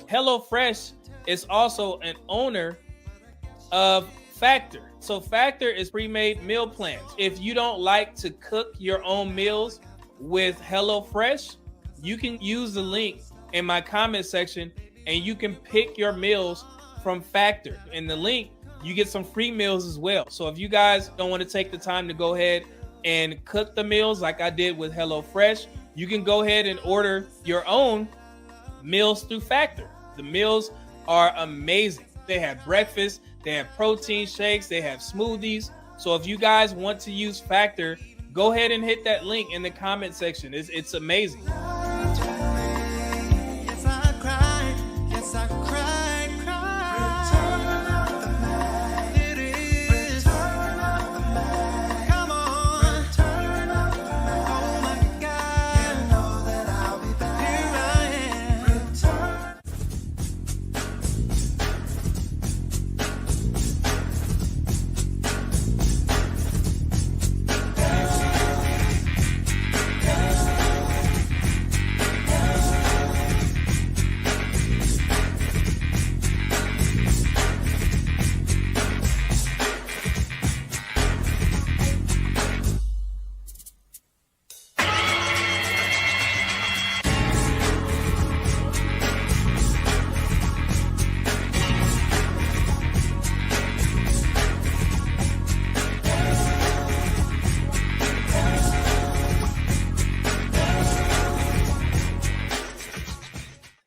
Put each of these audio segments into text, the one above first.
HelloFresh is also an owner of Factor. So Factor is pre-made meal plans. If you don't like to cook your own meals with HelloFresh, you can use the link in my comment section and you can pick your meals from Factor. In the link, you get some free meals as well. So if you guys don't want to take the time to go ahead and cook the meals like I did with HelloFresh, you can go ahead and order your own meals through Factor. The meals are amazing. They have breakfast, they have protein shakes, they have smoothies. So if you guys want to use Factor, go ahead and hit that link in the comment section. It's amazing.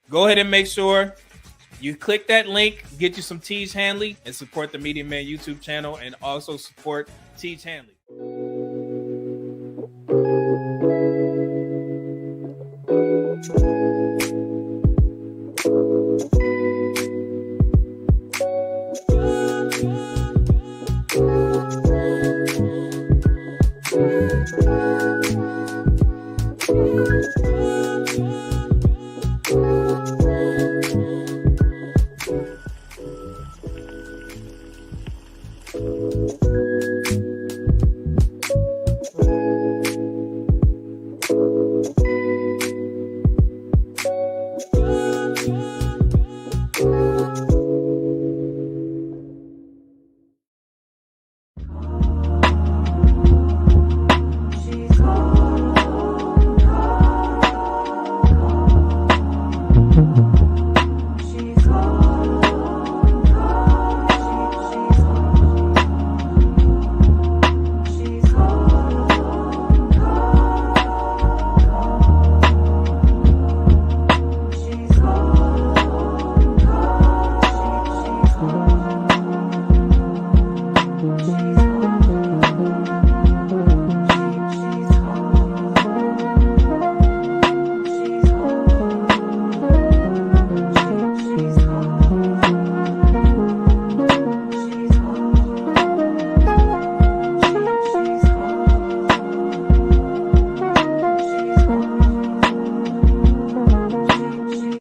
Go ahead and make sure you click that link, get you some Teej Hanley, and support the Media Man YouTube channel, and also support Teej Hanley.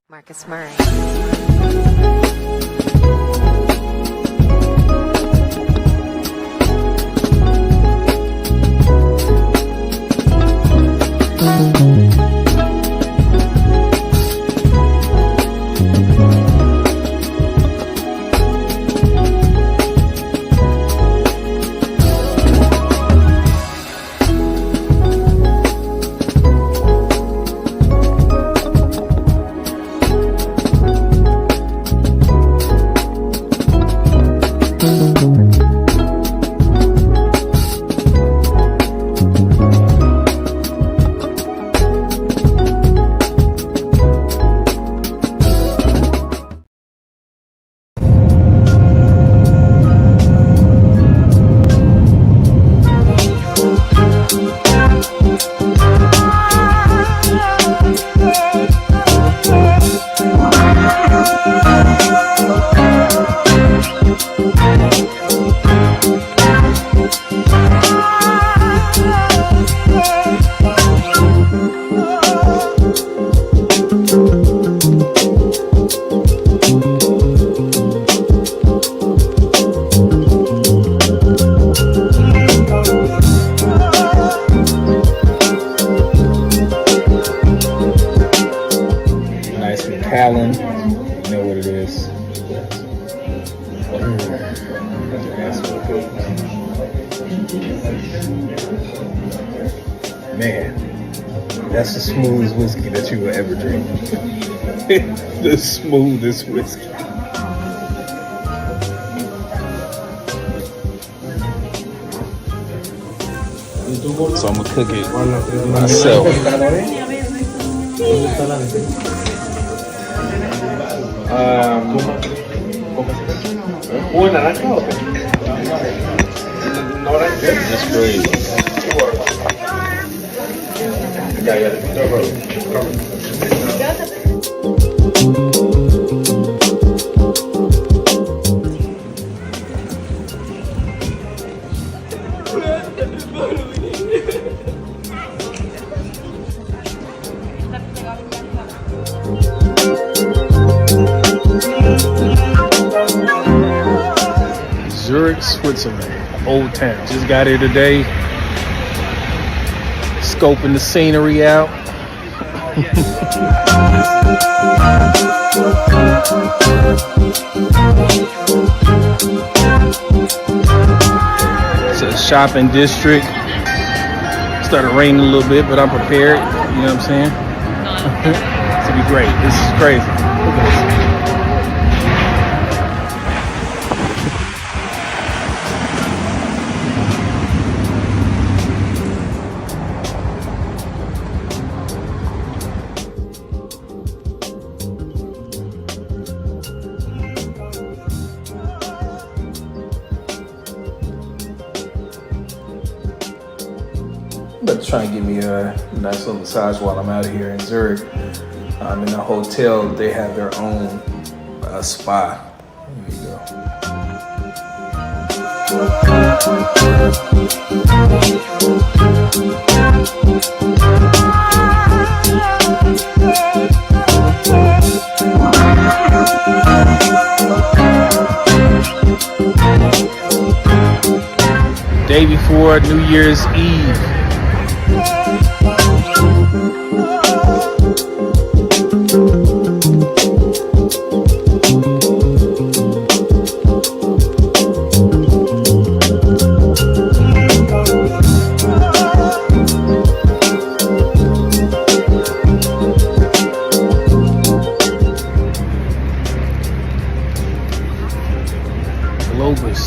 Marcus Murray. Macallan. You know what it is. That's so good. Man, that's the smoothest whiskey that you will ever drink. The smoothest whiskey. So I'm gonna cook it myself. That's crazy. Zurich, Switzerland, Old Town. Just got here today, scoping the scenery out. It's a shopping district. Started raining a little bit, but I'm prepared. You know what I'm saying? It's gonna be great. This is crazy. Look at this. I'm about to try and get me a nice little massage while I'm out here in Zurich. In a hotel, they have their own spa. There you go. Day before New Year's Eve. Globus.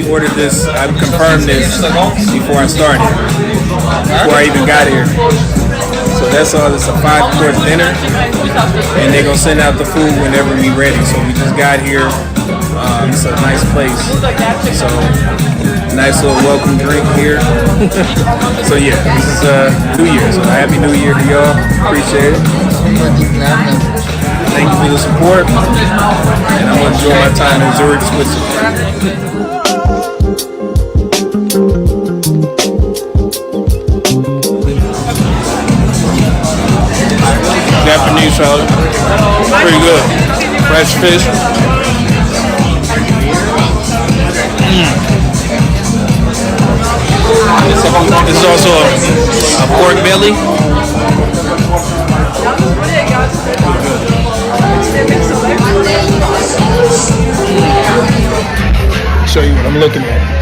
Ordered this, I confirmed this before I started, before I even got here. So that's all, it's a 5-course dinner, and they're gonna send out the food whenever we're ready. So we just got here, it's a nice place. So, nice little welcome drink here. So yeah, this is New Year, so Happy New Year to y'all, appreciate it. Thank you for the support, and I'm gonna enjoy my time in Zurich, Switzerland. Japanese salad, pretty good. Fresh fish. This is also a pork belly. Show you what I'm looking at.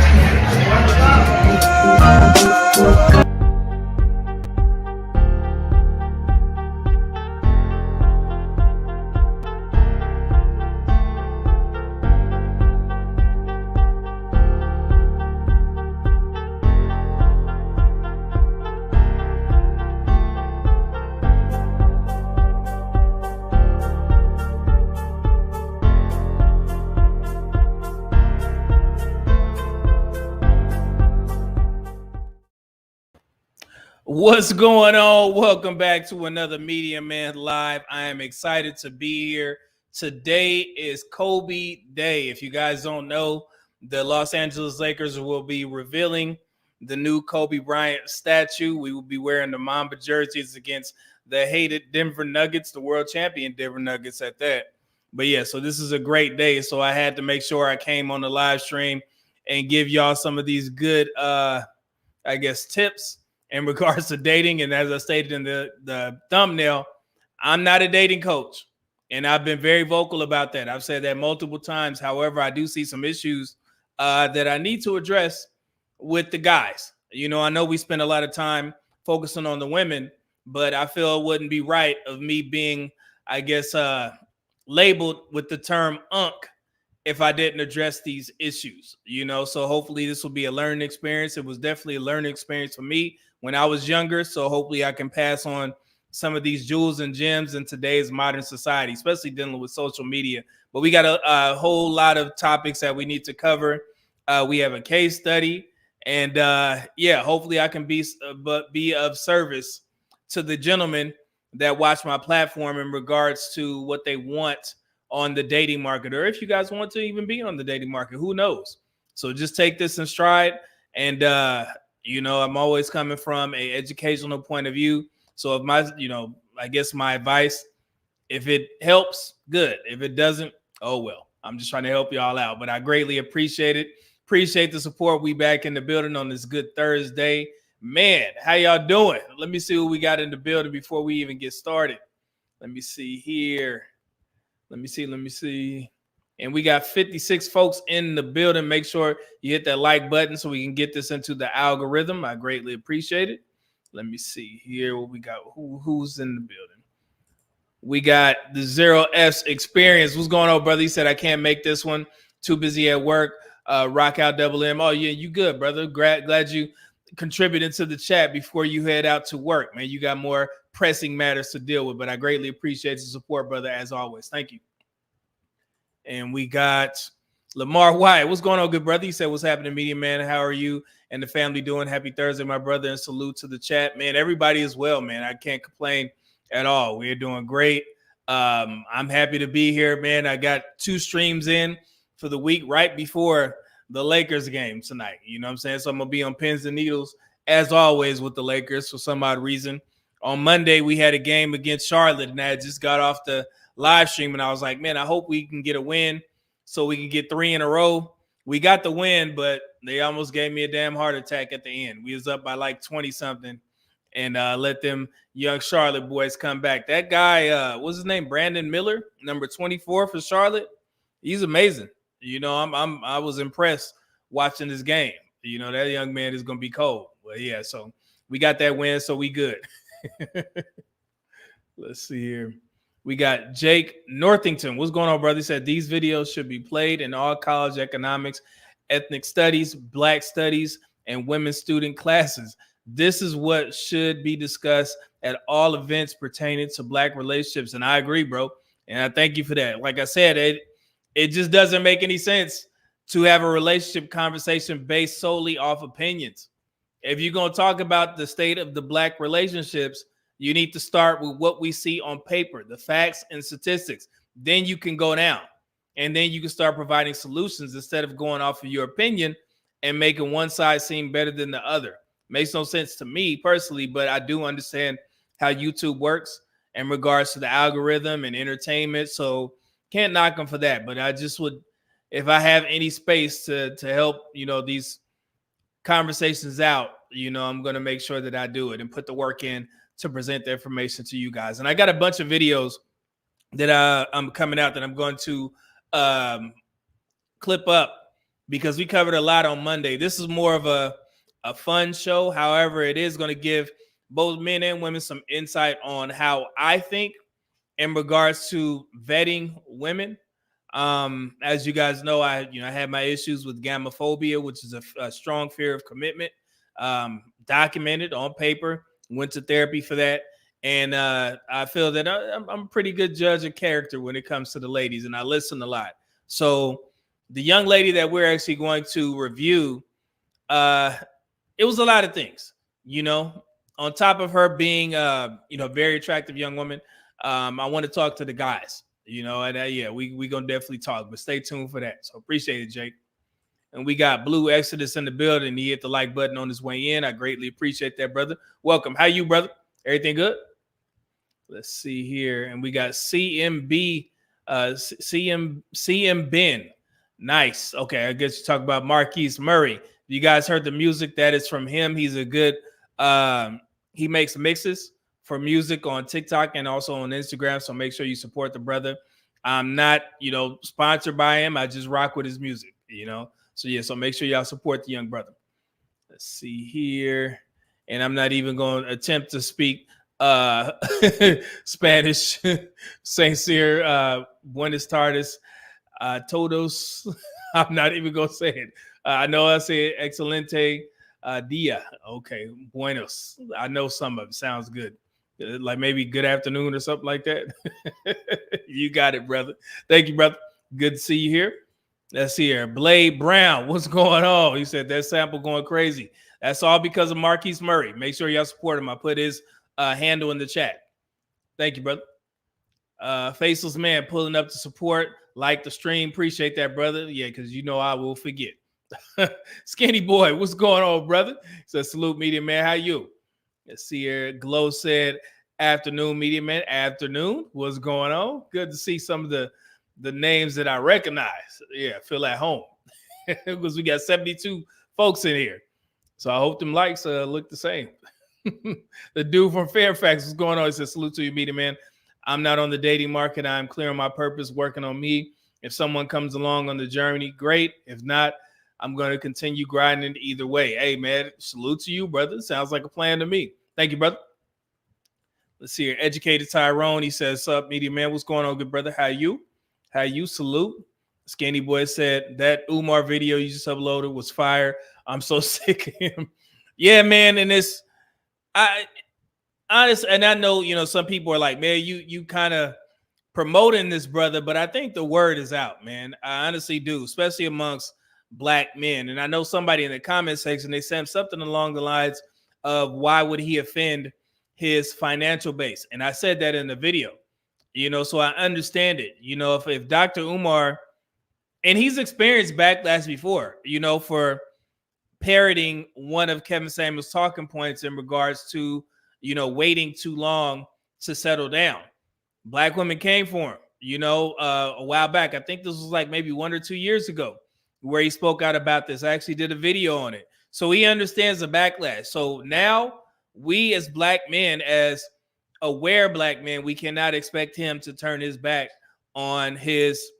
What's going on? Welcome back to another Media Man Live. I am excited to be here. Today is Kobe Day. If you guys don't know, the Los Angeles Lakers will be revealing the new Kobe Bryant statue. We will be wearing the Mamba jerseys against the hated Denver Nuggets, the world champion Denver Nuggets at that. But yeah, so this is a great day. So I had to make sure I came on the live stream and give y'all some of these good, tips in regards to dating. And as I stated in the thumbnail, I'm not a dating coach. And I've been very vocal about that. I've said that multiple times. However, I do see some issues that I need to address with the guys. You know, I know we spend a lot of time focusing on the women, but I feel it wouldn't be right of me being, labeled with the term unk if I didn't address these issues, you know. So hopefully this will be a learning experience. It was definitely a learning experience for me when I was younger. So hopefully I can pass on some of these jewels and gems in today's modern society, especially dealing with social media. But we got a whole lot of topics that we need to cover. We have a case study, and hopefully I can be of service to the gentlemen that watch my platform in regards to what they want on the dating market, or if you guys want to even be on the dating market, who knows? So just take this in stride. And, I'm always coming from a educational point of view. So if my advice, if it helps, good. If it doesn't, oh, well, I'm just trying to help y'all out, but I greatly appreciate it. Appreciate the support. We back in the building on this good Thursday. Man, how y'all doing? Let me see what we got in the building before we even get started. Let me see here. Let me see. And we got 56 folks in the building. Make sure you hit that like button so we can get this into the algorithm. I greatly appreciate it. Let me see here what we got. Who's in the building? We got the Zero F's Experience. What's going on, brother? He said, I can't make this one. Too busy at work. Rock out Double M. Oh, yeah, you good, brother. Glad you contributed to the chat before you head out to work, man. You got more pressing matters to deal with, but I greatly appreciate the support, brother, as always. Thank you. And we got Lamar Wyatt. What's going on, good brother? He said, what's happening, Media Man? How are you and the family doing? Happy Thursday, my brother, and salute to the chat. Man, everybody is well, man. I can't complain at all. We're doing great. I'm happy to be here, man. I got 2 streams in for the week right before the Lakers game tonight. You know what I'm saying? So I'm going to be on pins and needles, as always, with the Lakers for some odd reason. On Monday, we had a game against Charlotte, and I just got off the live stream, and I was like, man, I hope we can get a win so we can get 3 in a row. We got the win, but they almost gave me a damn heart attack at the end. We was up by like 20-something and let them young Charlotte boys come back. That guy, what's his name? Brandon Miller, number 24 for Charlotte. He's amazing. You know, I was impressed watching this game. You know, that young man is going to be cold. But yeah, so we got that win, so we good. Let's see here. We got Jake Northington. What's going on, brother? He said these videos should be played in all college economics, ethnic studies, black studies, and women's student classes. This is what should be discussed at all events pertaining to black relationships. And I agree, bro. And I thank you for that. Like I said, it just doesn't make any sense to have a relationship conversation based solely off opinions. If you're going to talk about the state of the black relationships, you need to start with what we see on paper, the facts and statistics. Then you can go down, and then you can start providing solutions instead of going off of your opinion and making one side seem better than the other. Makes no sense to me personally, but I do understand how YouTube works in regards to the algorithm and entertainment. So can't knock them for that. But I just would, if I have any space to help, these conversations out, I'm going to make sure that I do it and put the work in to present the information to you guys. And I got a bunch of videos that I'm coming out that I'm going to clip up because we covered a lot on Monday. This is more of a fun show. However, it is going to give both men and women some insight on how I think in regards to vetting women. As you guys know, I had my issues with gamophobia, which is a strong fear of commitment, documented on paper, went to therapy for that. And I feel that I'm a pretty good judge of character when it comes to the ladies, and I listen a lot. So the young lady that we're actually going to review, it was a lot of things, on top of her being, very attractive young woman, I want to talk to the guys, and yeah, we gonna definitely talk, but stay tuned for that. So appreciate it, Jake. And we got Blue Exodus in the building. He hit the like button on his way in. I greatly appreciate that, brother. Welcome. How you, brother? Everything good? Let's see here. And we got CMB, CM Ben. Nice. Okay, I guess you talk about Marquise Murray. You guys heard the music that is from him. He's a good, he makes mixes for music on TikTok and also on Instagram. So make sure you support the brother. I'm not, sponsored by him. I just rock with his music, So yeah, so make sure y'all support the young brother. Let's see here. And I'm not even going to attempt to speak Spanish. Saint Cyr, Buenos tardes, todos. I'm not even going to say it. I know I say excelente dia. Okay, buenos. I know some of it sounds good. Like maybe good afternoon or something like that. You got it, brother. Thank you, brother. Good to see you here. Let's see here. Blade Brown, what's going on? He said that sample going crazy. That's all because of Marquise Murray. Make sure y'all support him. I put his handle in the chat. Thank you, brother. Faceless Man pulling up to support. Like the stream. Appreciate that, brother. Yeah, because I will forget. Skinny Boy, what's going on, brother? So salute, Media Man. How you? Let's see here. Glow said, afternoon, Media Man. Afternoon. What's going on? Good to see some of the names that I recognize. Yeah, feel at home. Because we got 72 folks in here. So I hope them likes look the same. The dude from Fairfax, what's going on? He says, salute to you, Media Man. I'm not on the dating market. I'm clear on my purpose, working on me. If someone comes along on the journey, great. If not, I'm going to continue grinding either way. Hey, man, salute to you, brother. Sounds like a plan to me. Thank you, brother. Let's see here. Educated Tyrone. He says, sup, Media Man. What's going on, good brother? How you? How you? Salute. Skinny Boy said, that Umar video you just uploaded was fire. I'm so sick of him. Yeah, man. And it's, honestly, and I know, some people are like, man, you kind of promoting this brother, but I think the word is out, man. I honestly do, especially amongst Black men. And I know somebody in the comment section, they said something along the lines of why would he offend his financial base? And I said that in the video, so I understand it. If Dr. Umar, and he's experienced backlash before, for parroting one of Kevin Samuels' talking points in regards to, waiting too long to settle down. Black women came for him, a while back. I think this was like maybe 1 or 2 years ago where he spoke out about this. I actually did a video on it. So he understands the backlash. So now we as Black men, as aware Black men, we cannot expect him to turn his back on his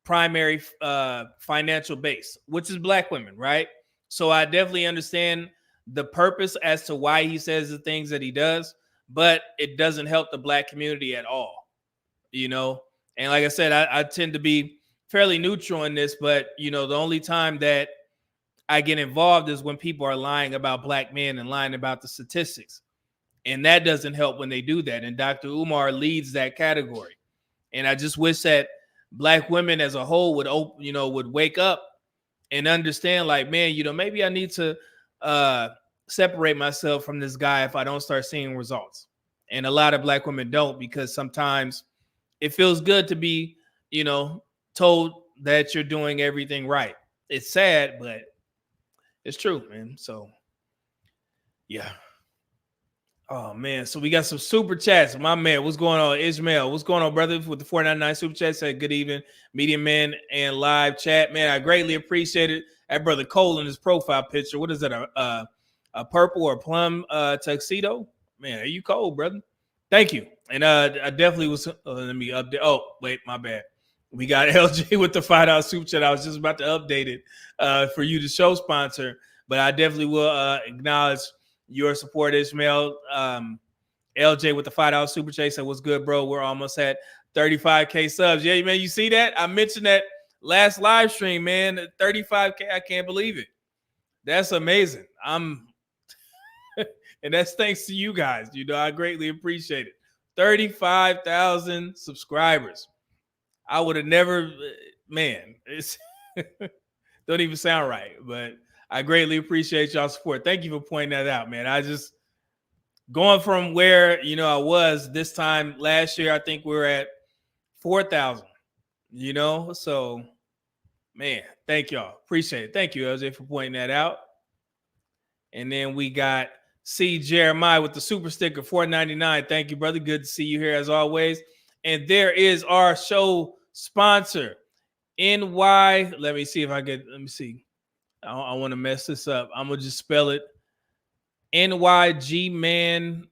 primary financial base, which is Black women, right? So I definitely understand the purpose as to why he says the things that he does, but it doesn't help the Black community at all, And like I said, I tend to be fairly neutral in this, but, the only time that I get involved is when people are lying about Black men and lying about the statistics. And that doesn't help when they do that. And Dr. Umar leads that category. And I just wish that Black women as a whole would wake up and understand, like, man, maybe I need to separate myself from this guy if I don't start seeing results. And a lot of Black women don't, because sometimes it feels good to be, told that you're doing everything right. It's sad, but it's true, man. So, yeah. Oh, man. So we got some super chats. My man, what's going on? Ishmael, what's going on, brother? With the 499 super chat, said good evening, Media Man and live chat. Man, I greatly appreciate it. That brother Cole in his profile picture. What is that? A purple or plum tuxedo? Man, are you cold, brother? Thank you. And I definitely was. Let me update. Oh, wait, my bad. We got LJ with the $5 super chat. I was just about to update it for you, the show sponsor, but I definitely will acknowledge your support, Ishmael. LJ with the $5 super chat said, what's good, bro? We're almost at 35K subs. Yeah, man, you see that? I mentioned that last live stream, man. 35K. I can't believe it. That's amazing. And that's thanks to you guys. I greatly appreciate it. 35,000 subscribers. I would have never, man, it's don't even sound right, but I greatly appreciate y'all support. Thank you for pointing that out, man. going from where I was this time last year. I think we were at 4,000. So man, thank y'all. Appreciate it. Thank you, LJ, for pointing that out. And then we got C. Jeremiah with the super sticker, $4.99. Thank you, brother. Good to see you here as always. And there is our show sponsor, NY. Let me see. I want to mess this up. I'm going to just spell it. NYG Man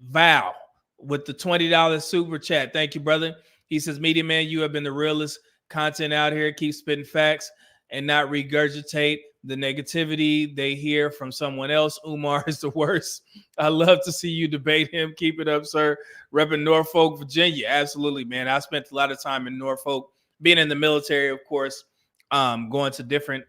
Val with the $20 super chat. Thank you, brother. He says, Media Man, you have been the realest content out here. Keep spitting facts and not regurgitate the negativity they hear from someone else. Umar is the worst. I love to see you debate him. Keep it up, sir. Repping Norfolk, Virginia. Absolutely, man. I spent a lot of time in Norfolk, being in the military, of course, going to different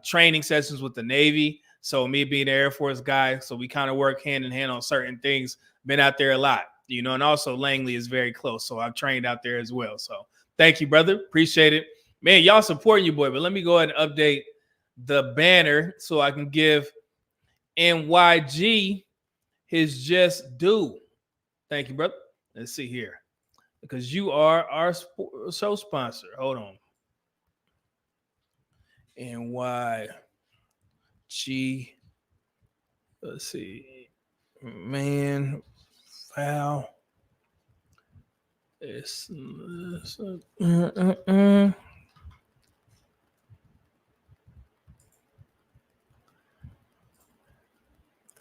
training sessions with the Navy. So me being an Air Force guy, so we kind of work hand in hand on certain things. Been out there a lot, and also Langley is very close. So I've trained out there as well. So thank you, brother. Appreciate it. Man, y'all supporting you, boy. But let me go ahead and update the banner so I can give NYG his just due. Thank you, brother. Let's see here. Because you are our show sponsor. Hold on. NYG. Let's see. Man, foul.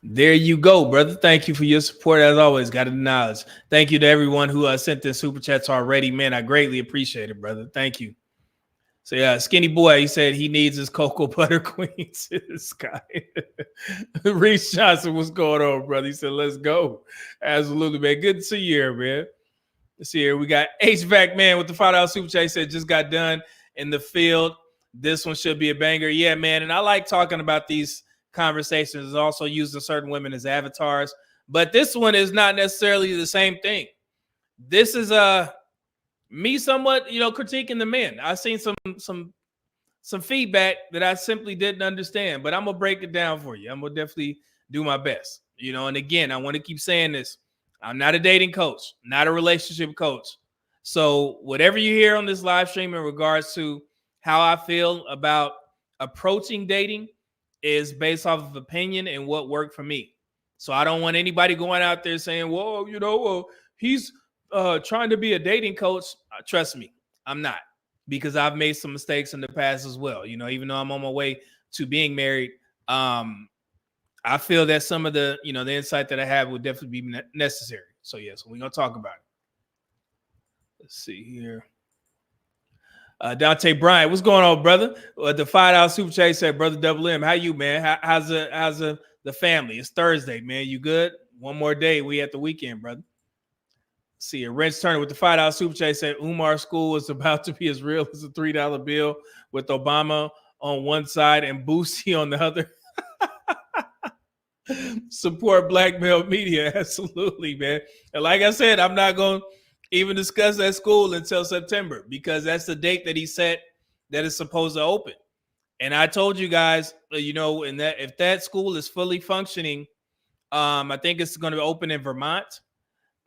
There you go, brother. Thank you for your support as always. Got to acknowledge. Thank you to everyone who sent their super chats already. Man, I greatly appreciate it, brother. Thank you. So yeah, Skinny Boy, he said he needs his cocoa butter queen to the sky. Reese Johnson, what's going on, brother? He said, let's go. Absolutely, man. Good to see you here, man. Let's see here. We got HVAC man with the $5 super chat. He said just got done in the field. This one should be a banger. Yeah, man. And I like talking about these conversations, also using certain women as avatars. But this one is not necessarily the same thing. This is me somewhat, critiquing the men. I've seen some feedback that I simply didn't understand, but I'm gonna break it down for you. I'm gonna definitely do my best, and again, I want to keep saying this. I'm not a dating coach, not a relationship coach. So whatever you hear on this live stream in regards to how I feel about approaching dating is based off of opinion and what worked for me. So I don't want anybody going out there saying, well, he's trying to be a dating coach. Trust me, I'm not, because I've made some mistakes in the past as well. Even though I'm on my way to being married, I feel that some of the, the insight that I have would definitely be necessary. So yeah, so we're going to talk about it. Let's see here. Dante Bryant, what's going on, brother? The $5 super chat said, brother Double M, how you, man? How's the family? It's Thursday, man. You good? One more day. We at the weekend, brother. See a Wrench Turner with the $5 super chat said Umar school is about to be as real as a $3 bill with Obama on one side and Boosie on the other. Support black male media. Absolutely, man. And like I said, I'm not going to even discuss that school until September, because that's the date that he set that is supposed to open. And I told you guys, and that if that school is fully functioning, I think it's going to open in Vermont.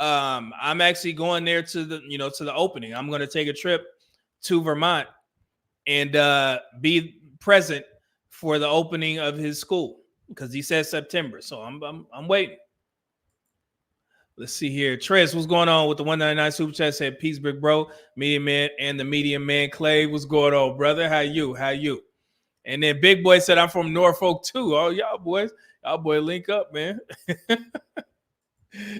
I'm actually going there to the opening. I'm going to take a trip to Vermont and be present for the opening of his school, because he said September. So I'm waiting. Let's see here. Trez, what's going on with the 199 super chat? Said peace, big bro. Medium man and the medium man Clay. What's going on, brother? How you? And then Big Boy said I'm from Norfolk too. Oh, y'all boys link up, man.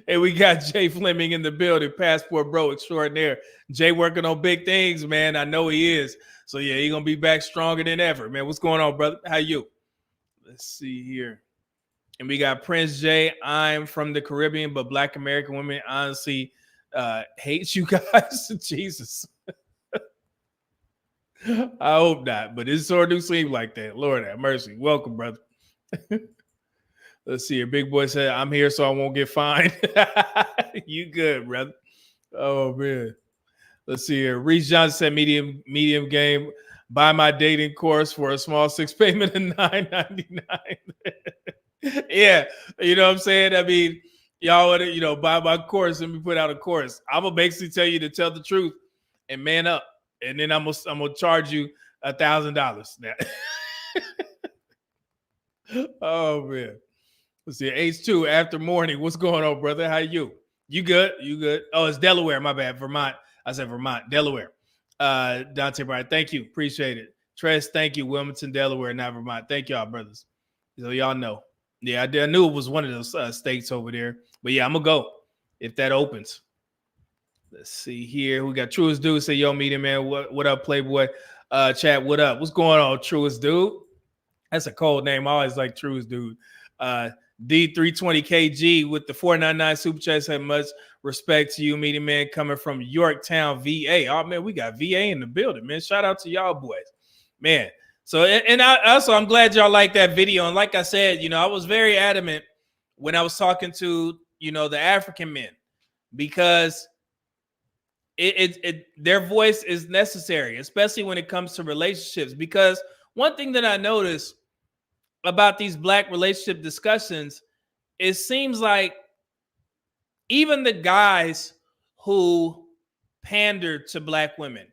And we got Jay Fleming in the building, passport bro extraordinaire. Jay working on big things, man. I know he is. So yeah, he's gonna be back stronger than ever, man. What's going on, brother? How you? Let's see here. And we got Prince J. I'm from the Caribbean, but Black American women honestly hate you guys. Jesus. I hope not, but it sort of do seem like that. Lord have mercy. Welcome, brother. Let's see here. Big Boy said, I'm here so I won't get fined. You good, brother. Oh, man. Let's see here. Reese Johnson said, medium game. Buy my dating course for a small 6 payment of $9.99. Yeah, you know what I'm saying? I mean, y'all want to, buy my course. Let me put out a course. I'm gonna basically tell you to tell the truth and man up, and then I'm gonna charge you $1,000. Oh man, let's see. H2 after morning. What's going on, brother? How you? You good? You good? Oh, it's Delaware. My bad. Vermont. I said Vermont. Delaware. Dante Bryan, thank you. Appreciate it. Tress, thank you. Wilmington, Delaware, not Vermont. Thank y'all, brothers. So y'all know. Yeah, I knew it was one of those states over there. But yeah, I'm gonna go if that opens. Let's see here. We got Truest Dude say, yo, meeting man. What up, Playboy? Chat, what up? What's going on, Truest Dude? That's a cold name. I always like Truest Dude. D320KG with the 499 super chat said much respect to you, meeting man, coming from Yorktown, VA. Oh man, we got VA in the building, man. Shout out to y'all boys, man. So, and I'm glad y'all like that video. And like I said, I was very adamant when I was talking to, the African men, because their voice is necessary, especially when it comes to relationships. Because one thing that I noticed about these Black relationship discussions, it seems like even the guys who pander to Black women,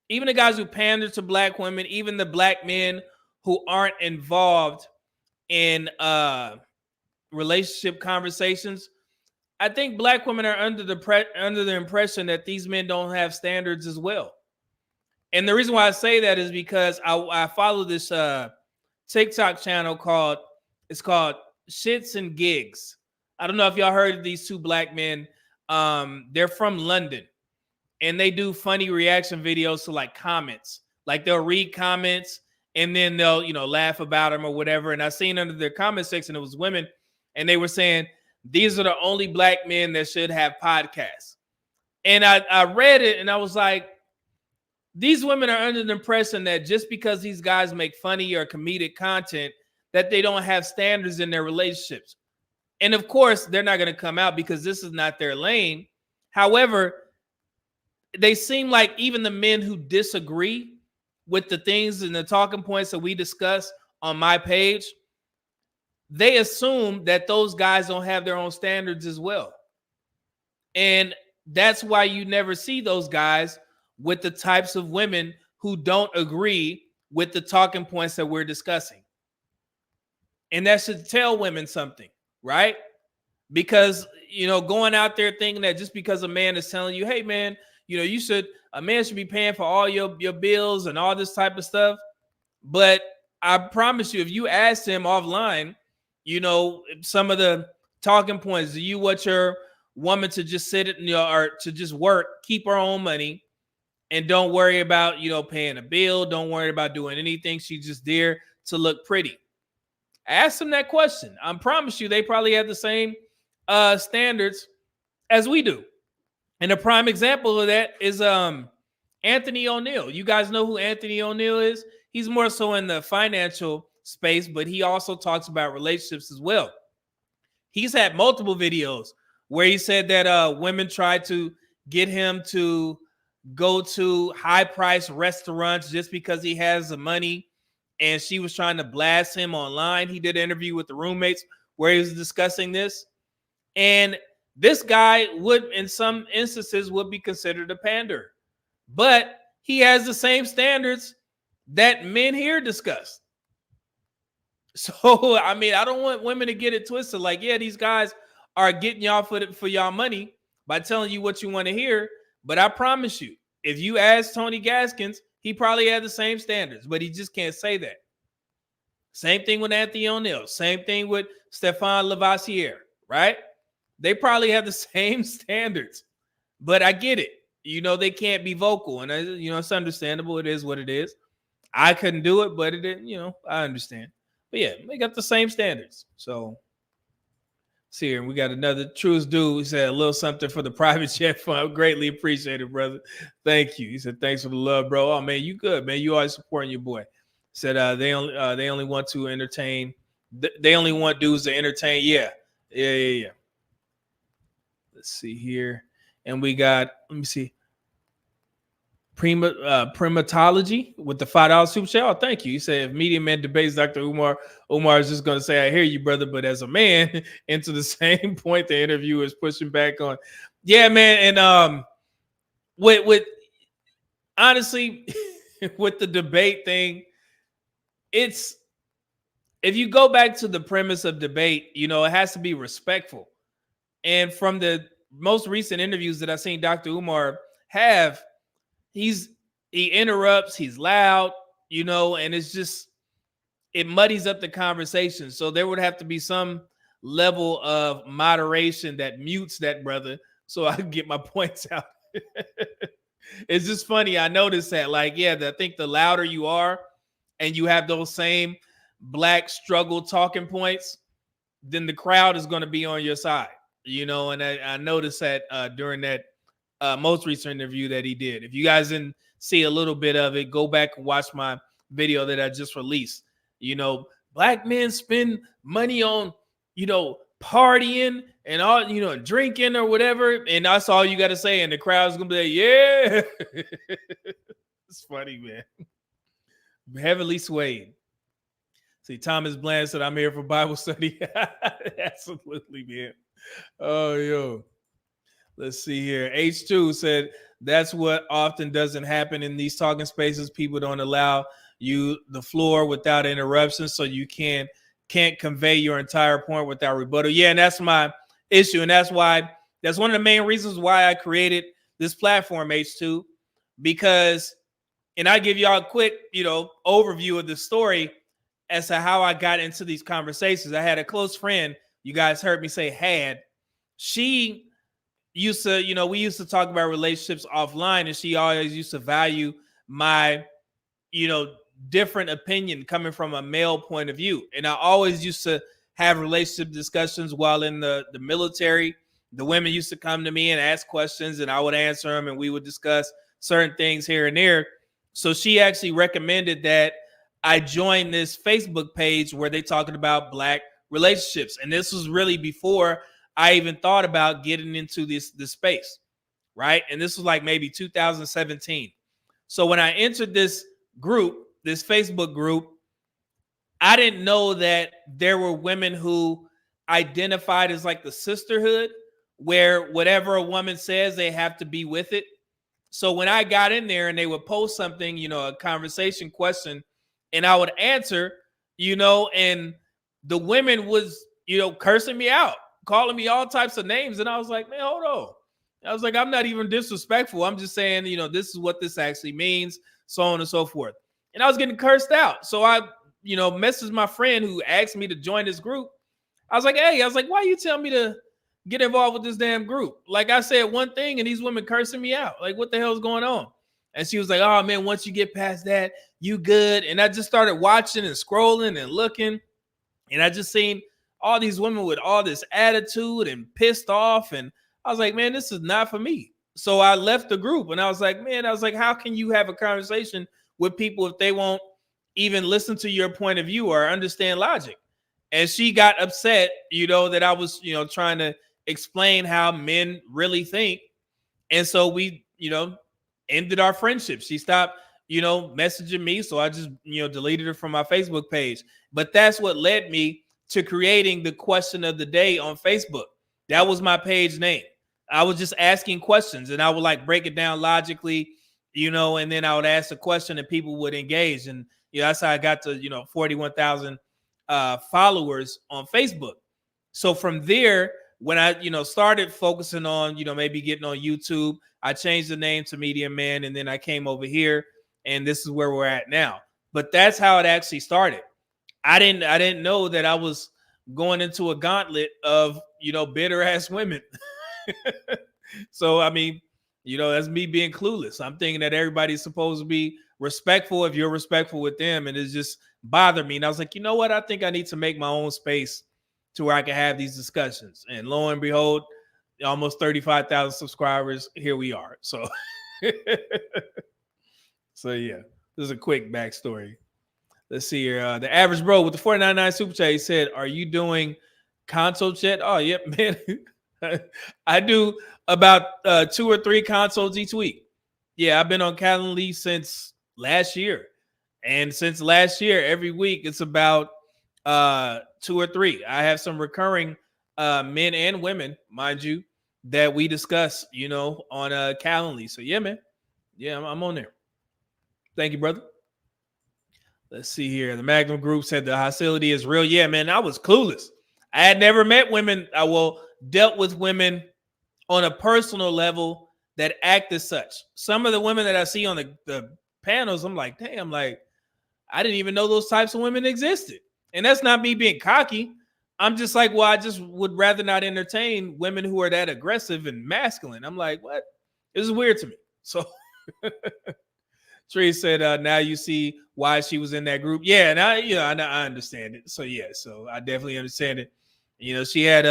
even the guys who pander to Black women, even the Black men who aren't involved in relationship conversations, I think Black women are under the impression that these men don't have standards as well. And the reason why I say that is because I follow this TikTok channel called Shits and Gigs. I don't know if y'all heard of these two Black men. They're from London, and they do funny reaction videos to like comments. Like they'll read comments and then they'll, laugh about them or whatever. And I seen under their comment section, it was women, and they were saying, these are the only Black men that should have podcasts. And I read it and I was like, these women are under the impression that just because these guys make funny or comedic content, that they don't have standards in their relationships. And of course, they're not going to come out because this is not their lane. However, they seem like even the men who disagree with the things and the talking points that we discuss on my page, they assume that those guys don't have their own standards as well. And that's why you never see those guys with the types of women who don't agree with the talking points that we're discussing. And that should tell women something, right? Because, going out there thinking that just because a man is telling you, hey, man, a man should be paying for all your bills and all this type of stuff. But I promise you, if you ask him offline, some of the talking points, do you want your woman to just sit or to just work, keep her own money, and don't worry about, paying a bill, don't worry about doing anything. She's just there to look pretty. Ask them that question. I promise you, they probably have the same standards as we do. And a prime example of that is Anthony O'Neill. You guys know who Anthony O'Neill is? He's more so in the financial space, but he also talks about relationships as well. He's had multiple videos where he said that women tried to get him to go to high-priced restaurants just because he has the money, and she was trying to blast him online. He did an interview with the roommates where he was discussing this. And this guy would, in some instances, would be considered a pander. But he has the same standards that men here discuss. So, I mean, I don't want women to get it twisted. Like, yeah, these guys are getting y'all for y'all money by telling you what you want to hear. But I promise you, if you ask Tony Gaskins, he probably had the same standards, but he just can't say that. Same thing with Anthony O'Neill. Same thing with Stefan Lavoisier, right? They probably have the same standards, but I get it. They can't be vocal, and it's understandable. It is what it is. I couldn't do it, but it didn't, I understand. But yeah, they got the same standards. So see here, we got another Truest Dude. He said a little something for the private jet fund. Greatly appreciated, brother. Thank you. He said, thanks for the love, bro. Oh man, you good, man. You always supporting your boy. Said they only want to entertain. They only want dudes to entertain. Yeah. Let's see here. And we got, let me see. Primatology with the $5 super chat. Oh, thank you. You said if Media Man debates Dr. Umar, Umar is just going to say, I hear you, brother. But as a man, into the same point the interview is pushing back on. Yeah, man. And with honestly, with the debate thing, it's, if you go back to the premise of debate, you know, it has to be respectful. And from the most recent interviews that I've seen Dr. Umar have, he interrupts, he's loud, you know, and it's just, it muddies up the conversation. So there would have to be some level of moderation that mutes that brother so I can get my points out. It's just funny. I noticed that, like, yeah, I think the louder you are and you have those same black struggle talking points, then the crowd is going to be on your side, you know. And I noticed that during that most recent interview that he did. If you guys didn't see a little bit of it, go back and watch my video that I just released. You know, black men spend money on, you know, partying and all, you know, drinking or whatever, and that's all you got to say, and the crowd's gonna be like, yeah. It's funny, man. Heavily swayed. See, Thomas Bland said, I'm here for Bible study. Absolutely, man. Oh, yo. Let's see here. H2 said, that's what often doesn't happen in these talking spaces. People don't allow you the floor without interruption, so you can't convey your entire point without rebuttal. Yeah, and that's my issue. And that's one of the main reasons why I created this platform, H2, because, and I give y'all a quick, you know, overview of the story as to how I got into these conversations. I had a close friend, you guys heard me say had, she used to, you know, we used to talk about relationships offline, and she always used to value my, you know, different opinion coming from a male point of view. And I always used to have relationship discussions while in the military. The women used to come to me and ask questions, and I would answer them, and we would discuss certain things here and there. So she actually recommended that I join this Facebook page where they talking about black relationships. And this was really before I even thought about getting into this space, right? And this was like maybe 2017. So when I entered this group, this Facebook group, I didn't know that there were women who identified as like the sisterhood, where whatever a woman says, they have to be with it. So when I got in there and they would post something, you know, a conversation question, and I would answer, you know, and the women was, you know, cursing me out, calling me all types of names. And I was like, man, hold on. I was like, I'm not even disrespectful. I'm just saying, you know, this is what this actually means, so on and so forth. And I was getting cursed out. So I, you know, messaged my friend who asked me to join this group. I was like, hey, why you tell me to get involved with this damn group? Like, I said one thing and these women cursing me out. Like, what the hell is going on? And she was like, oh man, once you get past that, you good. And I just started watching and scrolling and looking. And I just seen all these women with all this attitude and pissed off. And I was like, man, this is not for me. So I left the group, and I was like, how can you have a conversation with people if they won't even listen to your point of view or understand logic? And she got upset, you know, that I was, you know, trying to explain how men really think. And so we, you know, ended our friendship. She stopped, you know, messaging me. So I just, you know, deleted her from my Facebook page. But that's what led me to creating the question of the day on Facebook. That was my page name. I was just asking questions, and I would like break it down logically, you know, and then I would ask a question and people would engage. And, you know, that's how I got to, you know, 41,000 followers on Facebook. So from there, when I, you know, started focusing on, you know, maybe getting on YouTube, I changed the name to Media Man, and then I came over here, and this is where we're at now. But that's how it actually started. I didn't know that I was going into a gauntlet of, you know, bitter ass women. So, I mean, you know, that's me being clueless. I'm thinking that everybody's supposed to be respectful if you're respectful with them, and it just bothered me. And I was like, you know what? I think I need to make my own space to where I can have these discussions. And lo and behold, almost 35,000 subscribers. Here we are. So, so yeah, this is a quick backstory. Let's see here. The average bro with the 499 super chat, he said, are you doing console chat? Oh, yep, man. I do about 2 or 3 consoles each week. Yeah, I've been on Calendly since last year. And since last year, every week it's about 2 or 3. I have some recurring men and women, mind you, that we discuss, on Calendly. So yeah, man. Yeah, I'm on there. Thank you, brother. Let's see here. The Magnum Group said the hostility is real. Yeah, man, I was clueless. I had never met women. Dealt with women on a personal level that act as such. Some of the women that I see on the panels, I'm like, damn, like, I didn't even know those types of women existed. And that's not me being cocky. I'm just like, well, I just would rather not entertain women who are that aggressive and masculine. I'm like, what? This is weird to me. So Trey said, now you see why she was in that group. Yeah, and I understand it. So yeah, so I definitely understand it. She had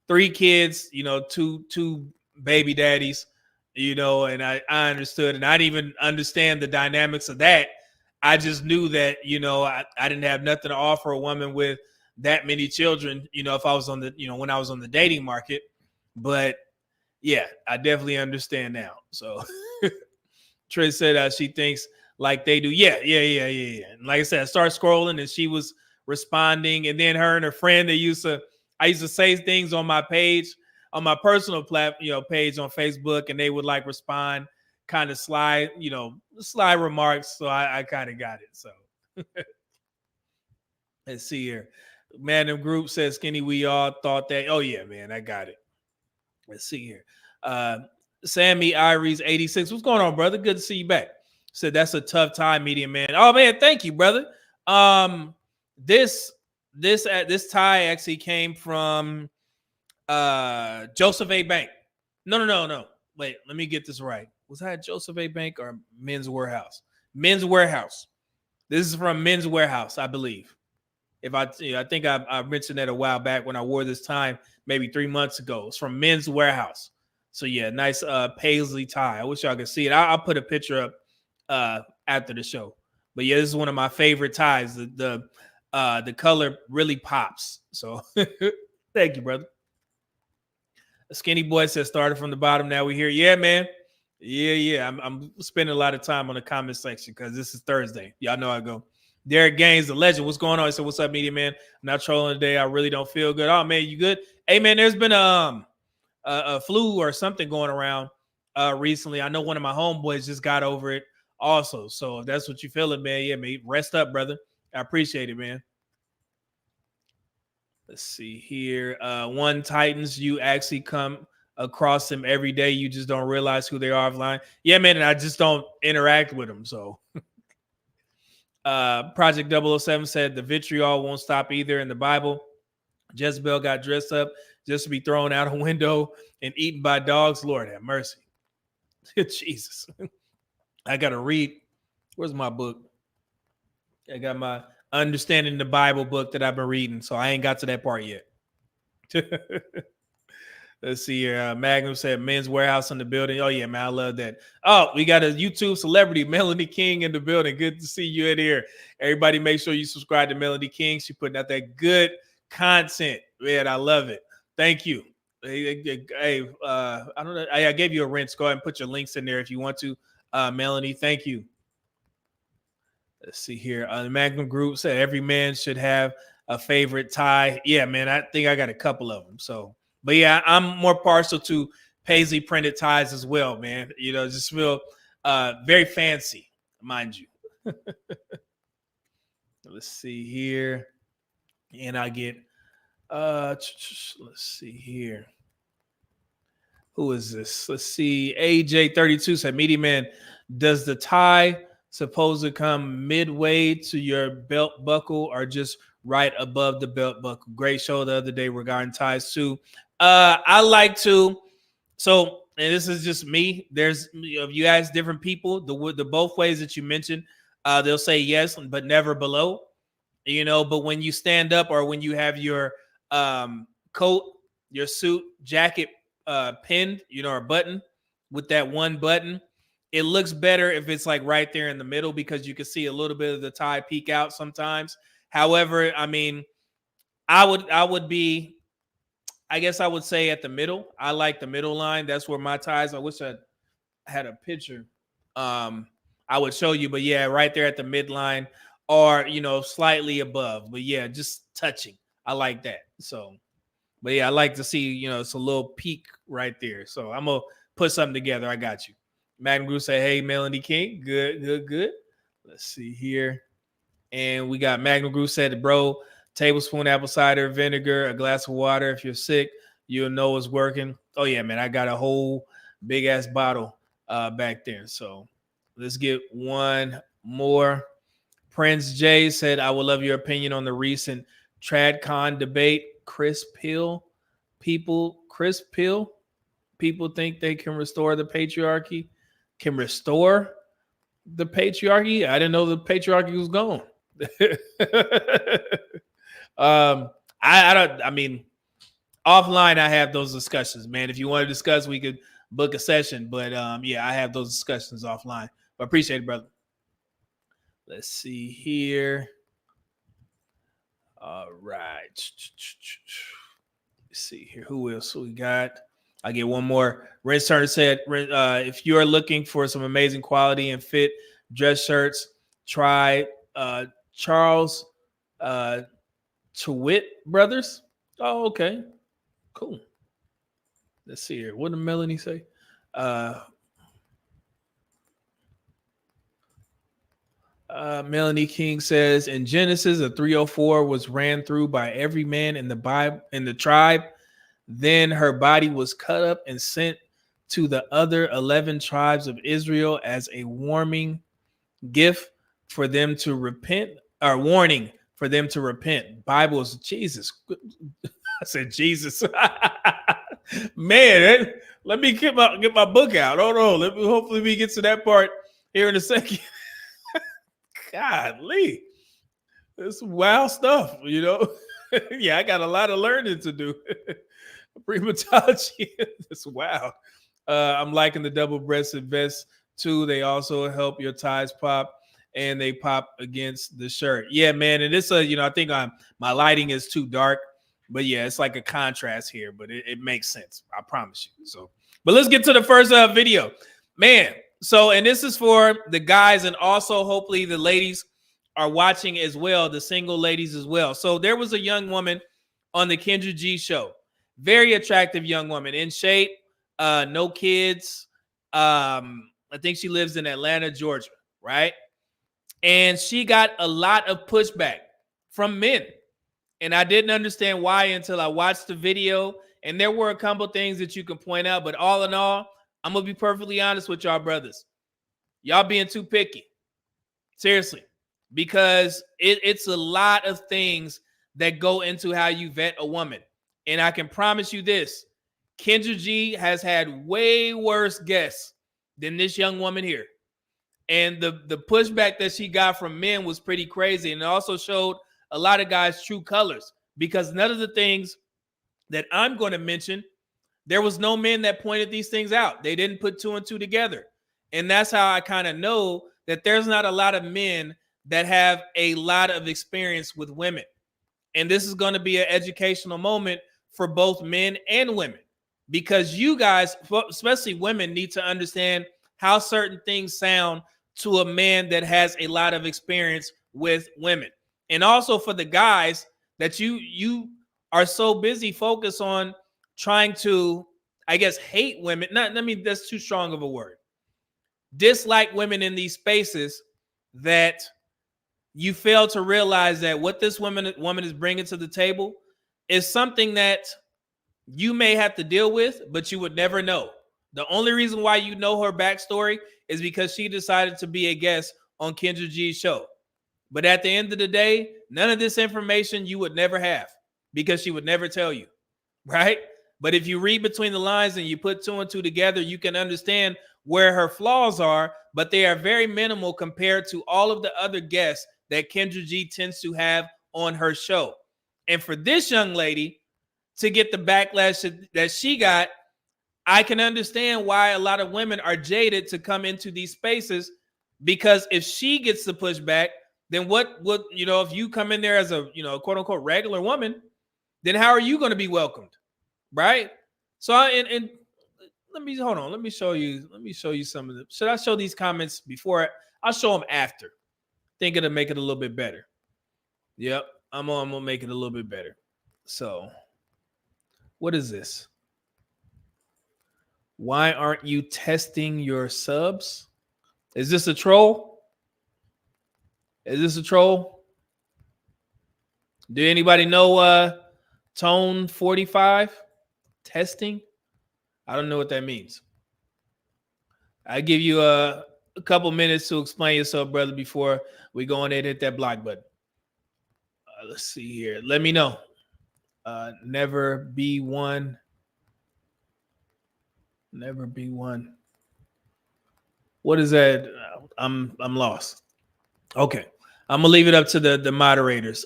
3 kids, two baby daddies, and I understood, and I didn't even understand the dynamics of that. I just knew that, I didn't have nothing to offer a woman with that many children, if I was on the, when I was on the dating market. But yeah, I definitely understand now. So Trish said she thinks like they do. Yeah. And like I said, I started scrolling and she was responding. And then her and her friend, I used to say things on my page, on my personal page on Facebook, and they would like respond kind of sly remarks. So I kind of got it. So let's see here. Madam Group says, Skinny, we all thought that. Oh, yeah, man, I got it. Let's see here. Sammy Iries 86. What's going on, brother? Good to see you back. Said that's a tough time, medium man. Oh man, thank you, brother. This tie actually came from Joseph A. Bank. No. Wait, let me get this right. Was that Joseph A. Bank or Men's Warehouse? Men's Warehouse. This is from Men's Warehouse, I believe. If I think I mentioned that a while back when I wore this time, maybe 3 months ago. It's from Men's Warehouse. So yeah, nice paisley tie. I wish y'all could see it. I'll put a picture up after the show. But yeah, this is one of my favorite ties. The color really pops. So thank you, brother. The Skinny Boy says started from the bottom. Now we're here. Yeah, man. Yeah. I'm spending a lot of time on the comment section because this is Thursday. Y'all know I go. Derek Gaines, the legend. What's going on? He said, what's up, media man? I'm not trolling today. I really don't feel good. Oh, man, you good? Hey, man, there's been a flu or something going around recently. I know one of my homeboys just got over it also. So if that's what you're feeling, man, yeah, man, rest up, brother. I appreciate it, man. Let's see here. One Titans, you actually come across them every day. You just don't realize who they are offline. Yeah, man, and I just don't interact with them. So Project 007 said the vitriol won't stop either in the Bible. Jezebel got dressed up just to be thrown out a window and eaten by dogs. Lord have mercy. Jesus. I got to read. Where's my book? I got my Understanding the Bible book that I've been reading, so I ain't got to that part yet. Let's see here. Magnum said Men's Warehouse in the building. Oh, yeah, man, I love that. Oh, we got a YouTube celebrity, Melanie King, in the building. Good to see you in here. Everybody make sure you subscribe to Melanie King. She's putting out that good content. Man, I love it. Thank you. Hey, I don't know. I gave you a rinse. Go ahead and put your links in there if you want to. Melanie, thank you. Let's see here. The Magnum Group said every man should have a favorite tie. Yeah, man, I think I got a couple of them. So, but yeah, I'm more partial to paisley printed ties as well, man. Just feel very fancy, mind you. Let's see here. And I get, let's see here. Who is this? Let's see. AJ32 said, Meaty Man, does the tie supposed to come midway to your belt buckle or just right above the belt buckle? Great show the other day regarding ties too. I like to, and this is just me. There's, if you ask different people, the both ways that you mentioned, they'll say yes, but never below. But when you stand up or when you have your coat, your suit, jacket pinned, or button with that one button, it looks better if it's like right there in the middle because you can see a little bit of the tie peek out sometimes. However, I mean, I would say at the middle. I like the middle line. That's where my ties. I wish I had a picture, I would show you. But yeah, right there at the midline, or slightly above. But yeah, just touching. I like that. So, but yeah, I like to see it's a little peak right there. So I'm gonna put something together. I got you. Magnum Group say, "Hey, Melanie King, good. Let's see here." And we got Magnum Group said, "Bro, tablespoon apple cider vinegar, a glass of water. If you're sick, you'll know it's working." Oh yeah, man, I got a whole big ass bottle back there. So let's get one more. Prince J said, "I would love your opinion on the recent TradCon debate. Chris Pill people think they can restore the patriarchy. Can restore the patriarchy? I didn't know the patriarchy was gone." I mean, offline I have those discussions, man. If you want to discuss, we could book a session. But yeah, I have those discussions offline. But appreciate it, brother. Let's see here. All right. Let's see here. Who else we got? I get one more. Renz Turner said, if you're looking for some amazing quality and fit dress shirts, try Charles Chewit Brothers. Oh, okay. Cool. Let's see here. What did Melanie say? Melanie King says, in Genesis, a 304 was ran through by every man in the Bible, in the tribe. Then her body was cut up and sent to the other 11 tribes of Israel as a warning gift for them to repent, or warning for them to repent. Bibles, Jesus. I said Jesus. Man, let me get my book out. Hold on. Hopefully we get to that part here in a second. Godly. This wild stuff, Yeah, I got a lot of learning to do. Primatology is wild. I'm liking the double-breasted vest too. They also help your ties pop, and they pop against the shirt. Yeah, man. And it's I think my lighting is too dark, but yeah, it's like a contrast here, but it makes sense. I promise you. So, but let's get to the first video, man. So, and this is for the guys, and also hopefully the ladies are watching as well, the single ladies as well. So there was a young woman on the Kendra G show. Very attractive young woman, in shape, no kids. I think she lives in Atlanta, Georgia, right? And she got a lot of pushback from men. And I didn't understand why until I watched the video. And there were a couple things that you can point out. But all in all, I'm going to be perfectly honest with y'all brothers. Y'all being too picky. Seriously. Because it's a lot of things that go into how you vet a woman. And I can promise you this. Kendra G has had way worse guests than this young woman here. And the pushback that she got from men was pretty crazy. And it also showed a lot of guys' true colors. Because none of the things that I'm going to mention, there was no men that pointed these things out. They didn't put two and two together. And that's how I kind of know that there's not a lot of men that have a lot of experience with women. And this is going to be an educational moment for both men and women, because you guys, especially women, need to understand how certain things sound to a man that has a lot of experience with women. And also for the guys that you are so busy focused on trying to, I guess, hate women. That's too strong of a word. Dislike women in these spaces, that you fail to realize that what this woman is bringing to the table is something that you may have to deal with, but you would never know. The only reason why you know her backstory is because she decided to be a guest on Kendra G's show. But at the end of the day, none of this information you would never have, because she would never tell you, right? But if you read between the lines and you put two and two together, you can understand where her flaws are, but they are very minimal compared to all of the other guests that Kendra G tends to have on her show. And for this young lady to get the backlash that she got, I can understand why a lot of women are jaded to come into these spaces, because if she gets the pushback, then what would, if you come in there as a, quote unquote regular woman, then how are you going to be welcomed? Right? So, and let me hold on. Let me show you some of them. Should I show these comments before? I'll show them after. Think it'll make it a little bit better. Yep, I'm gonna make it a little bit better. So, what is this? Why aren't you testing your subs? Is this a troll? Is this a troll? Do anybody know Tone 45 testing? I don't know what that means. I give you a couple minutes to explain yourself, brother, before we go on there and hit that block button. Let's see here. Let me know. Never be one. Never be one. What is that? I'm lost. Okay. I'm gonna leave it up to the moderators.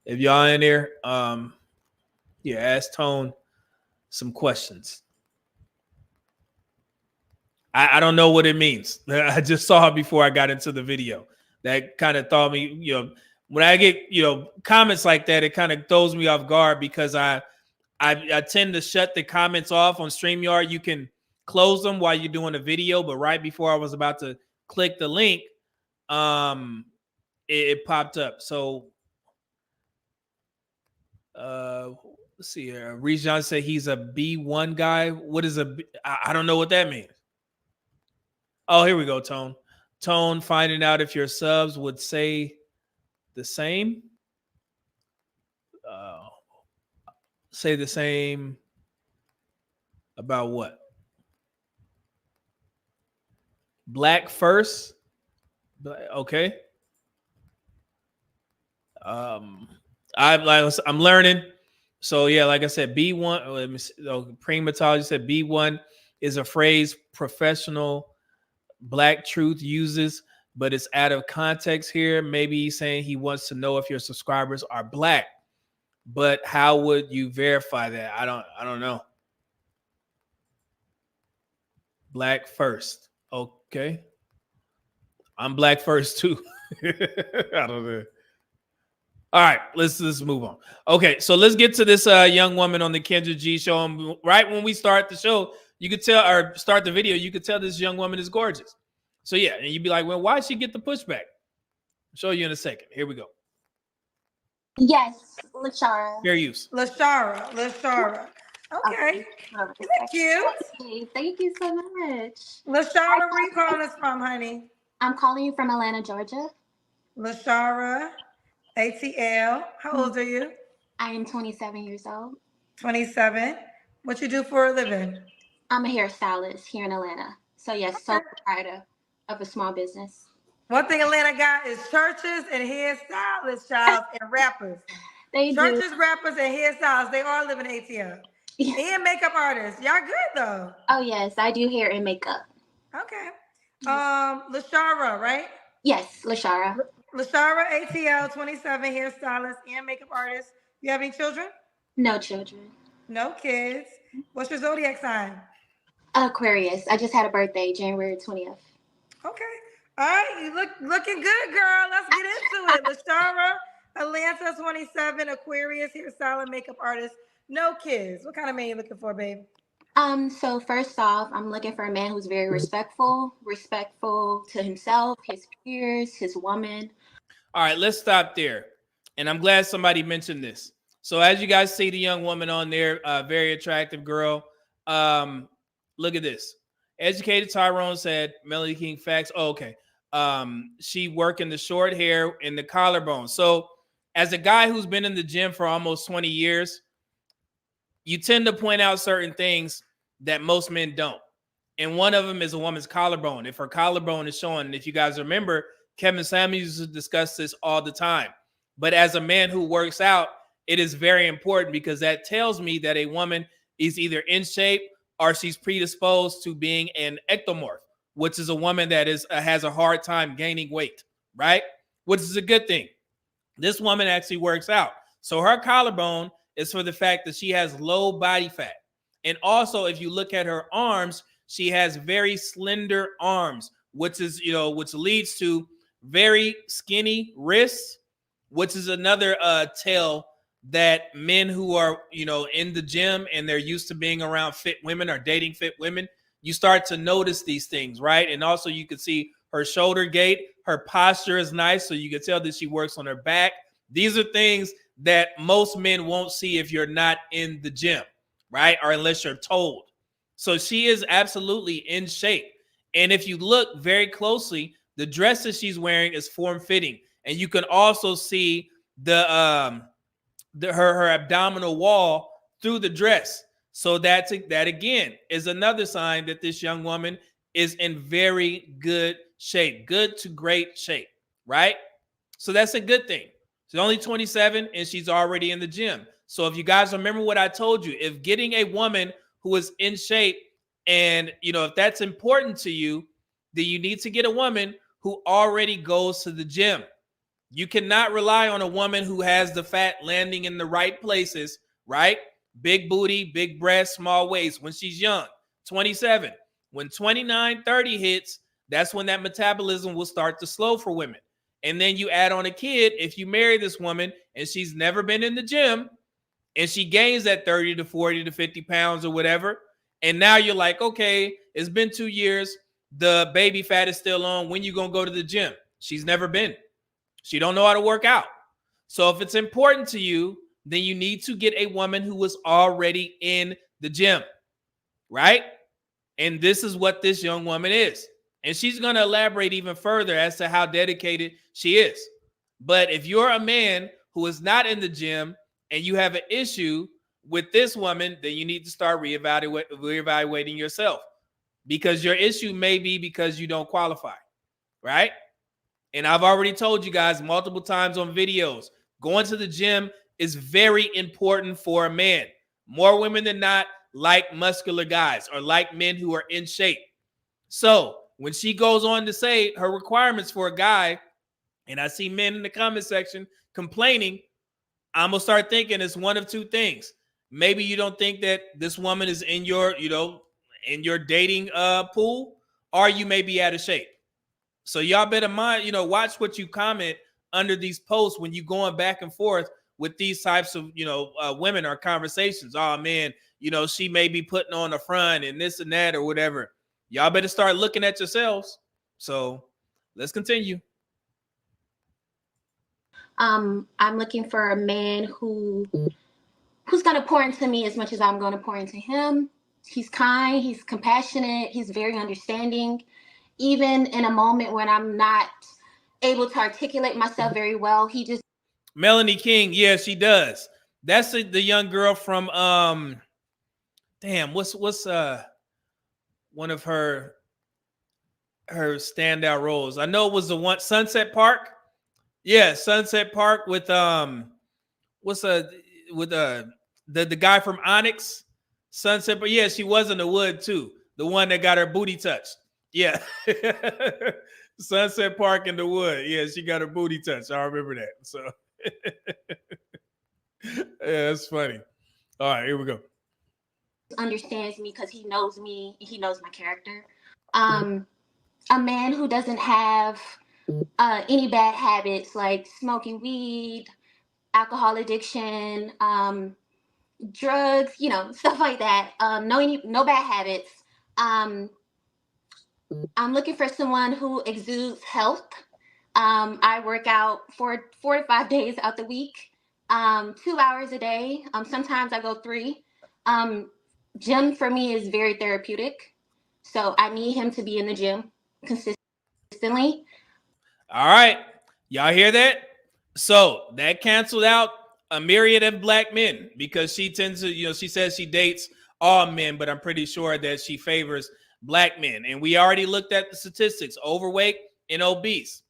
If y'all in there, yeah, ask Tone some questions. I don't know what it means. I just saw it before I got into the video. That kind of thought me, when I get, comments like that, it kind of throws me off guard because I tend to shut the comments off on StreamYard. You can close them while you're doing a video, but right before I was about to click the link, it popped up. So let's see here. Rejan said he's a B1 guy. What is I don't know what that means. Oh, here we go, Tone. Tone finding out if your subs would say the same. Say the same about what? Black first. Okay. I'm learning. So yeah, like I said, B1. Let me see. Primatology said B1 is a phrase professional Black Truth uses, but it's out of context here. Maybe he's saying he wants to know if your subscribers are Black, but how would you verify that? I don't know. Black first. Okay. I'm Black first too. I don't know. All right, let's move on. Okay, so let's get to this young woman on the Kendra G show. And right when we start the show, you could tell, or start the video, you could tell this young woman is gorgeous. So yeah, and you'd be like, well, why did she get the pushback? I'll show you in a second. Here we go. Yes, Lashara. Fair use. Lashara. Okay. Thank you. Okay, thank you so much. Lashara, where you calling us from, honey? I'm calling you from Atlanta, Georgia. Lashara, ATL. How old are you? I am 27 years old. 27. What you do for a living? I'm a hairstylist here in Atlanta. So yes, sole proprietor of a small business. One thing Atlanta got is churches and hairstylists, child, and rappers. They Churches, do. rappers, and hairstylists, they all live in ATL. And makeup artists. Y'all good though. Oh yes, I do hair and makeup. Okay. Lashara, right? Yes, Lashara. Lashara, ATL, 27, hairstylist and makeup artist. You have any children? No children. No kids. What's your zodiac sign? Aquarius. I just had a birthday, January 20th. Okay. All right. You looking good, girl. Let's get into it. Lashara, Atlanta, 27, Aquarius, hairstylist, makeup artist. No kids. What kind of man you looking for, babe? So first off, I'm looking for a man who's very respectful to himself, his peers, his woman. All right, let's stop there. And I'm glad somebody mentioned this. So as you guys see the young woman on there, very attractive girl. Look at this. Educated Tyrone said, Melody King facts. Oh, okay. She working the short hair and the collarbone. So as a guy who's been in the gym for almost 20 years, you tend to point out certain things that most men don't. And one of them is a woman's collarbone. If her collarbone is showing, and if you guys remember, Kevin Samuels used to discuss this all the time. But as a man who works out, it is very important because that tells me that a woman is either in shape or she's predisposed to being an ectomorph, which is a woman that has a hard time gaining weight, right? Which is a good thing. This woman actually works out. So her collarbone is for the fact that she has low body fat. And also, if you look at her arms, she has very slender arms, which leads to very skinny wrists, which is another tell that men who are, in the gym and they're used to being around fit women or dating fit women, you start to notice these things, right? And also you can see her shoulder gait, her posture is nice, so you can tell that she works on her back. These are things that most men won't see if you're not in the gym, right? Or unless you're told. So she is absolutely in shape. And if you look very closely, the dress that she's wearing is form-fitting. And you can also see her abdominal wall through the dress. So that again is another sign that this young woman is in very good shape, good to great shape, right? So that's a good thing. She's only 27 and she's already in the gym. So if you guys remember what I told you, if getting a woman who is in shape and, if that's important to you, then you need to get a woman who already goes to the gym. You cannot rely on a woman who has the fat landing in the right places, right? Big booty, big breast, small waist when she's young, 27. When 29, 30 hits, that's when that metabolism will start to slow for women. And then you add on a kid. If you marry this woman and she's never been in the gym and she gains that 30 to 40 to 50 pounds or whatever, and now you're like, okay, it's been 2 years. The baby fat is still on. When you going to go to the gym? She's never been. She don't know how to work out. So if it's important to you, then you need to get a woman who was already in the gym, right? And this is what this young woman is. And she's going to elaborate even further as to how dedicated she is. But if you're a man who is not in the gym and you have an issue with this woman, then you need to start reevaluating yourself, because your issue may be because you don't qualify, right? And I've already told you guys multiple times on videos, going to the gym is very important for a man. More women than not like muscular guys or like men who are in shape. So when she goes on to say her requirements for a guy, and I see men in the comment section complaining, I'm going to start thinking it's one of two things. Maybe you don't think that this woman is in your, in your dating pool, or you may be out of shape. So y'all better mind, watch what you comment under these posts when you're going back and forth with these types of, women or conversations. Oh man, she may be putting on the front and this and that or whatever. Y'all better start looking at yourselves. So let's continue. I'm looking for a man who's going to pour into me as much as I'm going to pour into him. He's kind, he's compassionate, he's very understanding. Even in a moment when I'm not able to articulate myself very well, he just... Melanie King, yeah, she does. That's the young girl from what's one of her standout roles. I know it was the one Sunset Park. Yeah, Sunset Park with the guy from Onyx. Sunset, but yeah, she was in the Wood too. The one that got her booty touched. Yeah. Sunset Park in the Wood. Yeah, she got her booty touched. I remember that. So yeah, that's funny. All right, here we go. Understands me because he knows me. He knows my character. A man who doesn't have any bad habits like smoking weed, alcohol addiction, drugs, stuff like that. No bad habits. I'm looking for someone who exudes health. I work out 4 to 5 days out the week, 2 hours a day. Sometimes I go 3. Gym for me is very therapeutic. So I need him to be in the gym consistently. All right. Y'all hear that? So that canceled out a myriad of black men, because she tends to, she says she dates all men, but I'm pretty sure that she favors black men. And we already looked at the statistics, overweight and obese.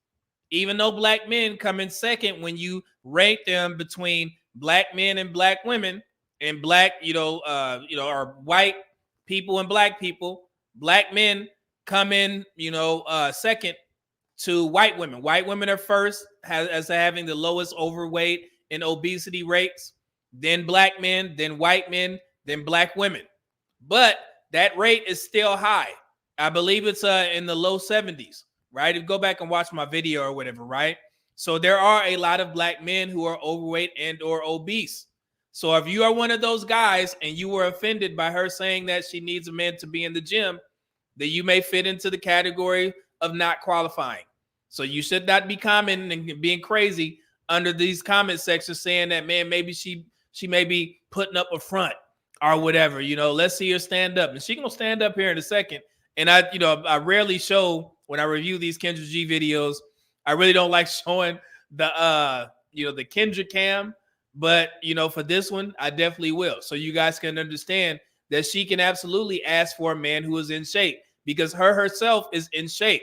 Even though black men come in second when you rank them between black men and black women, and black, or white people and black people, black men come in, second to white women. White women are first as having the lowest overweight and obesity rates, then black men, then white men, then black women. But that rate is still high. I believe it's in the low 70s, right? If you go back and watch my video or whatever, right? So there are a lot of black men who are overweight and or obese. So if you are one of those guys and you were offended by her saying that she needs a man to be in the gym, then you may fit into the category of not qualifying. So you should not be commenting and being crazy under these comment sections saying that, man, maybe she may be putting up a front or whatever. You know, let's see her stand up. And she gonna stand up here in a second. And I rarely show, when I review these Kendra G videos, I really don't like showing the the Kendra cam, but for this one, I definitely will. So you guys can understand that she can absolutely ask for a man who is in shape, because her herself is in shape.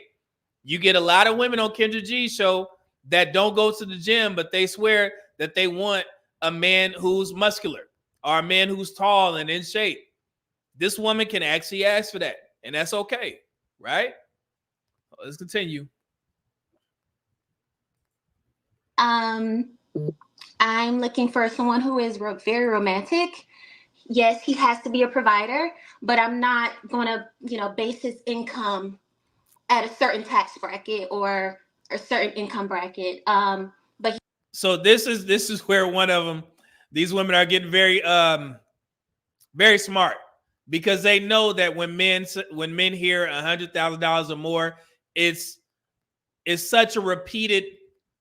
You get a lot of women on Kendra G's show that don't go to the gym, but they swear that they want a man who's muscular or a man who's tall and in shape. This woman can actually ask for that, and that's okay, right? Let's continue. I'm looking for someone who is very romantic. Yes, he has to be a provider, but I'm not going to, base his income at a certain tax bracket or a certain income bracket. So this is where one of them, these women are getting very very smart, because they know that when men hear $100,000 or more, it's such a repeated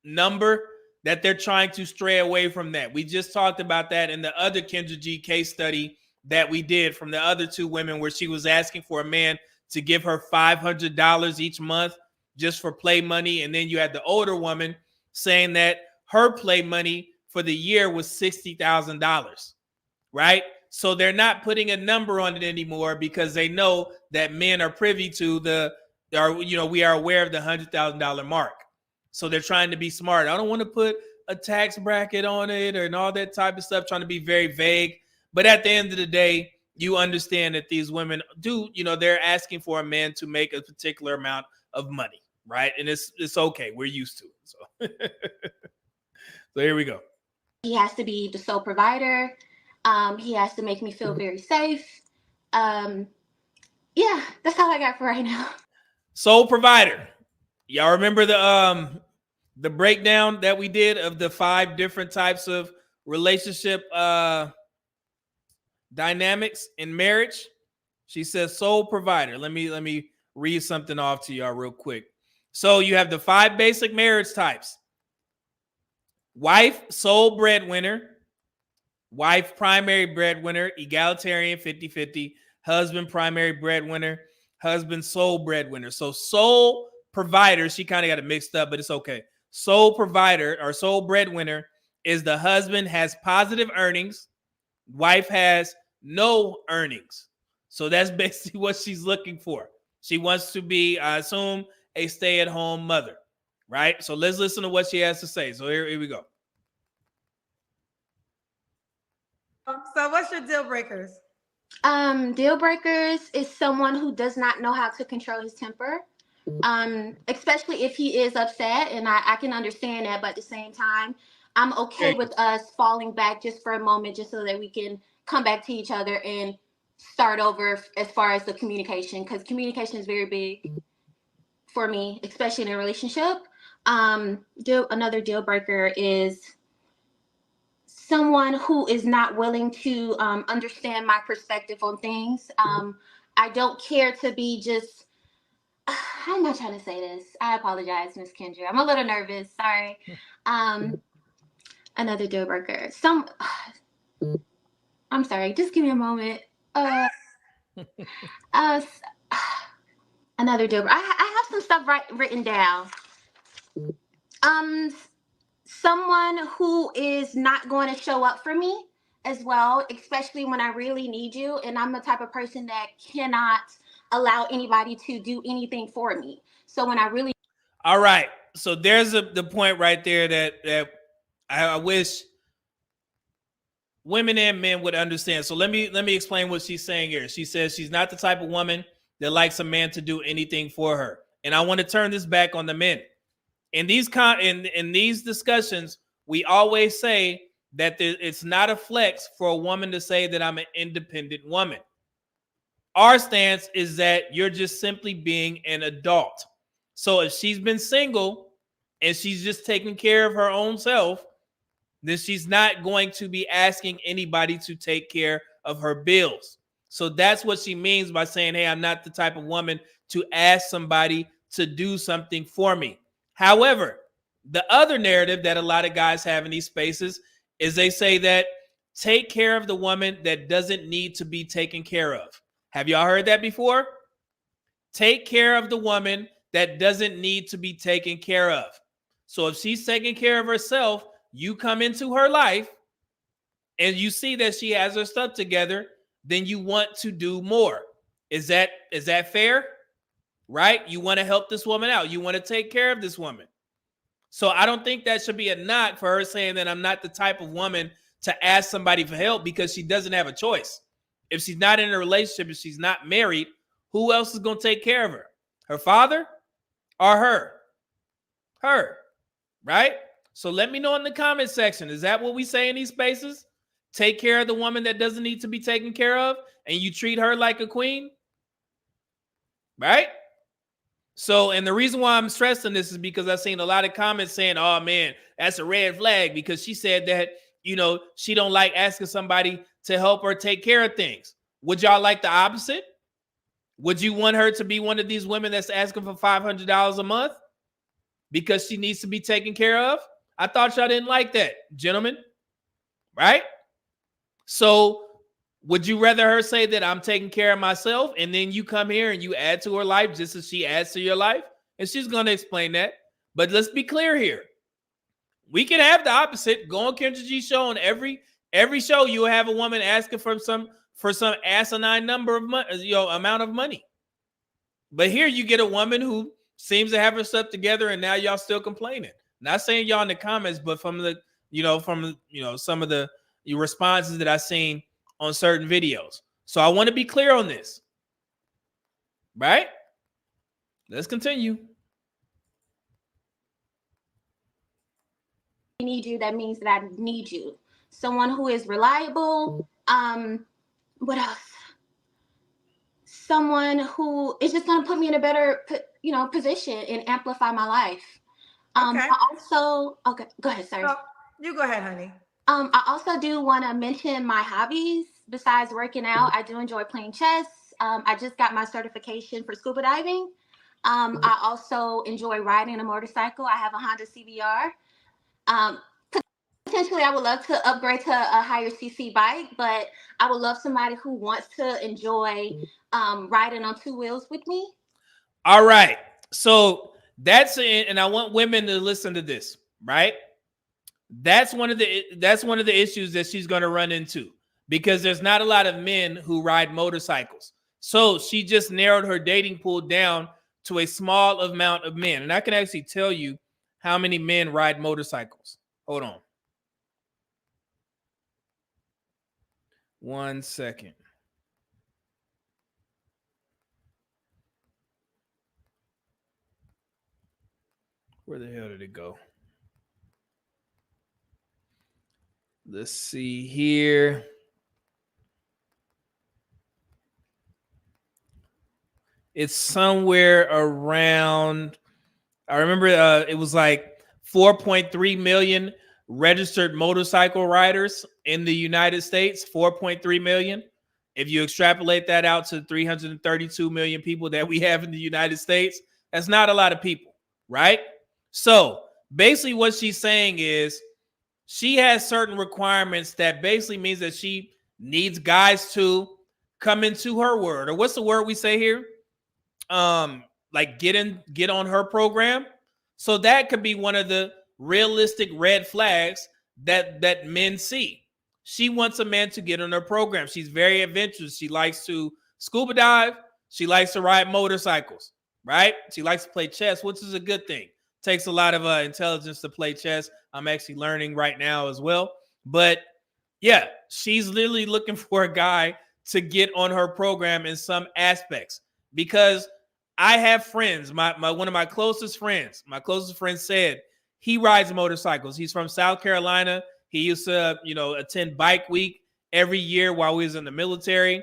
number that they're trying to stray away from that. We just talked about that in the other Kendra G case study that we did from the other two women, where she was asking for a man to give her $500 each month just for play money. And then you had the older woman saying that her play money for the year was $60,000, right? So they're not putting a number on it anymore, because they know that men are privy to we are aware of the $100,000 mark. So they're trying to be smart. I don't want to put a tax bracket on it and all that type of stuff, trying to be very vague. But at the end of the day, you understand that these women do, they're asking for a man to make a particular amount of money, right? And it's okay. We're used to it. So, so here we go. He has to be the sole provider. He has to make me feel very safe. Yeah, that's all I got for right now. Sole provider. Y'all remember the breakdown that we did of the 5 different types of relationship dynamics in marriage? She says sole provider. Let me read something off to y'all real quick. So you have the 5 basic marriage types. Wife, sole breadwinner. Wife, primary breadwinner, egalitarian, 50-50. Husband, primary breadwinner. Husband, sole breadwinner. So sole provider, she kind of got it mixed up, but it's okay. Sole provider or sole breadwinner is the husband has positive earnings. Wife has no earnings. So that's basically what she's looking for. She wants to be, I assume, a stay-at-home mother, right? So let's listen to what she has to say. So here we go. So what's your deal breakers? Deal breakers is someone who does not know how to control his temper. Especially if he is upset, and I can understand that, but at the same time, I'm okay with us falling back just for a moment, just so that we can come back to each other and start over as far as the communication, because communication is very big for me, especially in a relationship. Another deal breaker is someone who is not willing to understand my perspective on things. I don't care to be just, how am I trying to say this? I apologize, Miss Kendra. I'm a little nervous. Sorry. Another deal breaker. I'm sorry. Just give me a moment. Another deal breaker. I have some stuff written down. Someone who is not going to show up for me as well, especially when I really need you. And I'm the type of person that cannot allow anybody to do anything for me. So when I really... All right. So there's the point right there that I wish women and men would understand. So let me explain what she's saying here. She says she's not the type of woman that likes a man to do anything for her. And I want to turn this back on the men. In these discussions, we always say that it's not a flex for a woman to say that I'm an independent woman. Our stance is that you're just simply being an adult. So if she's been single and she's just taking care of her own self, then she's not going to be asking anybody to take care of her bills. So that's what she means by saying, hey, I'm not the type of woman to ask somebody to do something for me. However, the other narrative that a lot of guys have in these spaces is they say that take care of the woman that doesn't need to be taken care of. Have y'all heard that before? Take care of the woman that doesn't need to be taken care of. So if she's taking care of herself, you come into her life and you see that she has her stuff together, then you want to do more. Is that fair? Right? You want to help this woman out. You want to take care of this woman. So I don't think that should be a knock for her saying that I'm not the type of woman to ask somebody for help, because she doesn't have a choice. If she's not in a relationship, if she's not married, who else is going to take care of her? Her father or her? Her, right? So let me know in the comment section. Is that what we say in these spaces? Take care of the woman that doesn't need to be taken care of, and you treat her like a queen, right? So, and the reason why I'm stressing this is because I've seen a lot of comments saying, oh man, that's a red flag, because she said that, you know, she don't like asking somebody to help her take care of things. Would y'all like the opposite? Would you want her to be one of these women that's asking for $500 a month because she needs to be taken care of? I thought y'all didn't like that, gentlemen, right? So would you rather her say that I'm taking care of myself, and then you come here and you add to her life just as she adds to your life? And she's going to explain that. But let's be clear here. We can have the opposite. Go on Kendra G show, and every show you'll have a woman asking for some asinine number of money, amount of money. But here you get a woman who seems to have her stuff together, and now y'all still complaining. Not saying y'all in the comments, but from some of the responses that I've seen on certain videos. So I want to be clear on this. Right? Let's continue. I need you, that means that I need you. Someone who is reliable. What else? Someone who is just going to put me in a better, position and amplify my life. Okay. Okay, go ahead, sir. Oh, you go ahead, honey. I also do want to mention my hobbies. Besides working out, I do enjoy playing chess. I just got my certification for scuba diving. I also enjoy riding a motorcycle. I have a Honda CBR. Potentially, I would love to upgrade to a higher CC bike, but I would love somebody who wants to enjoy riding on two wheels with me. All right. So that's it. And I want women to listen to this, right? That's one of the issues that she's going to run into, because there's not a lot of men who ride motorcycles. So she just narrowed her dating pool down to a small amount of men. And I can actually tell you how many men ride motorcycles. Hold on. 1 second. Where the hell did it go? Let's see here. It's somewhere around, I remember it was like 4.3 million registered motorcycle riders in the United States, 4.3 million. If you extrapolate that out to 332 million people that we have in the United States, that's not a lot of people, right? So basically what she's saying is she has certain requirements that basically means that she needs guys to come into her word, or what's the word we say here? Like get on her program. So that could be one of the realistic red flags that men see. She wants a man to get on her program. She's very adventurous. She likes to scuba dive. She likes to ride motorcycles, right? She likes to play chess, which is a good thing. Takes a lot of intelligence to play chess. I'm actually learning right now as well. But yeah, she's literally looking for a guy to get on her program in some aspects, because I have friends, one of my closest friends said he rides motorcycles. He's from South Carolina. He used to, attend bike week every year while we was in the military.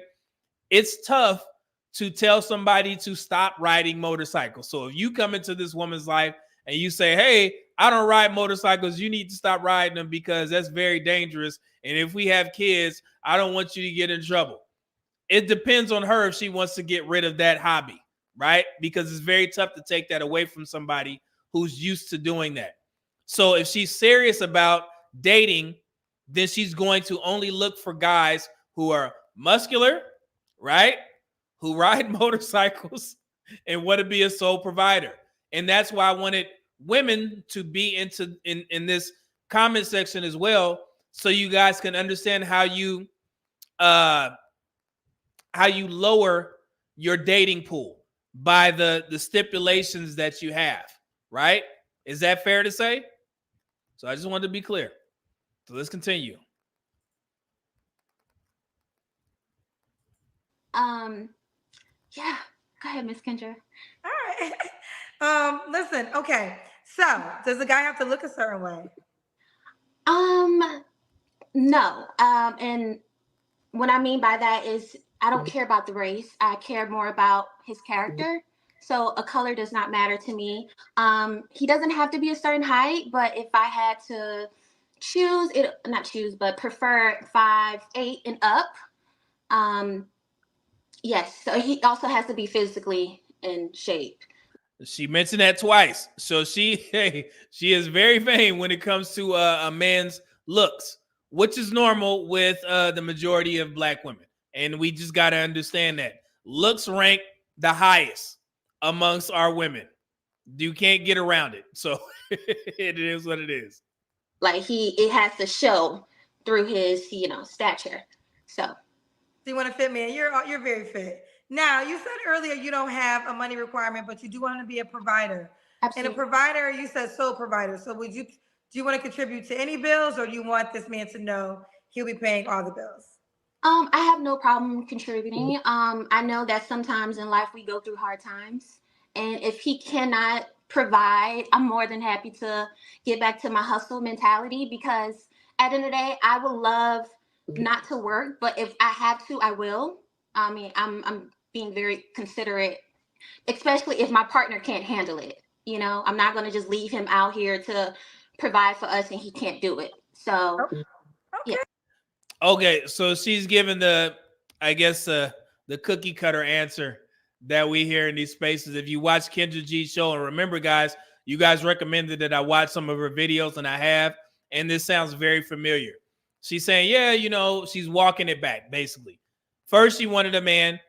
It's tough to tell somebody to stop riding motorcycles. So if you come into this woman's life and you say, hey, I don't ride motorcycles. You need to stop riding them because that's very dangerous. And if we have kids, I don't want you to get in trouble. It depends on her if she wants to get rid of that hobby, right? Because it's very tough to take that away from somebody who's used to doing that. So if she's serious about dating, then she's going to only look for guys who are muscular, right? Who ride motorcycles and want to be a sole provider. And that's why I wanted women to be in this comment section as well, so you guys can understand how you lower your dating pool by the stipulations that you have, right? Is that fair to say? So I just wanted to be clear. So let's continue. Yeah, go ahead, Miss Kendra. All right. Listen, okay. So does the guy have to look a certain way? No. And what I mean by that is I don't care about the race. I care more about his character. So a color does not matter to me. He doesn't have to be a certain height, but if I had to prefer 5'8" and up. Yes. So he also has to be physically in shape. She mentioned that twice. So she is very vain when it comes to a man's looks, which is normal with the majority of Black women. And we just got to understand that looks rank the highest amongst our women. You can't get around it. So it is what it is. Like it has to show through his, stature. So you want to fit me? You're very fit. Now, you said earlier you don't have a money requirement, but you do want to be a provider. Absolutely. And a provider, you said sole provider. So do you want to contribute to any bills, or do you want this man to know he'll be paying all the bills? I have no problem contributing. I know that sometimes in life we go through hard times, and if he cannot provide, I'm more than happy to get back to my hustle mentality, because at the end of the day, I would love not to work, but if I have to, I will. I mean, I'm being very considerate, especially if my partner can't handle it. I'm not going to just leave him out here to provide for us and he can't do it. So, okay. Yeah. Okay, so she's given the cookie cutter answer that we hear in these spaces. If you watch Kendra G's show, and remember, guys, you guys recommended that I watch some of her videos, and I have, and this sounds very familiar. She's saying, yeah, she's walking it back, basically. First, she wanted a man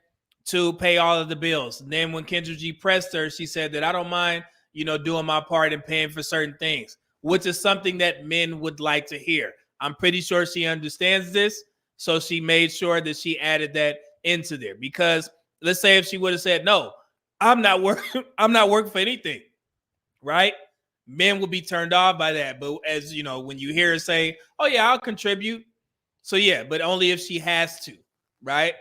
to pay all of the bills. And then when Kendra G pressed her, she said that I don't mind, doing my part and paying for certain things, which is something that men would like to hear. I'm pretty sure she understands this. So she made sure that she added that into there, because let's say if she would have said, no, I'm not working for anything, right? Men will be turned off by that. But as you know, when you hear her say, oh yeah, I'll contribute. So yeah, but only if she has to, right?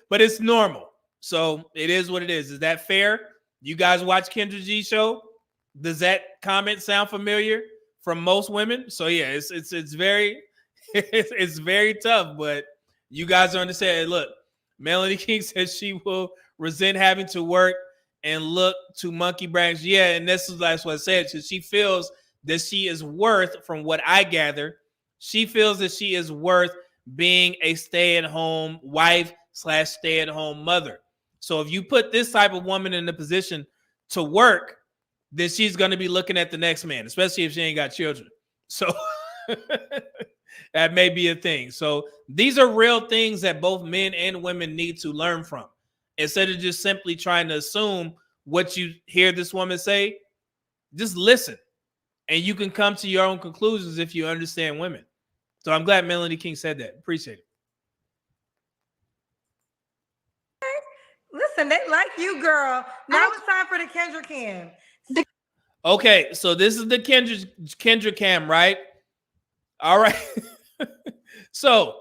But it's normal. So it is what it is. Is that fair? You guys watch Kendra G show? Does that comment sound familiar from most women? So yeah, it's very it's very tough, but you guys understand. Look, Melanie King says she will resent having to work and look to monkey branch. Yeah, and that's what I said. So she feels that she is worth, from what I gather, she feels that she is worth being a stay-at-home wife / stay-at-home mother. So if you put this type of woman in the position to work, then she's going to be looking at the next man, especially if she ain't got children. So that may be a thing. So these are real things that both men and women need to learn from. Instead of just simply trying to assume what you hear this woman say, just listen. And you can come to your own conclusions if you understand women. So I'm glad Melanie King said that. Appreciate it. Listen, they like you, girl. Now it's time for the Kendra Cam. Okay, so this is the Kendra Cam, right? All right. So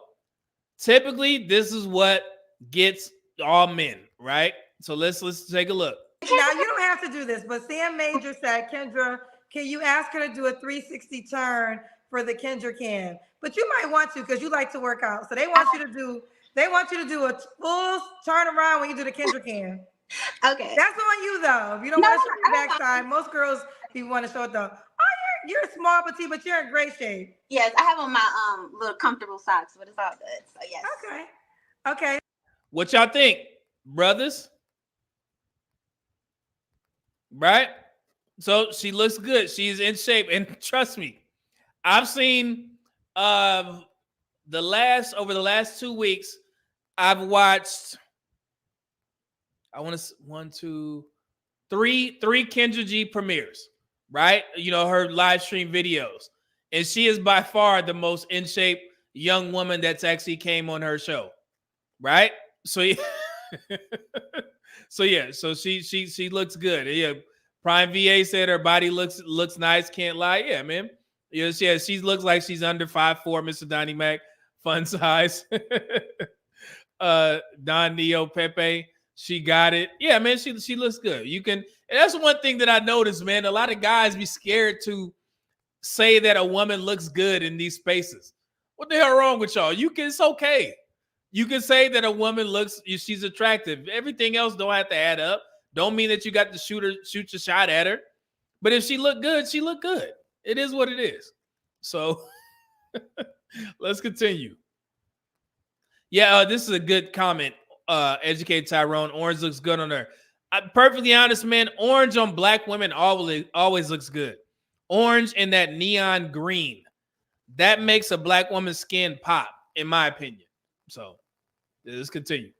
typically this is what gets all men, right? So let's take a look. Now you don't have to do this, but Sam Major said, Kendra, can you ask her to do a 360 turn for the Kendra Cam? But you might want to, because you like to work out. So they want you to do a full turn around when you do the Kendra Cam. Okay. That's on you though. If you don't want to show your backside, most girls People want to show it though. Oh, you're small petite, but you're in great shape. Yes, I have on my little comfortable socks, but it's all good. So yes. Okay. What y'all think, brothers? Right? So she looks good. She's in shape. And trust me, I've seen over the last 2 weeks, I've watched, I want to three Kendra G premieres, right? You know, her live stream videos. And she is by far the most in shape young woman that's actually came on her show. Right? So yeah. So she looks good. Yeah. Prime VA said her body looks nice, can't lie. Yeah, man. Yeah, she looks like she's under 5'4", Mr. Donnie Mac. Fun size. Don Neo Pepe, she got it. Yeah, man, she looks good. You can, and that's one thing that I noticed, man. A lot of guys be scared to say that a woman looks good in these spaces. What the hell wrong with y'all? It's okay. You can say that a woman she's attractive. Everything else don't have to add up. Don't mean that you got to shoot your shot at her. But if she look good, she look good. It is what it is. So let's continue. Yeah, this is a good comment. Educate Tyrone. Orange looks good on her. I'm perfectly honest, man. Orange on black women always looks good. Orange and that neon green. That makes a black woman's skin pop, in my opinion. So let's continue.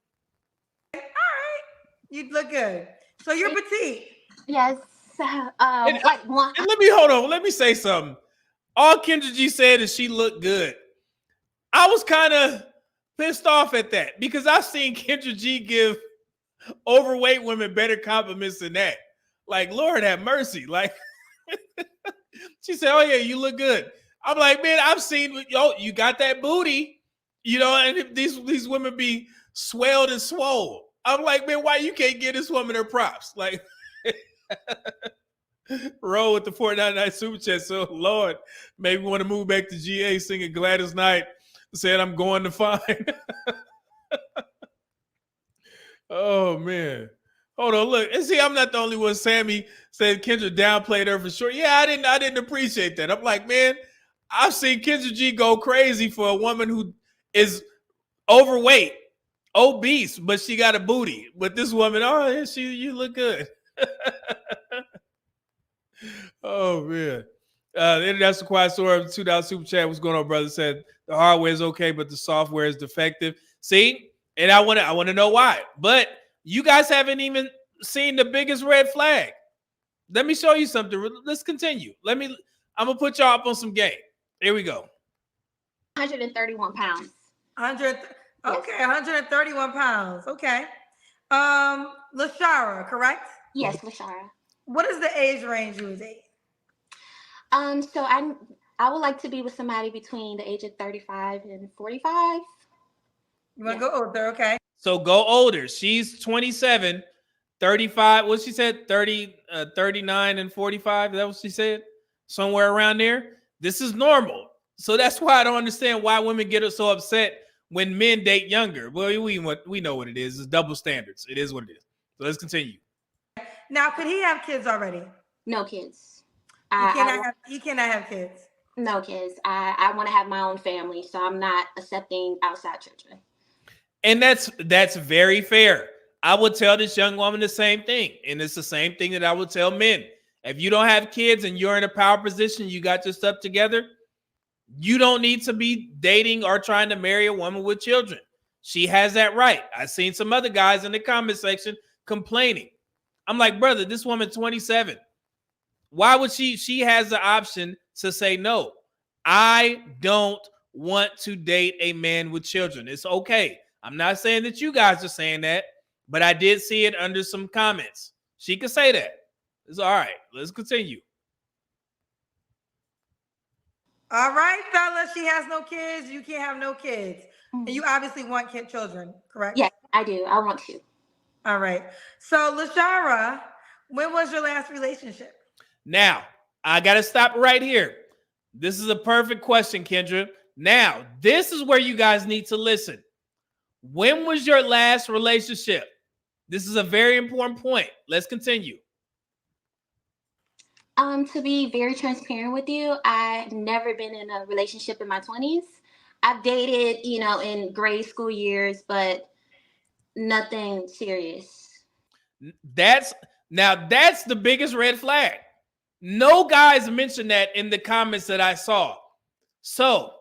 All right. You look good. So you're petite. Yes. Like one. And hold on. Let me say something. All Kendra G said is she looked good. I was kind of pissed off at that because I've seen Kendra G give overweight women better compliments than that. Like, Lord have mercy. Like, she said, "Oh yeah, you look good." I'm like, man, I've seen, you got that booty, and these women be swelled and swole. I'm like, man, why you can't give this woman her props? Like, roll with the $4.99 super chat. So, Lord, maybe want to move back to GA singing Gladys Knight. Said, I'm going to find. Oh, man. Hold on, look. And see, I'm not the only one. Sammy said Kendra downplayed her for sure. Yeah, I didn't appreciate that. I'm like, man, I've seen Kendra G go crazy for a woman who is overweight, obese, but she got a booty. But this woman, oh, you look good. Oh, man. The International Quiet Store, $2 super chat. What's going on, brother? Said the hardware is okay, but the software is defective. See, and I want to know why. But you guys haven't even seen the biggest red flag. Let me show you something. Let's continue. I'm gonna put y'all up on some game. Here we go. 131 pounds. 131 pounds. Okay. Lashara, correct? Yes, Lashara. What is the age range you would date? So I would like to be with somebody between the age of 35 and 45. You want to go older, okay? So go older. She's 27, 35. What she said? 39 and 45. Is that what she said? Somewhere around there. This is normal. So that's why I don't understand why women get so upset when men date younger. Well, we know what it is. It's double standards. It is what it is. So let's continue. Now, could he have kids already? No kids. He cannot have kids. No kids. I want to have my own family, so I'm not accepting outside children. And that's very fair. I would tell this young woman the same thing. And it's the same thing that I would tell men. If you don't have kids and you're in a power position, you got your stuff together, you don't need to be dating or trying to marry a woman with children. She has that right. I've seen some other guys in the comment section complaining. I'm like, brother, this woman 27. Why would she has the option to say no? I don't want to date a man with children. It's okay. I'm not saying that you guys are saying that, but I did see it under some comments. She could say that. It's all right. Let's continue. All right, fellas. She has no kids. You can't have no kids. And you obviously want children, correct? Yes, I do. I want to. All right. So, Lashara, when was your last relationship? Now, I got to stop right here. This is a perfect question, Kendra. Now, this is where you guys need to listen. When was your last relationship? This is a very important point. Let's continue. To be very transparent with you, I've never been in a relationship in my 20s. I've dated, in grade school years, but nothing serious. That's the biggest red flag. No guys mentioned that in the comments that I saw. So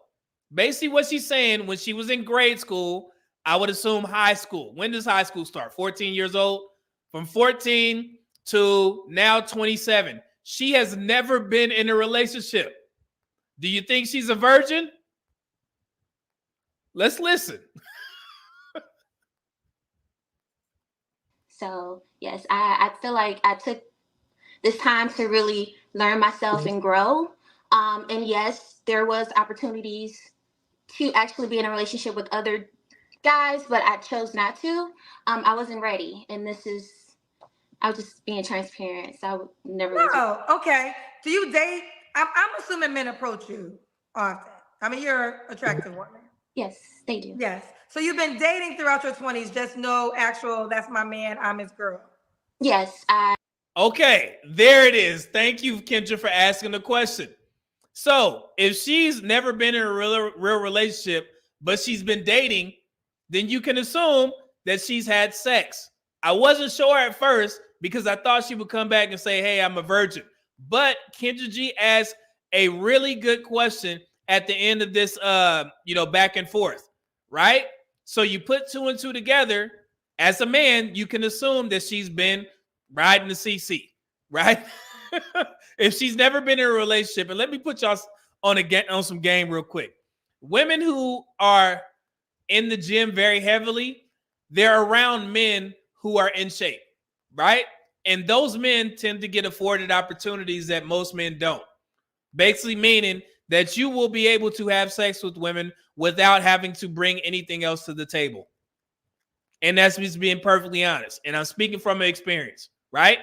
basically what she's saying, when she was in grade school, I would assume high school. When does high school start? 14 years old? From 14 to now 27. She has never been in a relationship. Do you think she's a virgin? Let's listen. So yes, I feel like I took this time to really learn myself and grow. And yes, there was opportunities to actually be in a relationship with other guys, but I chose not to. I wasn't ready, and I was just being transparent, so I would never. No, okay. Do you date? I'm assuming men approach you often. I mean, you're an attractive woman. Yes, they do. Yes. So you've been dating throughout your 20s, just no actual, that's my man, I'm his girl. Yes, Okay, there it is. Thank you, Kendra, for asking the question. So if she's never been in a real relationship, but she's been dating, then you can assume that she's had sex. I wasn't sure at first because I thought she would come back and say, hey, I'm a virgin. But Kendra G asked a really good question at the end of this, back and forth, right? So you put two and two together. As a man, you can assume that she's been riding the CC, right? If she's never been in a relationship, and let me put y'all on some game real quick. Women who are in the gym very heavily, they're around men who are in shape, right? And those men tend to get afforded opportunities that most men don't. Basically meaning that you will be able to have sex with women without having to bring anything else to the table. And that's just being perfectly honest. And I'm speaking from experience, right?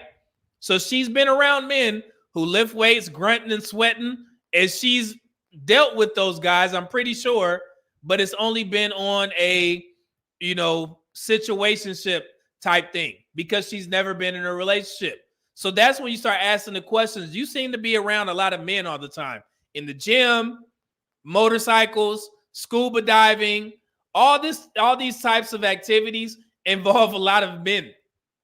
So she's been around men who lift weights, grunting and sweating, and she's dealt with those guys, I'm pretty sure, but it's only been on a, situationship type thing because she's never been in a relationship. So that's when you start asking the questions. You seem to be around a lot of men all the time in the gym, motorcycles, scuba diving, all these types of activities involve a lot of men,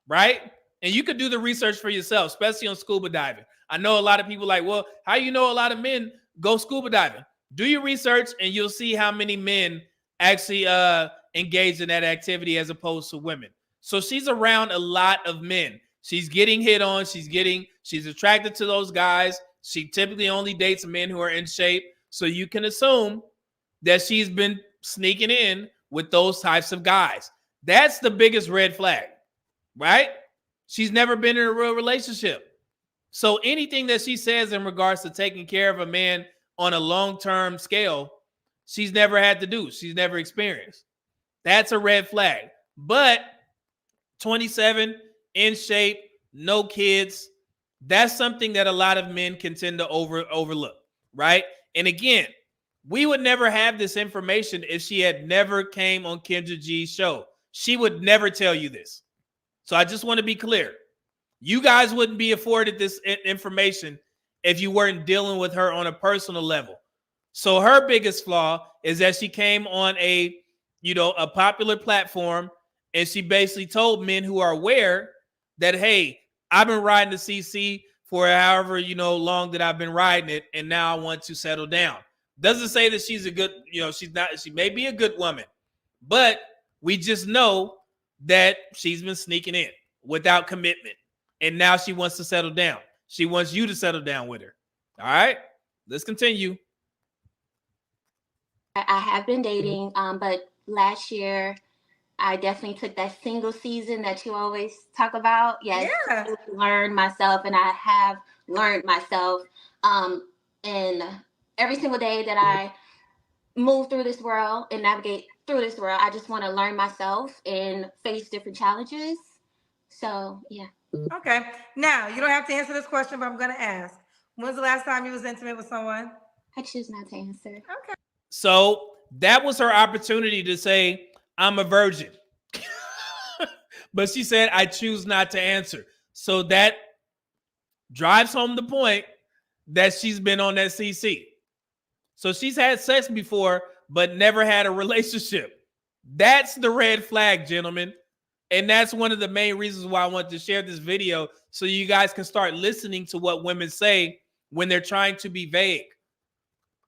right? And you could do the research for yourself, especially on scuba diving. I know a lot of people like, well, how you know a lot of men go scuba diving? Do your research and you'll see how many men actually engage in that activity as opposed to women. So she's around a lot of men. She's getting hit on. She's attracted to those guys. She typically only dates men who are in shape. So you can assume that she's been sneaking in with those types of guys. That's the biggest red flag, right? She's never been in a real relationship. So anything that she says in regards to taking care of a man on a long-term scale, she's never had to do. She's never experienced. That's a red flag. But 27, in shape, no kids, that's something that a lot of men can tend to overlook, right? And again, we would never have this information if she had never came on Kendra G's show. She would never tell you this. So I just want to be clear. You guys wouldn't be afforded this information if you weren't dealing with her on a personal level. So her biggest flaw is that she came on a popular platform and she basically told men who are aware that, hey, I've been riding the CC for however, long that I've been riding it. And now I want to settle down. Doesn't say that she's a good, she may be a good woman, but we just know that she's been sneaking in without commitment. And now she wants to settle down. She wants you to settle down with her. All right, let's continue. I have been dating, but last year I definitely took that single season that you always talk about. Yes, Yeah. to learn myself, and I have learned myself. And every single day that I move through this world and navigate through this world, I just want to learn myself and face different challenges. So, yeah. Okay. Now, you don't have to answer this question, but I'm going to ask. When's the last time you was intimate with someone? I choose not to answer. Okay. So that was her opportunity to say, I'm a virgin. But she said, I choose not to answer. So drives home the point that she's been on that CC. So she's had sex before, but never had a relationship. That's the red flag, gentlemen. And that's one of the main reasons why I want to share this video, so you guys can start listening to what women say when they're trying to be vague.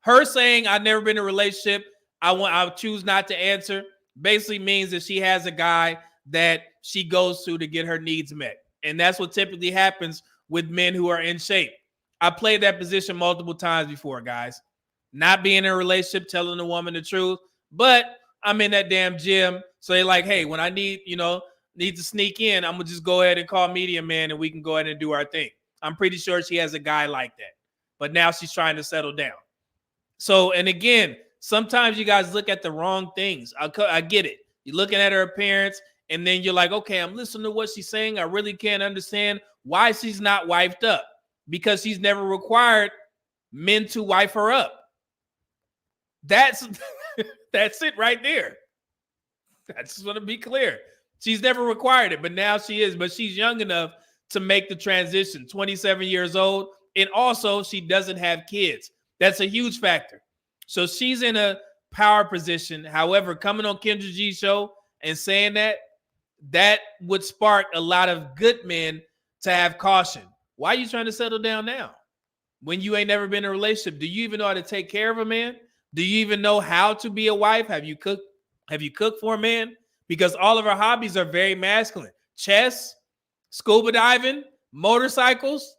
Her saying, I've never been in a relationship, I'll choose not to answer, basically means that she has a guy that she goes to get her needs met. And that's what typically happens with men who are in shape. I played that position multiple times before, guys. Not being in a relationship, telling the woman the truth, but I'm in that damn gym. So they're like, hey, when I need to sneak in, I'm gonna just go ahead and call Media Man and we can go ahead and do our thing. I'm pretty sure she has a guy like that. But now she's trying to settle down. So, and again, sometimes you guys look at the wrong things. I get it. You're looking at her appearance, and then you're like, okay, I'm listening to what she's saying. I really can't understand why she's not wifed up, because she's never required men to wife her up. That's it right there. I just want to be clear. She's never required it, but now she is. But she's young enough to make the transition, 27 years old. And also, she doesn't have kids. That's a huge factor. So she's in a power position. However, coming on Kendra G's show and saying that would spark a lot of good men to have caution. Why are you trying to settle down now when you ain't never been in a relationship? Do you even know how to take care of a man? Do you even know how to be a wife? Have you cooked for a man? Because all of our hobbies are very masculine. Chess, scuba diving, motorcycles.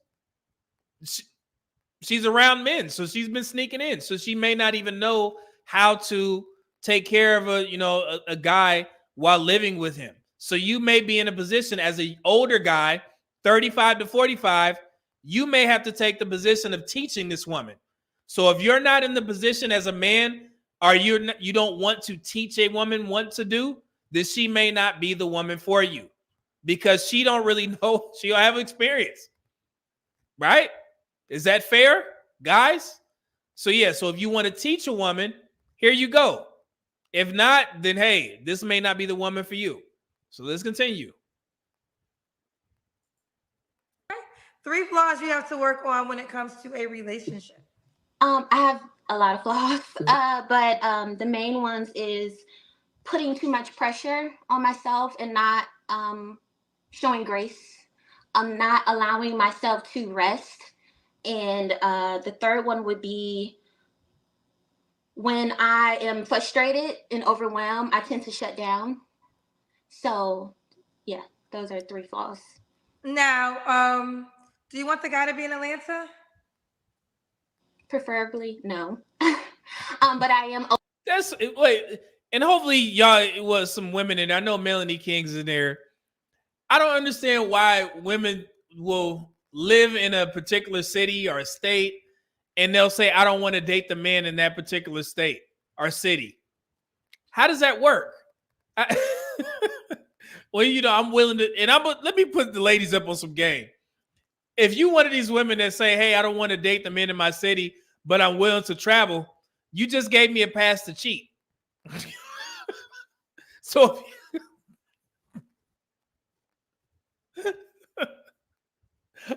She's around men, so she's been sneaking in. So she may not even know how to take care of a guy while living with him. So you may be in a position as an older guy, 35 to 45, you may have to take the position of teaching this woman. So if you're not in the position as a man, or you don't want to teach a woman what to do, then she may not be the woman for you, because she don't really know. She don't have experience, right? Is that fair, guys? So yeah, so if you want to teach a woman, here you go. If not, then hey, this may not be the woman for you. So let's continue. 3 flaws you have to work on when it comes to a relationship. I have a lot of flaws, but the main ones is putting too much pressure on myself and not showing grace. I'm not allowing myself to rest. And the third one would be when I am frustrated and overwhelmed, I tend to shut down. So, yeah, those are 3 flaws. Now, do you want the guy to be in Atlanta? Preferably, no. But I am. And hopefully, y'all, it was some women in there. I know Melanie King's in there. I don't understand why women will live in a particular city or a state, and they'll say, I don't want to date the man in that particular state or city. How does that work? Well, I'm willing to, and let me put the ladies up on some game. If you one of these women that say, hey, I don't want to date the men in my city, but I'm willing to travel, you just gave me a pass to cheat. So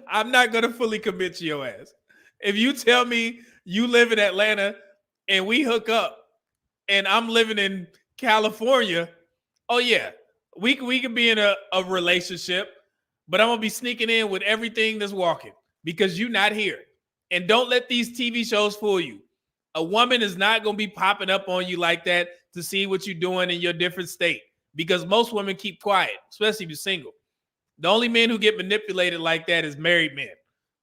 I'm not going to fully commit to your ass. If you tell me you live in Atlanta and we hook up and I'm living in California, oh yeah, we can be in a relationship, but I'm going to be sneaking in with everything that's walking because you're not here. And don't let these TV shows fool you. A woman is not going to be popping up on you like that to see what you're doing in your different state, because most women keep quiet, especially if you're single. The only men who get manipulated like that is married men.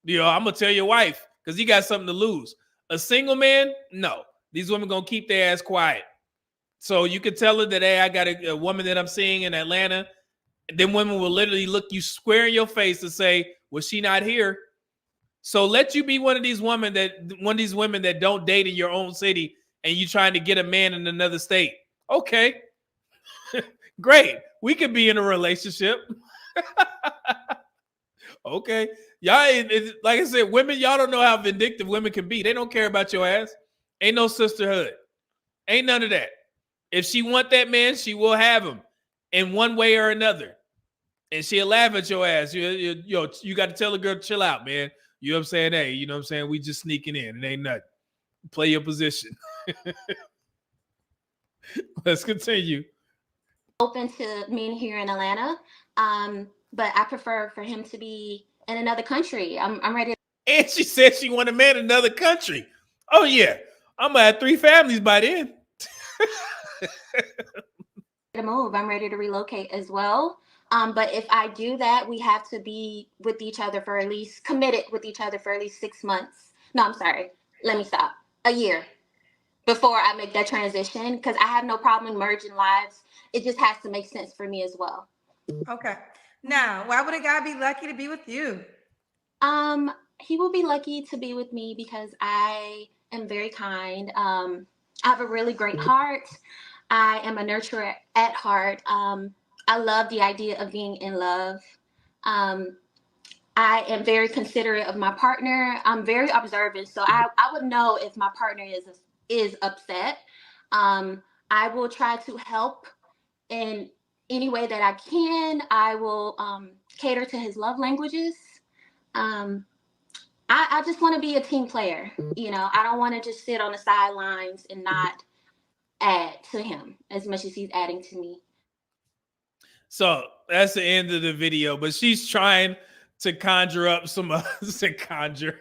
I'm going to tell your wife because he got something to lose. A single man, no. These women going to keep their ass quiet. So you can tell her that, hey, I got a woman that I'm seeing in Atlanta. And then women will literally look you square in your face and say, was she not here? So let you be one of these women that don't date in your own city and you trying to get a man in another state. Okay. Great. We could be in a relationship. Okay. Y'all, like I said, women, y'all don't know how vindictive women can be. They don't care about your ass. Ain't no sisterhood. Ain't none of that. If she want that man, she will have him in one way or another. and she'll laugh at your ass. You got to tell the girl to chill out, man. You know what I'm saying? Hey, you know what I'm saying? We just sneaking in. It ain't nothing. Play your position. Let's continue. Open to men here in Atlanta, but I prefer for him to be in another country. I'm ready And she said she want a man in another country. Oh yeah, I'm gonna have 3 families by then. to move. I'm ready to relocate as well. But if I do that, we have to be with each other for at least committed with each other for at least 6 months. No, I'm sorry. Let me stop. A year before I make that transition, because I have no problem merging lives. It just has to make sense for me as well. Okay. Now, why would a guy be lucky to be with you? He will be lucky to be with me because I am very kind. I have a really great heart. I am a nurturer at heart. I love the idea of being in love. I am very considerate of my partner. I'm very observant, so I would know if my partner is upset. I will try to help in any way that I can. I will cater to his love languages. I just want to be a team player. You know, I don't want to just sit on the sidelines and not add to him as much as he's adding to me. So that's the end of the video, but she's trying to conjure up some conjure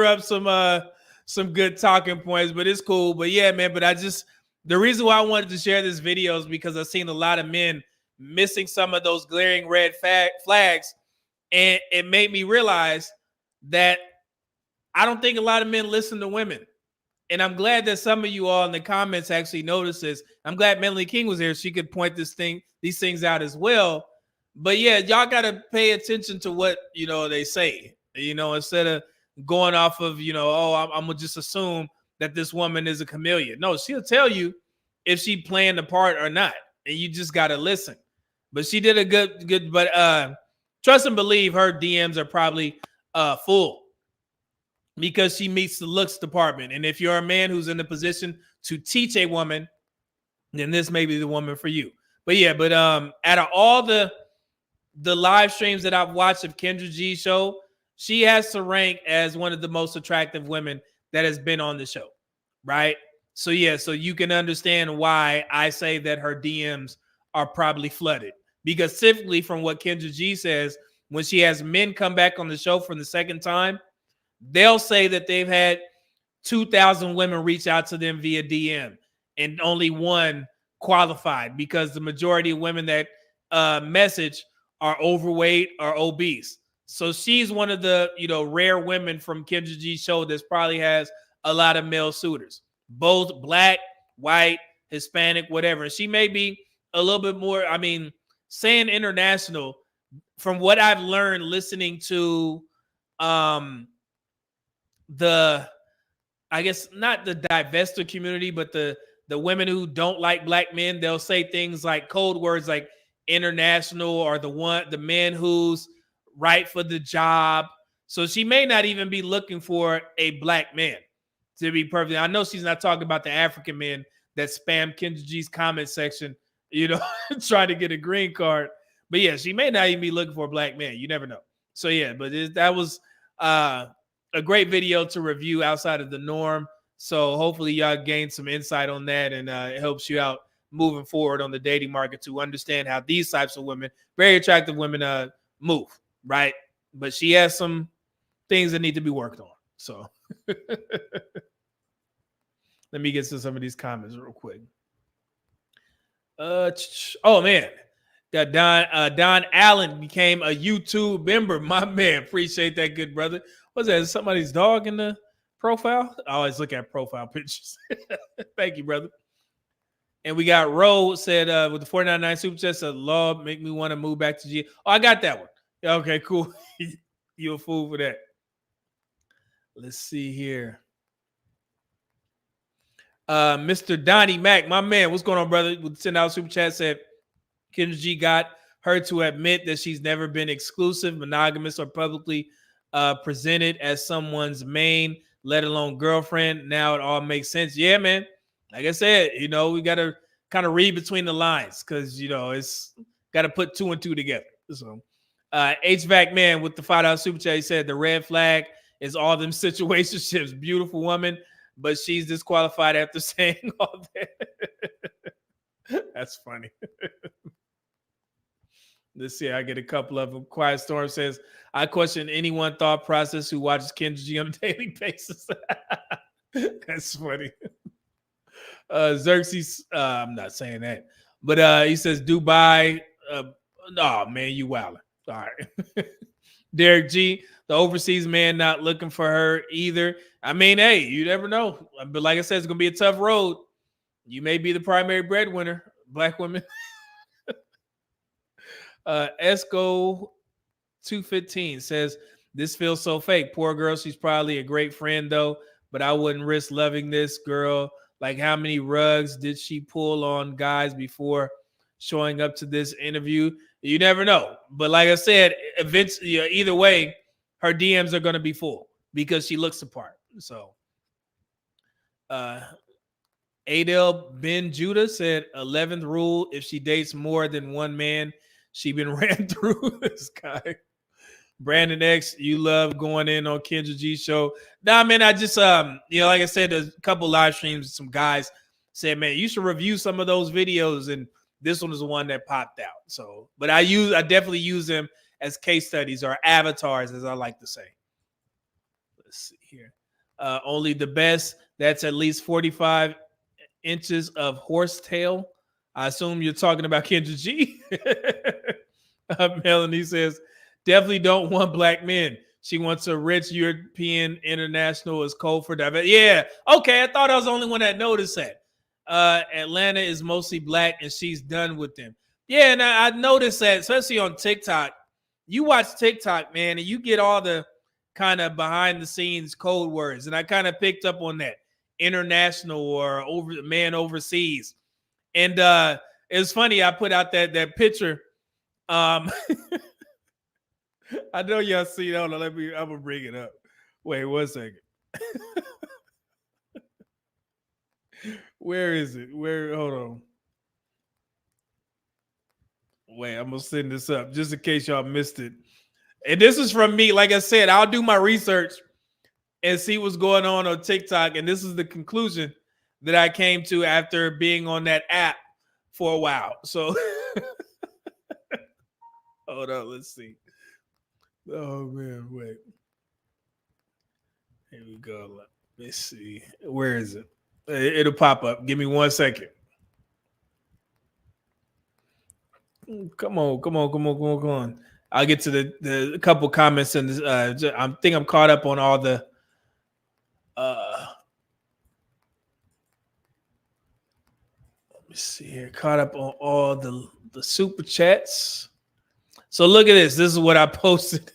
up some good talking points, but it's cool. But yeah, man, but the reason why I wanted to share this video is because I've seen a lot of men missing some of those glaring red flags, and it made me realize that I don't think a lot of men listen to women. And I'm glad that some of you all in the comments actually noticed this. I'm glad Melanie King was here. She could point these things out as well. But yeah, y'all got to pay attention to what, they say, instead of going off of, I'm going to just assume that this woman is a chameleon. No, she'll tell you if she playing the part or not. And you just got to listen. But she did a good, but trust and believe her DMs are probably full, because she meets the looks department. And if you're a man who's in the position to teach a woman, then this may be the woman for you. But yeah, out of all the live streams that I've watched of Kendra G's show, she has to rank as one of the most attractive women that has been on the show, right? So yeah, so you can understand why I say that her DMs are probably flooded. Because typically from what Kendra G says, when she has men come back on the show for the second time, they'll say that they've had 2,000 women reach out to them via DM and only one qualified, because the majority of women that message are overweight or obese. So she's one of the, rare women from Kendra G's show that probably has a lot of male suitors, both black, white, Hispanic, whatever. And she may be a little bit more, saying international, from what I've learned listening to I guess not the divestor community, but the women who don't like black men, they'll say things like code words like international, or the man who's right for the job. So she may not even be looking for a black man, to be perfect. I know she's not talking about the African men that spam Kendra G's comment section, trying to get a green card. But yeah, she may not even be looking for a black man. You never know. So yeah, but that was a great video to review outside of the norm. So hopefully y'all gain some insight on that, and it helps you out moving forward on the dating market to understand how these types of women, very attractive women, move, right? But she has some things that need to be worked on. So let me get to some of these comments real quick. Oh man, got Don Allen became a YouTube member. My man, appreciate that, good brother. What's that? Is somebody's dog in the profile? I always look at profile pictures. Thank you, brother. And we got Ro said with the 499 super chat, said, "Lord, make me want to move back to G." Oh, I got that one. Okay, cool. You a fool for that. Let's see here. Mr. Donnie Mack, my man, what's going on, brother? With $10 super chat, said Kendra G got her to admit that she's never been exclusive, monogamous, or publicly presented as someone's main, let alone girlfriend. Now it all makes sense. Yeah, man. Like I said, we got to kind of read between the lines, because, it's got to put 2 and 2 together. So HVAC man with the $5 super chat, he said the red flag is all them situationships. Beautiful woman, but she's disqualified after saying all that. That's funny. Let's see. I get a couple of them. Quiet Storm says, I question anyone thought process who watches Kendra G on a daily basis. That's funny. Xerxes, I'm not saying that, but he says Dubai. Oh man, you wildin'. All right. Derek G, the overseas man, not looking for her either. I mean, hey, you never know. But like I said, it's gonna be a tough road. You may be the primary breadwinner, black women. Esco 215 says, this feels so fake. Poor girl. She's probably a great friend though, but I wouldn't risk loving this girl. Like, how many rugs did she pull on guys before showing up to this interview? You never know. But like I said, eventually, either way, her DMs are going to be full because she looks the part. So, Adel Ben Judah said, 11th rule, if she dates more than one man, she been ran through. This guy. Brandon X, you love going in on Kendra G show. Nah, man, I just like I said, there's a couple live streams, some guys said, man, you should review some of those videos, and this one is the one that popped out. So, but I definitely use them as case studies or avatars, as I like to say. Let's see here. Only the best. That's at least 45 inches of horsetail. I assume you're talking about Kendra G. Melanie says, definitely don't want black men. She wants a rich European international is cold for diversity. Yeah. Okay. I thought I was the only one that noticed that. Atlanta is mostly black and she's done with them. Yeah. And I noticed that, especially on TikTok. You watch TikTok, man, and you get all the kind of behind the scenes code words. And I kind of picked up on that. International or man overseas. And it's funny. I put out that picture. I know y'all see it. Hold on, I'm gonna bring it up. Wait 1 second. Where is it? Hold on. Wait, I'm gonna send this up just in case y'all missed it. And this is from me. Like I said, I'll do my research and see what's going on TikTok. And this is the conclusion that I came to after being on that app for a while. So hold on, let's see. Oh man, wait. Here we go. Let's see. Where is it? It'll pop up. Give me 1 second. Come on. I'll get to the couple comments and I think I'm caught up on all the let me see here. Caught up on all the super chats. So look at this. This is what I posted.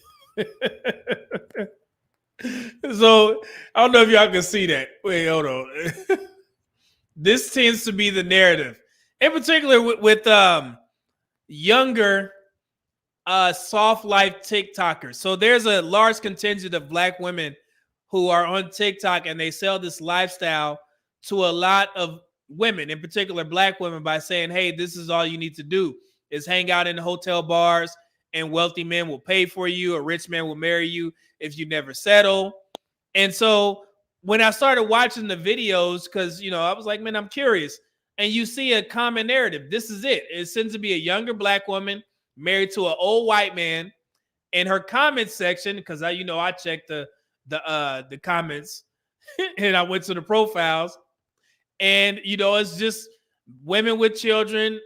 So I don't know if y'all can see that. Wait, hold on. This tends to be the narrative, in particular with younger soft life TikTokers. So there's a large contingent of black women who are on TikTok and they sell this lifestyle to a lot of women, in particular black women, by saying, hey, this is all you need to do is hang out in the hotel bars and wealthy men will pay for you. A rich man will marry you if you never settle. And so when I started watching the videos, because, I was like, man, I'm curious. And you see a common narrative. This is it. It seems to be a younger black woman married to an old white man. In her comment section, because I checked the comments and I went to the profiles, and it's just women with children,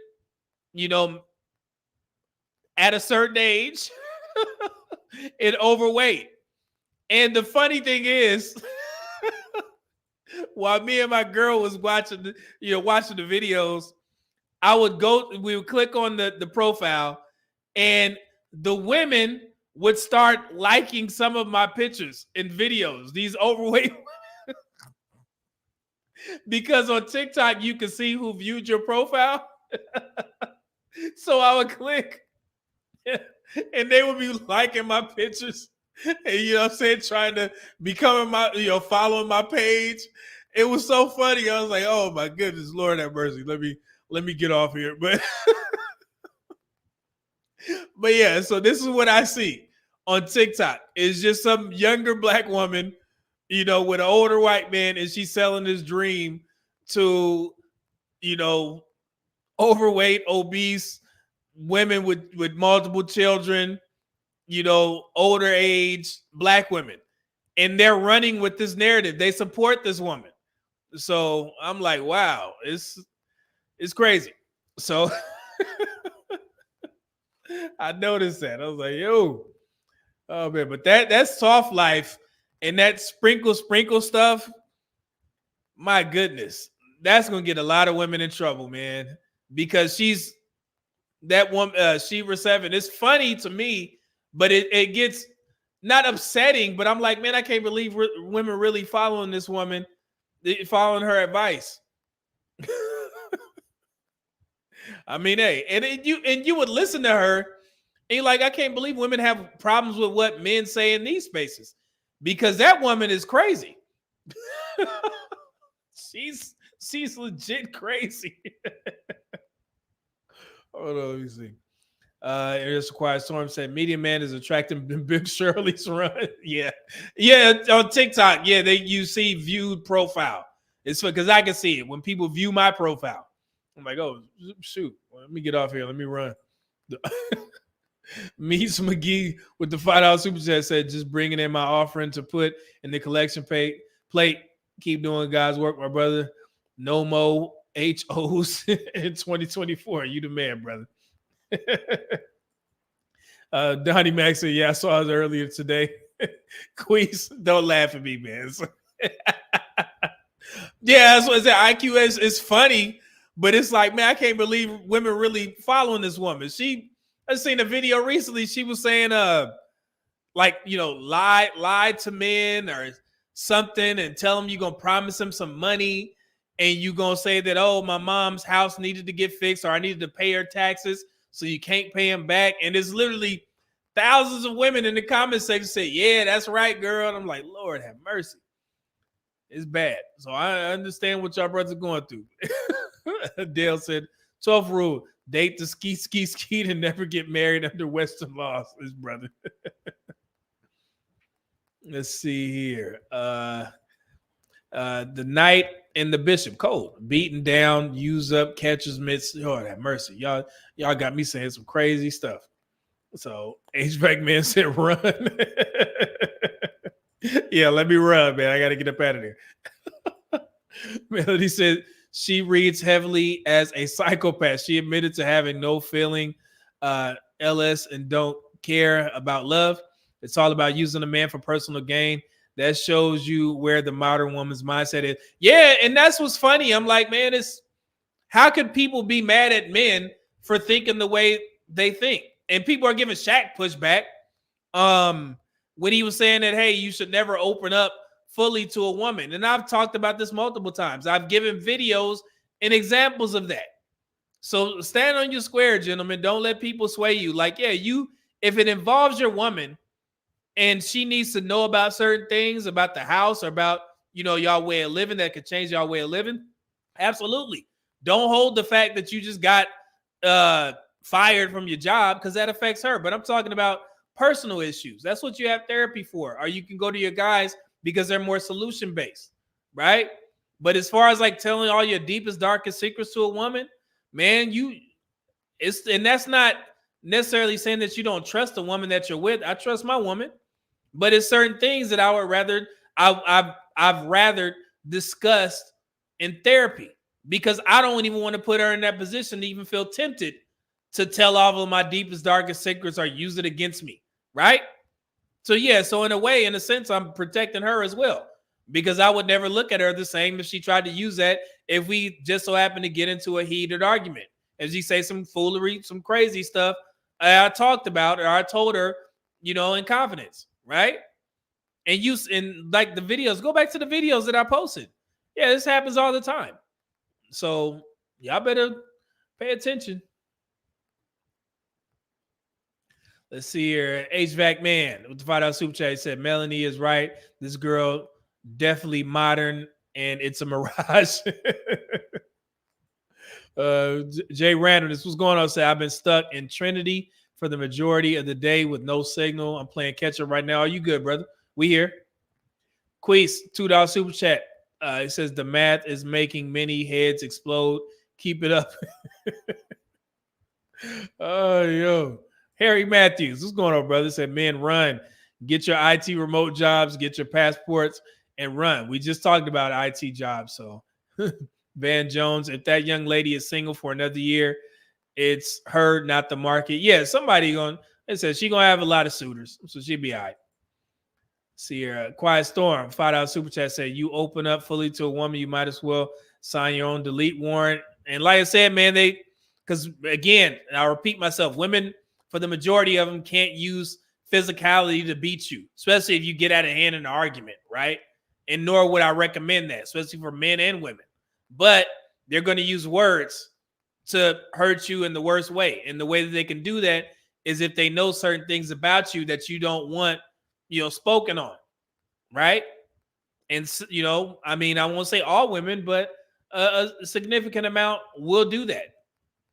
at a certain age and overweight. And the funny thing is, while me and my girl was watching the videos, we would click on the profile, and the women would start liking some of my pictures and videos, these overweight because on TikTok you can see who viewed your profile. So I would click and they would be liking my pictures and trying to become my following my page. It was so funny. I was like, oh my goodness, Lord have mercy. Let me get off here. But But yeah, so this is what I see on TikTok. It's just some younger black woman, with an older white man, and she's selling this dream to, overweight, obese women with multiple children, older age black women. And they're running with this narrative. They support this woman. So I'm like, wow, it's crazy. So I noticed that. I was like, yo, oh man, but that's soft life and that sprinkle stuff. My goodness, that's gonna get a lot of women in trouble, man, because she's that woman, Sheba 7. It's funny to me, but it gets not upsetting, but I'm like, man, I can't believe women really following this woman, following her advice. I mean, hey, and you would listen to her, and you're like, I can't believe women have problems with what men say in these spaces, because that woman is crazy. she's legit crazy. Hold on, let me see. It's a quiet storm said Media Man is attracting Big Shirley's run. Yeah, on TikTok. Yeah, you see viewed profile. It's because I can see it when people view my profile. I'm like, oh shoot, let me get off here. Let me run. Meets McGee with the $5 super chat said, just bringing in my offering to put in the collection plate. Keep doing God's work, my brother. No more HOs in 2024. You the man, brother. Donnie Max said, yeah, I saw it earlier today. Queez, don't laugh at me, man. Yeah, that's what I said. IQ is funny, but it's like, man, I can't believe women really following this woman. I seen a video recently. She was saying, lie to men or something and tell them you're going to promise them some money and you're going to say that, oh, my mom's house needed to get fixed or I needed to pay her taxes, so you can't pay them back. And there's literally thousands of women in the comment section say, yeah, that's right, girl. And I'm like, Lord have mercy. It's bad. So I understand what y'all brothers are going through. Dale said, 12th rule, date the ski and never get married under Western laws. His brother. Let's see here. The Knight and the Bishop, cold, beaten down, use up, catcher's mitts. Lord have mercy. Y'all got me saying some crazy stuff. So HVAC Man said run. Yeah, let me run, man. I got to get up out of there. Melody said she reads heavily as a psychopath. She admitted to having no feeling, LS, and don't care about love. It's all about using a man for personal gain. That shows you where the modern woman's mindset is. Yeah, and that's what's funny. I'm like, man, how could people be mad at men for thinking the way they think? And people are giving Shaq pushback when he was saying that, hey, you should never open up fully to a woman. And I've talked about this multiple times. I've given videos and examples of that. So stand on your square, gentlemen. Don't let people sway you. Like, yeah, if it involves your woman and she needs to know about certain things about the house or about, y'all way of living that could change y'all way of living, absolutely. Don't hold the fact that you just got fired from your job because that affects her. But I'm talking about personal issues. That's what you have therapy for. Or you can go to your guys because they're more solution-based, right? But as far as like telling all your deepest, darkest secrets to a woman, man, and that's not necessarily saying that you don't trust the woman that you're with. I trust my woman, but it's certain things that I've rather discussed in therapy because I don't even want to put her in that position to even feel tempted to tell all of my deepest, darkest secrets or use it against me, right? So yeah, so in a sense, I'm protecting her as well because I would never look at her the same if she tried to use that if we just so happen to get into a heated argument. If she say some foolery, some crazy stuff I talked about or I told her, in confidence, right? And like the videos, go back to the videos that I posted. Yeah, this happens all the time. So y'all better pay attention. Let's see here. HVAC Man with the $5 super chat said, Melanie is right. This girl definitely modern and it's a mirage. Jay Randall, this was going on. Say, I've been stuck in Trinity for the majority of the day with no signal. I'm playing catch up right now. Are you good, brother? We here. Queese, $2 super chat. It says the math is making many heads explode. Keep it up. Oh, yo. Harry Matthews, what's going on, brother? Said, men, run. Get your IT remote jobs, get your passports, and run. We just talked about IT jobs. So, Van Jones, if that young lady is single for another year, it's her, not the market. Yeah, somebody going, it says she going to have a lot of suitors, so she'll be all right. See here, Quiet Storm, $5 super chat said, you open up fully to a woman, you might as well sign your own delete warrant. And like I said, man, because again, and I'll repeat myself, women, for the majority of them, can't use physicality to beat you, especially if you get out of hand in an argument, right? And nor would I recommend that, especially for men and women. But they're going to use words to hurt you in the worst way. And the way that they can do that is if they know certain things about you that you don't want, spoken on, right? And, I mean, I won't say all women, but a significant amount will do that.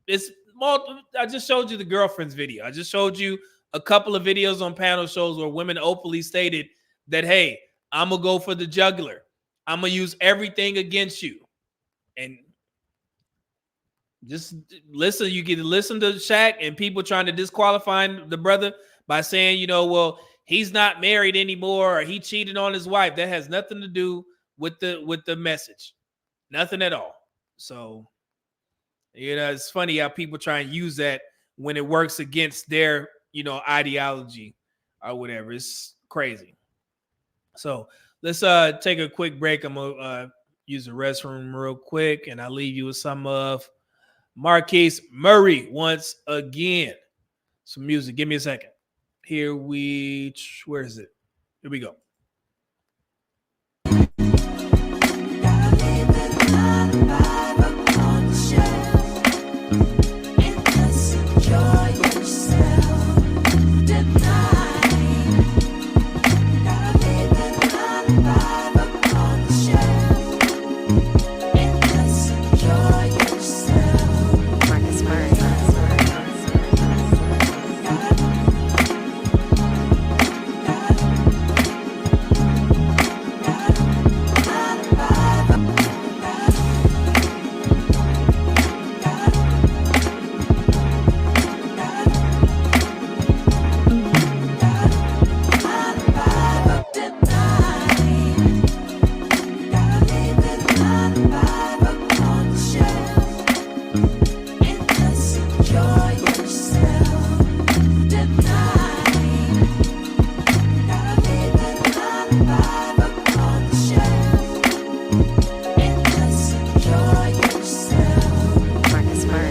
I just showed you the girlfriend's video. I just showed you a couple of videos on panel shows where women openly stated that, hey, I'm going to go for the jugular. I'm going to use everything against you. And just listen. You can listen to Shaq and people trying to disqualify the brother by saying, well, he's not married anymore or he cheated on his wife. That has nothing to do with the message. Nothing at all. So, it's funny how people try and use that when it works against their, ideology or whatever. It's crazy. So let's take a quick break. I'm going to use the restroom real quick, and I'll leave you with some of Marquise Murray once again. Some music. Give me a second. Where is it? Here we go. Marcus Murray.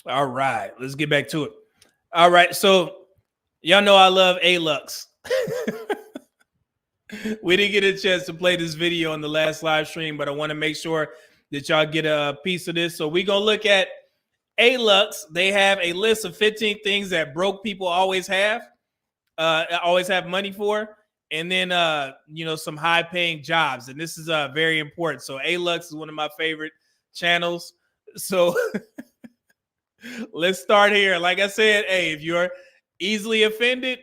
All right, let's get back to it. All right, so y'all know I love A-Lux. We didn't get a chance to play this video on the last live stream, but I want to make sure that y'all get a piece of this. So we're going to look at A-Lux. They have a list of 15 things that broke people always have money for. And then, some high-paying jobs. And this is very important. So A-Lux is one of my favorite channels. So let's start here. Like I said, hey, if you're easily offended,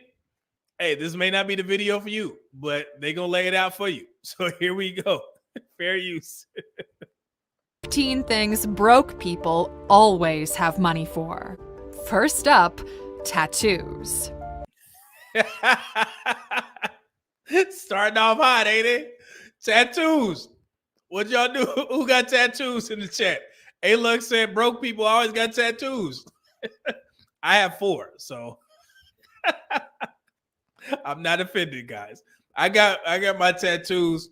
hey, this may not be the video for you, but they're going to lay it out for you. So here we go. Fair use. 15 things broke people always have money for. First up, tattoos. Starting off hot, ain't it? Tattoos. What y'all do? Who got tattoos in the chat? A-Lux said broke people always got tattoos. I have 4, so I'm not offended, guys. I got my tattoos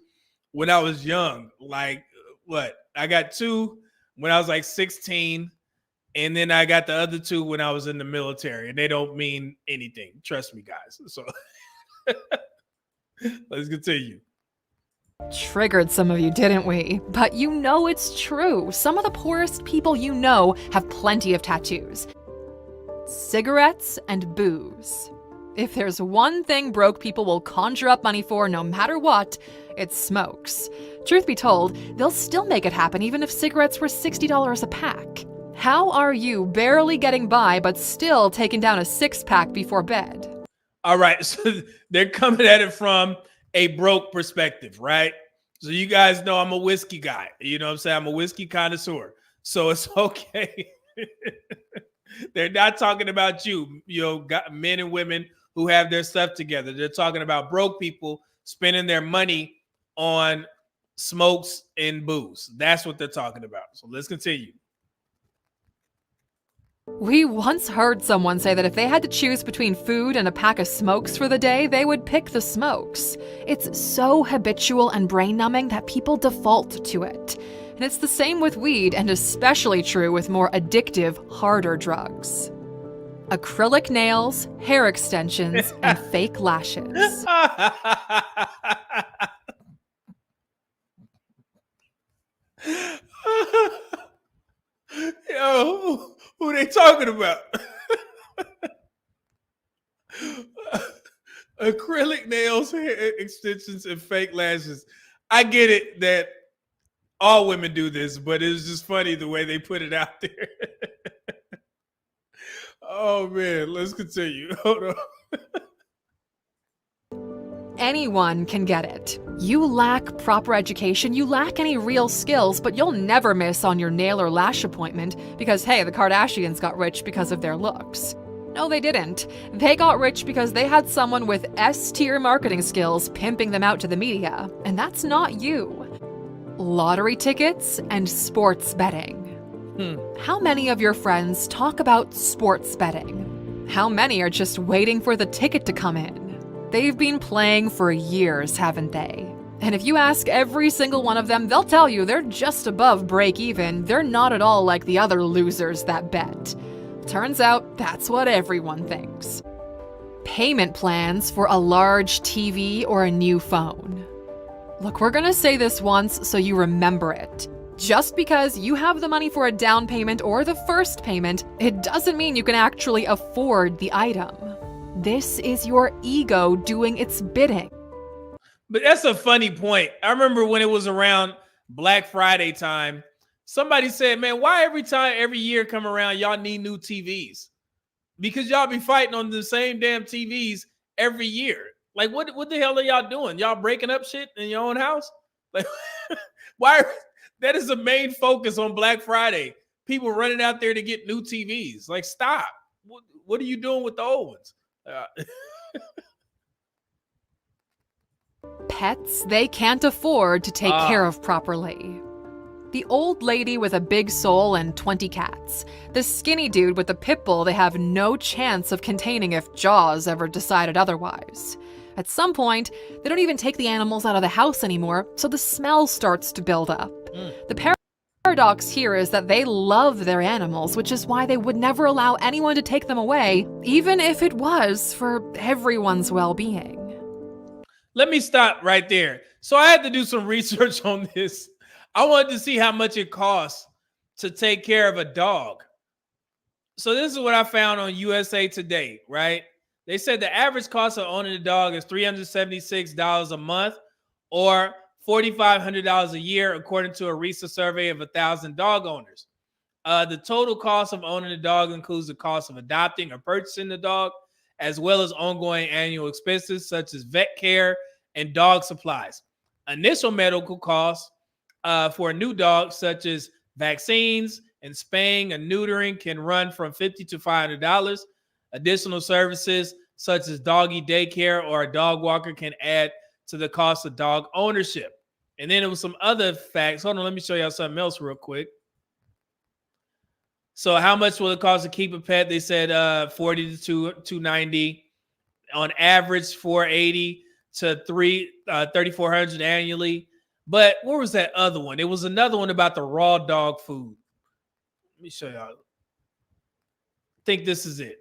when I was young. Like what? I got 2 when I was like 16, and then I got the other 2 when I was in the military, and they don't mean anything. Trust me, guys. So let's continue. Triggered some of you, didn't we? But you know it's true. Some of the poorest people you know have plenty of tattoos. Cigarettes and booze. If there's one thing broke people will conjure up money for no matter what, it's smokes. Truth be told, they'll still make it happen even if cigarettes were $60 a pack. How are you barely getting by but still taking down a 6-pack before bed? All right, so they're coming at it from a broke perspective, right? So you guys know I'm a whiskey guy. You know what I'm saying? I'm a whiskey connoisseur. So it's okay. They're not talking about you, men and women who have their stuff together. They're talking about broke people spending their money on smokes and booze. That's what they're talking about. So let's continue. We once heard someone say that if they had to choose between food and a pack of smokes for the day, they would pick the smokes. It's so habitual and brain-numbing that people default to it. And it's the same with weed, and especially true with more addictive, harder drugs. Acrylic nails, hair extensions, and fake lashes. Yo, who they talking about? Acrylic nails, hair extensions, and fake lashes. I get it that all women do this, but it's just funny the way they put it out there. Oh man, let's continue. Hold on. Anyone can get it. You lack proper education, you lack any real skills, but you'll never miss on your nail or lash appointment because, hey, the Kardashians got rich because of their looks. No, they didn't. They got rich because they had someone with S-tier marketing skills pimping them out to the media, and that's not you. Lottery tickets and sports betting. How many of your friends talk about sports betting? How many are just waiting for the ticket to come in? They've been playing for years, haven't they? And if you ask every single one of them, they'll tell you they're just above break even. They're not at all like the other losers that bet. Turns out that's what everyone thinks. Payment plans for a large TV or a new phone. Look, we're gonna say this once so you remember it. Just because you have the money for a down payment or the first payment, it doesn't mean you can actually afford the item. This is your ego doing its bidding. But that's a funny point. I remember when it was around Black Friday time, somebody said, man, why every year come around, y'all need new TVs? Because y'all be fighting on the same damn TVs every year. Like, what the hell are y'all doing? Y'all breaking up shit in your own house? Like, why? That is the main focus on Black Friday. People running out there to get new TVs. Like, stop. What are you doing with the old ones? Pets they can't afford to take care of properly. The old lady with a big soul and 20 cats. The skinny dude with the pit bull they have no chance of containing if Jaws ever decided otherwise. At some point, they don't even take the animals out of the house anymore, so the smell starts to build up. The paradox here is that they love their animals, which is why they would never allow anyone to take them away, even if it was for everyone's well-being. Let me stop right there. So I had to do some research on this. I wanted to see how much it costs to take care of a dog. So this is what I found on USA Today, right? They said the average cost of owning a dog is $376 a month or $4,500 a year, according to a recent survey of 1,000 dog owners. The total cost of owning a dog includes the cost of adopting or purchasing the dog, as well as ongoing annual expenses such as vet care and dog supplies. Initial medical costs for a new dog, such as vaccines and spaying and neutering, can run from $50 to $500. Additional services such as doggy daycare or a dog walker can add to the cost of dog ownership. And then there was some other facts. Hold on, let me show y'all something else real quick. So how much will it cost to keep a pet? They said $40 to $290. On average, $480 to 3,400 annually. But where was that other one? It was another one about the raw dog food. Let me show y'all. I think this is it.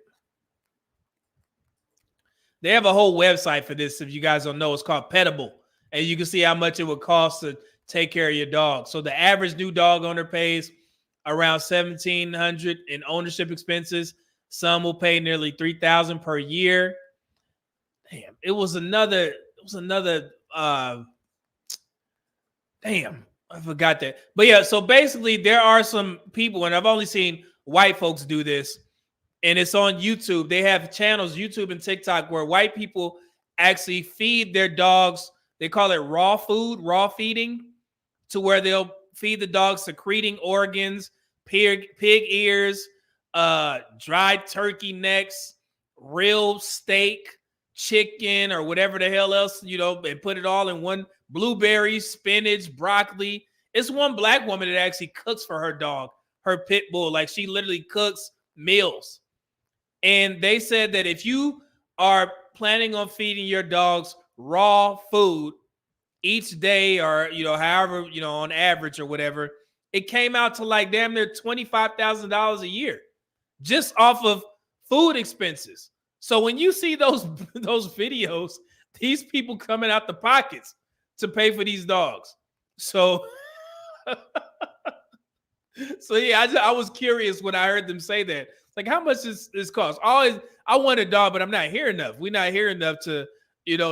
They have a whole website for this. If you guys don't know, it's called Petable. And you can see how much it would cost to take care of your dog. So the average new dog owner pays around $1,700 in ownership expenses. Some will pay nearly $3,000 per year. Damn, it was another. Damn, I forgot that. But yeah, so basically there are some people, and I've only seen white folks do this, and it's on YouTube. They have channels, YouTube and TikTok, where white people actually feed their dogs. They call it raw food, raw feeding, to where they'll feed the dogs secreting organs, pig ears, dried turkey necks, real steak, chicken, or whatever the hell else, and put it all in one. Blueberries, spinach, broccoli. It's one black woman that actually cooks for her dog, her pit bull. Like, she literally cooks meals. And they said that if you are planning on feeding your dogs raw food each day, or however, on average or whatever, it came out to like damn near $25,000 a year just off of food expenses. So when you see those videos, these people coming out the pockets to pay for these dogs. So yeah, I was curious when I heard them say that. Like, how much does this cost? I want a dog, but I'm not here enough. We're not here enough to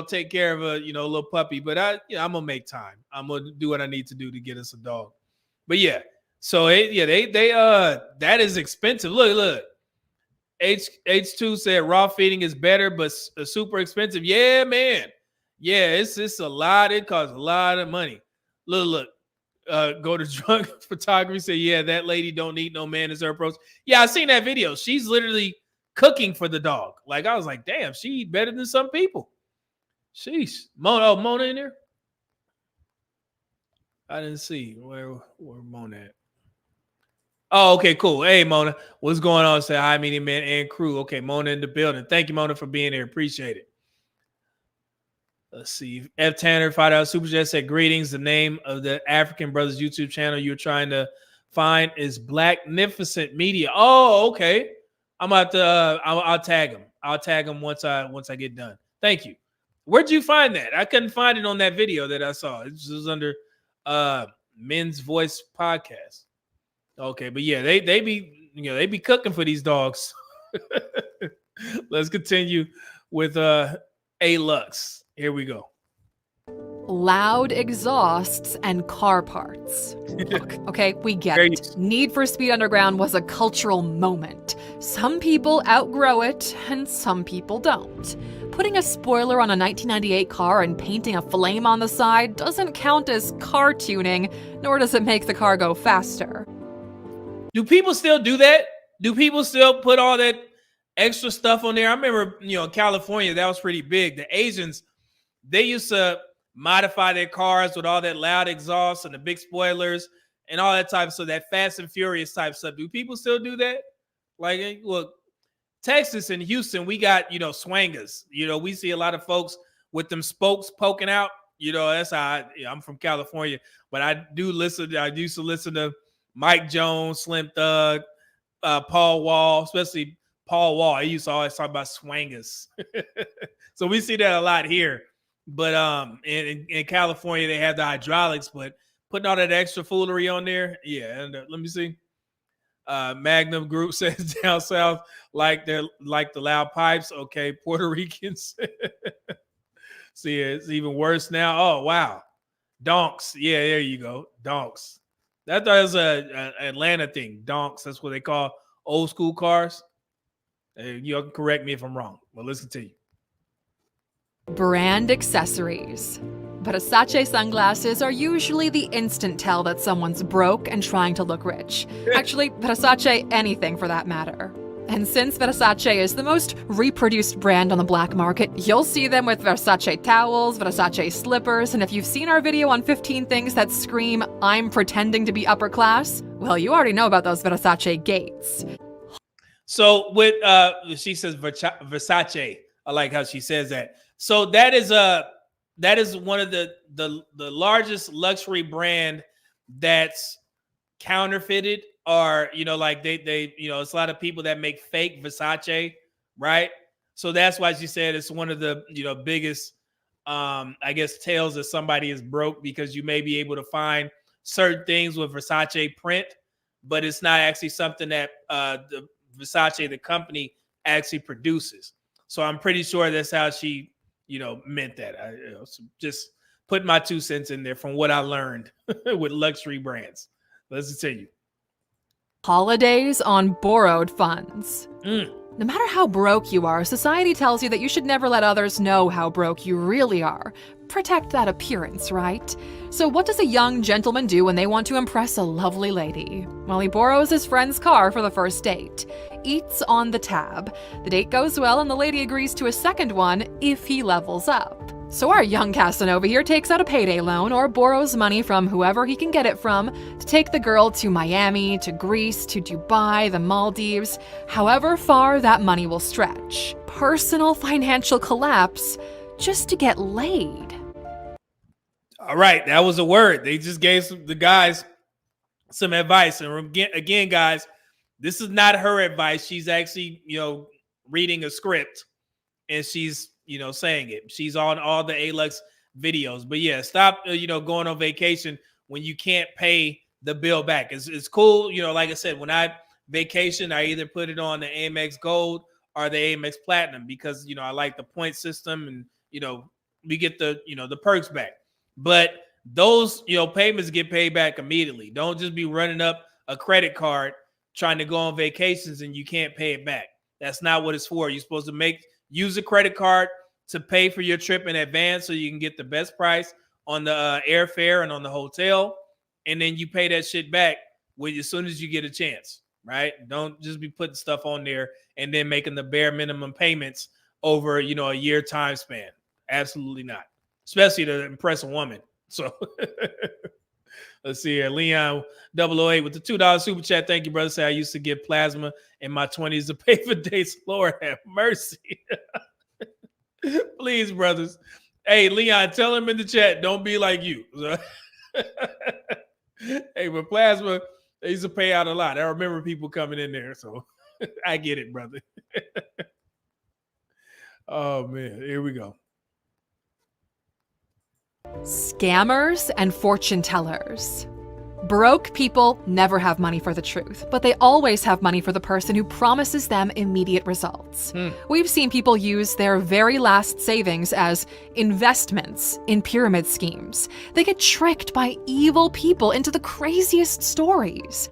take care of a little puppy. But I'm gonna make time. I'm gonna do what I need to do to get us a dog. But yeah, so they that is expensive. Look. H2 said raw feeding is better, but super expensive. Yeah, man. Yeah, it's a lot. It costs a lot of money. Look. Go to drunk photography. Say, yeah, that lady don't need no man as her approach. Yeah, I seen that video. She's literally cooking for the dog. Like, I was like, damn, she better than some people. Sheesh. Mona in there? I didn't see where Mona at. Oh, okay, cool. Hey, Mona, what's going on? Say hi, Media Man and crew. Okay, Mona in the building. Thank you, Mona, for being here. Appreciate it. Let's see. F. Tanner, $5 Super Chat said, greetings. The name of the African Brothers YouTube channel you're trying to find is Blacknificent Media. Oh, okay. I'm about to. I'll tag him. I'll tag him once I get done. Thank you. Where'd you find that? I couldn't find it on that video that I saw. It was under Men's Voice Podcast. Okay, but yeah, they be cooking for these dogs. Let's continue with A-Lux. Here we go. Loud exhausts and car parts. Look, okay, we get it. Need for Speed Underground was a cultural moment. Some people outgrow it, and some people don't. Putting a spoiler on a 1998 car and painting a flame on the side doesn't count as car tuning, nor does it make the car go faster. Do people still do that? Do people still put all that extra stuff on there? I remember, in California, that was pretty big. The Asians, they used to modify their cars with all that loud exhaust and the big spoilers and all that type of stuff, that Fast and Furious type stuff. Do people still do that? Like, look, Texas and Houston, we got, swangers. We see a lot of folks with them spokes poking out. That's how I'm from California, but I used to listen to Mike Jones, Slim Thug, Paul Wall, especially Paul Wall. He used to always talk about swangers. So we see that a lot here. But in California, they have the hydraulics, but putting all that extra foolery on there, yeah. And let me see. Magnum Group says down south, like the loud pipes. Okay, Puerto Ricans. See, it's even worse now. Oh, wow. Donks. Yeah, there you go. Donks. That was an Atlanta thing. Donks. That's what they call old school cars. You can correct me if I'm wrong, but let's continue. Brand accessories. Versace sunglasses are usually the instant tell that someone's broke and trying to look rich. Actually, Versace anything for that matter. And since Versace is the most reproduced brand on the black market, you'll see them with Versace towels, Versace slippers, and if you've seen our video on 15 things that scream, I'm pretending to be upper class, well, you already know about those Versace gates. So with, she says Versace, I like how she says that. So that is that is one of the largest luxury brand that's counterfeited, or like they it's a lot of people that make fake Versace, right? So that's why she said it's one of the biggest I guess tales that somebody is broke, because you may be able to find certain things with Versace print, but it's not actually something that the Versace, the company, actually produces. So I'm pretty sure that's how she meant that. So just put my 2 cents in there from what I learned with luxury brands. Let's continue. Holidays on borrowed funds. Mm. No matter how broke you are, society tells you that you should never let others know how broke you really are. Protect that appearance, right? So what does a young gentleman do when they want to impress a lovely lady? Well, he borrows his friend's car for the first date. Eats on the tab. The date goes well and the lady agrees to a second one if he levels up. So our young Casanova here takes out a payday loan or borrows money from whoever he can get it from to take the girl to Miami, to Greece, to Dubai, the Maldives, however far that money will stretch. Personal financial collapse just to get laid. All right, that was a word. They just gave the guys some advice. And again, guys, this is not her advice. She's actually, reading a script and she's, saying it. She's on all the ALUX videos. But yeah, stop, going on vacation when you can't pay the bill back. It's cool. Like I said, when I vacation, I either put it on the Amex Gold or the Amex Platinum, because, I like the point system and, we get the, the perks back. But those, payments get paid back immediately. Don't just be running up a credit card trying to go on vacations and you can't pay it back. That's not what it's for. You're supposed to use a credit card to pay for your trip in advance so you can get the best price on the airfare and on the hotel. And then you pay that shit back as soon as you get a chance, right? Don't just be putting stuff on there and then making the bare minimum payments over, a year time span. Absolutely not. Especially to impress a woman. So let's see here. Leon 008 with the $2 super chat. Thank you, brother. Say I used to get plasma in my 20s to pay for dates. Lord have mercy. Please, brothers. Hey, Leon, tell him in the chat, don't be like you. Hey, but plasma, they used to pay out a lot. I remember people coming in there, so I get it, brother. Oh, man. Here we go. Scammers and fortune tellers. Broke people never have money for the truth, but they always have money for the person who promises them immediate results. We've seen people use their very last savings as investments in pyramid schemes. They get tricked by evil people into the craziest stories.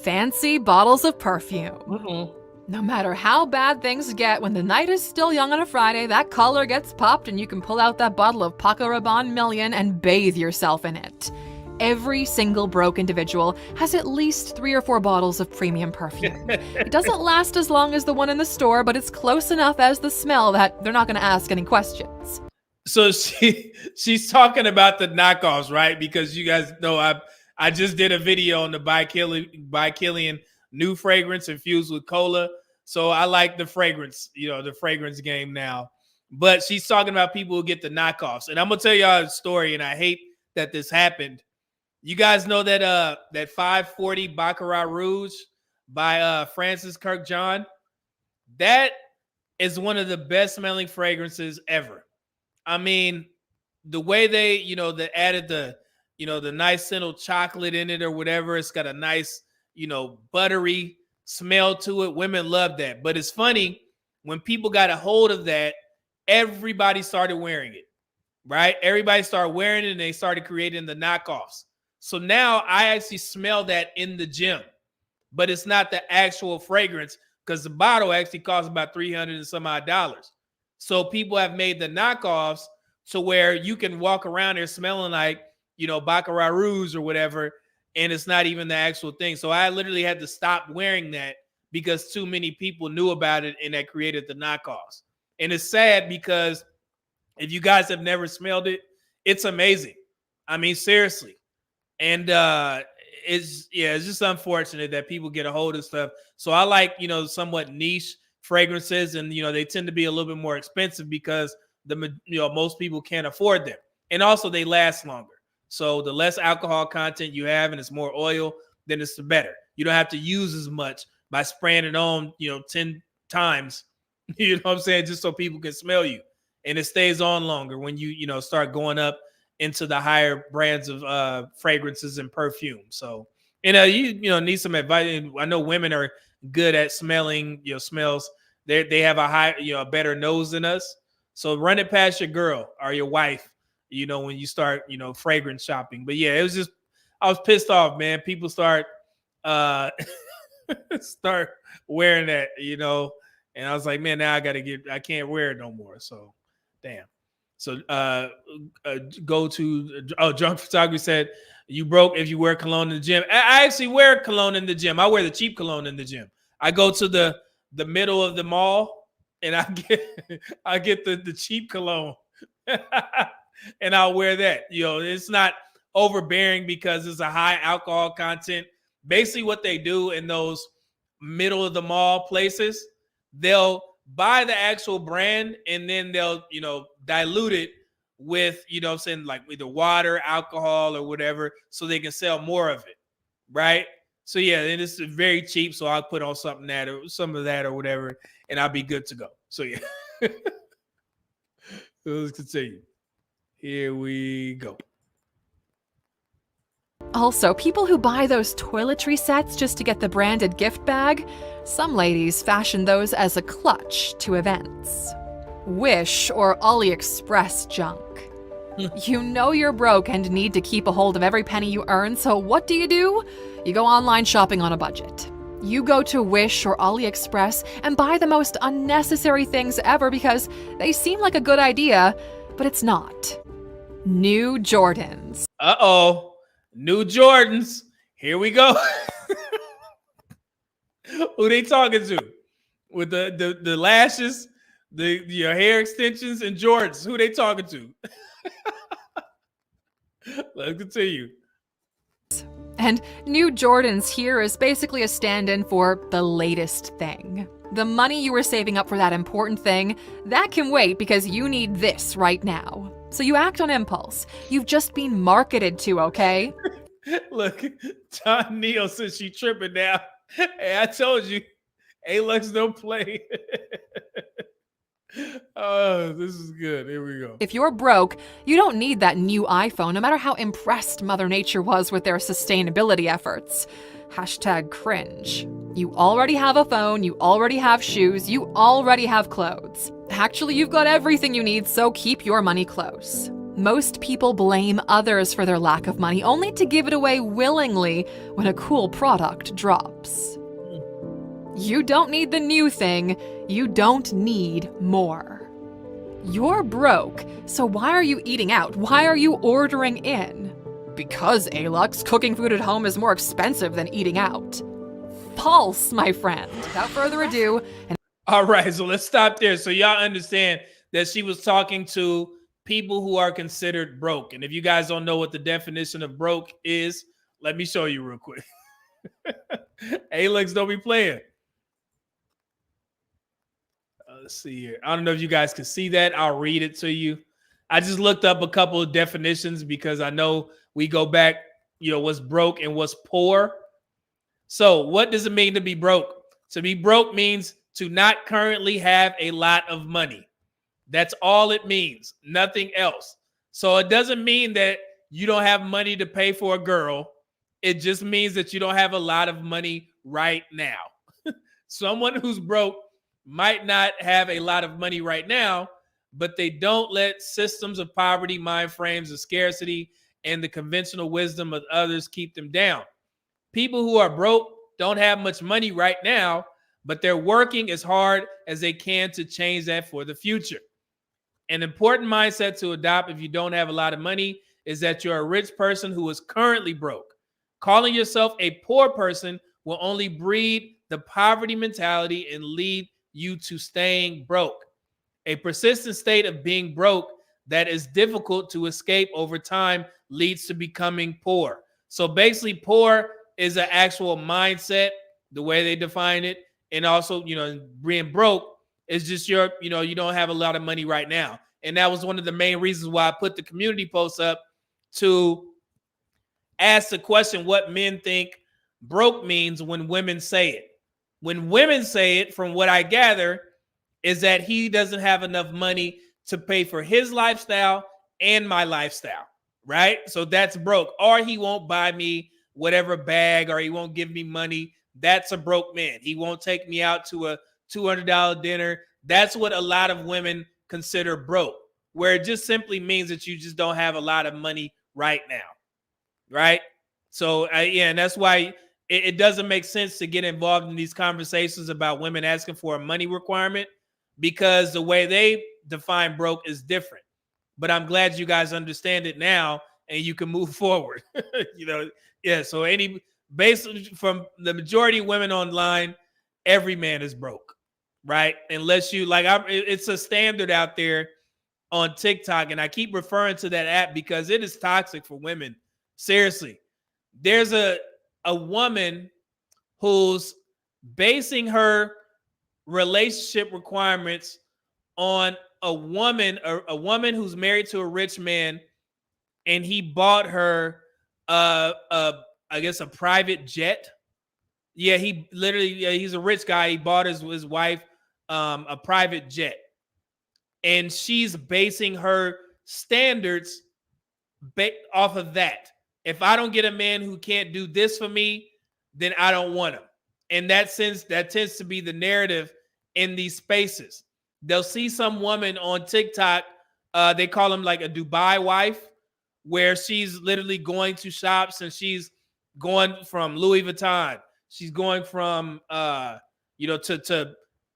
Fancy bottles of perfume. No matter how bad things get, when the night is still young on a Friday, that collar gets popped and you can pull out that bottle of Paco Rabanne Million and bathe yourself in it. Every single broke individual has at least 3 or 4 bottles of premium perfume. It doesn't last as long as the one in the store, but it's close enough as the smell that they're not going to ask any questions. So she's talking about the knockoffs, right? Because you guys know I just did a video on the By Kilian new fragrance infused with cola. So I like the fragrance, the fragrance game now. But she's talking about people who get the knockoffs. And I'm going to tell y'all a story, and I hate that this happened. You guys know that 540 Baccarat Rouge by Francis Kirk John? That is one of the best smelling fragrances ever. I mean, the way they added the nice little chocolate in it or whatever, it's got a nice, buttery smell to it. Women love that. But it's funny, when people got a hold of that, everybody started wearing it, right? Everybody started wearing it and they started creating the knockoffs. So now I actually smell that in the gym, but it's not the actual fragrance because the bottle actually costs about $300 and some odd dollars. So people have made the knockoffs to where you can walk around there smelling like, Baccarat Rouge or whatever, and it's not even the actual thing. So I literally had to stop wearing that because too many people knew about it and that created the knockoffs. And it's sad because if you guys have never smelled it, it's amazing. I mean, seriously. And it's just unfortunate that people get a hold of stuff. So I like, somewhat niche fragrances, and they tend to be a little bit more expensive because most people can't afford them. And also they last longer. So the less alcohol content you have and it's more oil, then it's the better. You don't have to use as much by spraying it on, 10 times, you know what I'm saying, just so people can smell you. And it stays on longer when you start going up into the higher brands of fragrances and perfume. So, you need some advice. I know women are good at smelling, smells. They have a high, a better nose than us. So run it past your girl or your wife, when you start, fragrance shopping. But yeah, I was pissed off, man. People start wearing that, and I was like, man, now I can't wear it no more. So damn. So go to Drunk Photography said, you broke if you wear cologne in the gym. I actually wear cologne in the gym. I wear the cheap cologne in the gym. I go to the middle of the mall and I get the cheap cologne and I'll wear that. It's not overbearing because it's a high alcohol content. Basically what they do in those middle of the mall places, they'll buy the actual brand and then they'll, dilute it with, like either water, alcohol, or whatever, so they can sell more of it. Right. So yeah, and it's very cheap. So I'll put on some of that or whatever, and I'll be good to go. So yeah. Let's continue. Here we go. Also, people who buy those toiletry sets just to get the branded gift bag, some ladies fashion those as a clutch to events. Wish or AliExpress junk. You know you're broke and need to keep a hold of every penny you earn, so what do? You go online shopping on a budget. You go to Wish or AliExpress and buy the most unnecessary things ever because they seem like a good idea, but it's not. New Jordans. Uh-oh. New Jordans. Here we go. Who they talking to? With the lashes, your hair extensions, and Jordans. Who they talking to? Let's continue. And New Jordans here is basically a stand-in for the latest thing. The money you were saving up for that important thing, that can wait because you need this right now. So you act on impulse. You've just been marketed to, okay? Look, John Neal says she tripping now. Hey, I told you, Alux don't play. Oh, this is good. Here we go. If you're broke, you don't need that new iPhone, no matter how impressed Mother Nature was with their sustainability efforts. #cringe. You already have a phone, you already have shoes, you already have clothes. Actually, you've got everything you need, so keep your money close. Most people blame others for their lack of money, only to give it away willingly when a cool product drops. You don't need the new thing, you don't need more. You're broke, so why are you eating out? Why are you ordering in? Because, Alux, cooking food at home is more expensive than eating out. False, my friend. Without further ado, all right, so let's stop there so y'all understand that she was talking to people who are considered broke. And if you guys don't know what the definition of broke is, let me show you real quick. Alux, don't be playing. Let's see here. I don't know if you guys can see that. I'll read it to you. I just looked up a couple of definitions because I know we go back, what's broke and what's poor. So what does it mean to be broke? To be broke means to not currently have a lot of money. That's all it means. Nothing else. So it doesn't mean that you don't have money to pay for a girl. It just means that you don't have a lot of money right now. Someone who's broke might not have a lot of money right now, but they don't let systems of poverty, mind frames of scarcity, and the conventional wisdom of others keep them down. People who are broke don't have much money right now, but they're working as hard as they can to change that for the future. An important mindset to adopt if you don't have a lot of money is that you're a rich person who is currently broke. Calling yourself a poor person will only breed the poverty mentality and lead you to staying broke. A persistent state of being broke that is difficult to escape over time leads to becoming poor. So basically, poor is an actual mindset, the way they define it. And also, being broke is just you don't have a lot of money right now. And that was one of the main reasons why I put the community post up to ask the question what men think broke means when women say it. When women say it, from what I gather, is that he doesn't have enough money to pay for his lifestyle and my lifestyle, right? So that's broke. Or he won't buy me whatever bag, or he won't give me money. That's a broke man. He won't take me out to a $200 dinner. That's what a lot of women consider broke, where it just simply means that you just don't have a lot of money right now, right? So, yeah, and that's why it doesn't make sense to get involved in these conversations about women asking for a money requirement, because the way they define broke is different. But I'm glad you guys understand it now and you can move forward. Yeah. So basically from the majority of women online, every man is broke, right? Unless you it's a standard out there on TikTok. And I keep referring to that app because it is toxic for women. Seriously. There's a woman who's basing her relationship requirements on a woman who's married to a rich man, and he bought her I guess a private jet. Yeah, he's a rich guy. He bought his wife a private jet, and she's basing her standards off of that. If I don't get a man who can't do this for me, then I don't want him. In that sense, that tends to be the narrative in these spaces. They'll see some woman on TikTok, they call them like a Dubai wife, where she's literally going to shops and she's going from Louis Vuitton. She's going from, to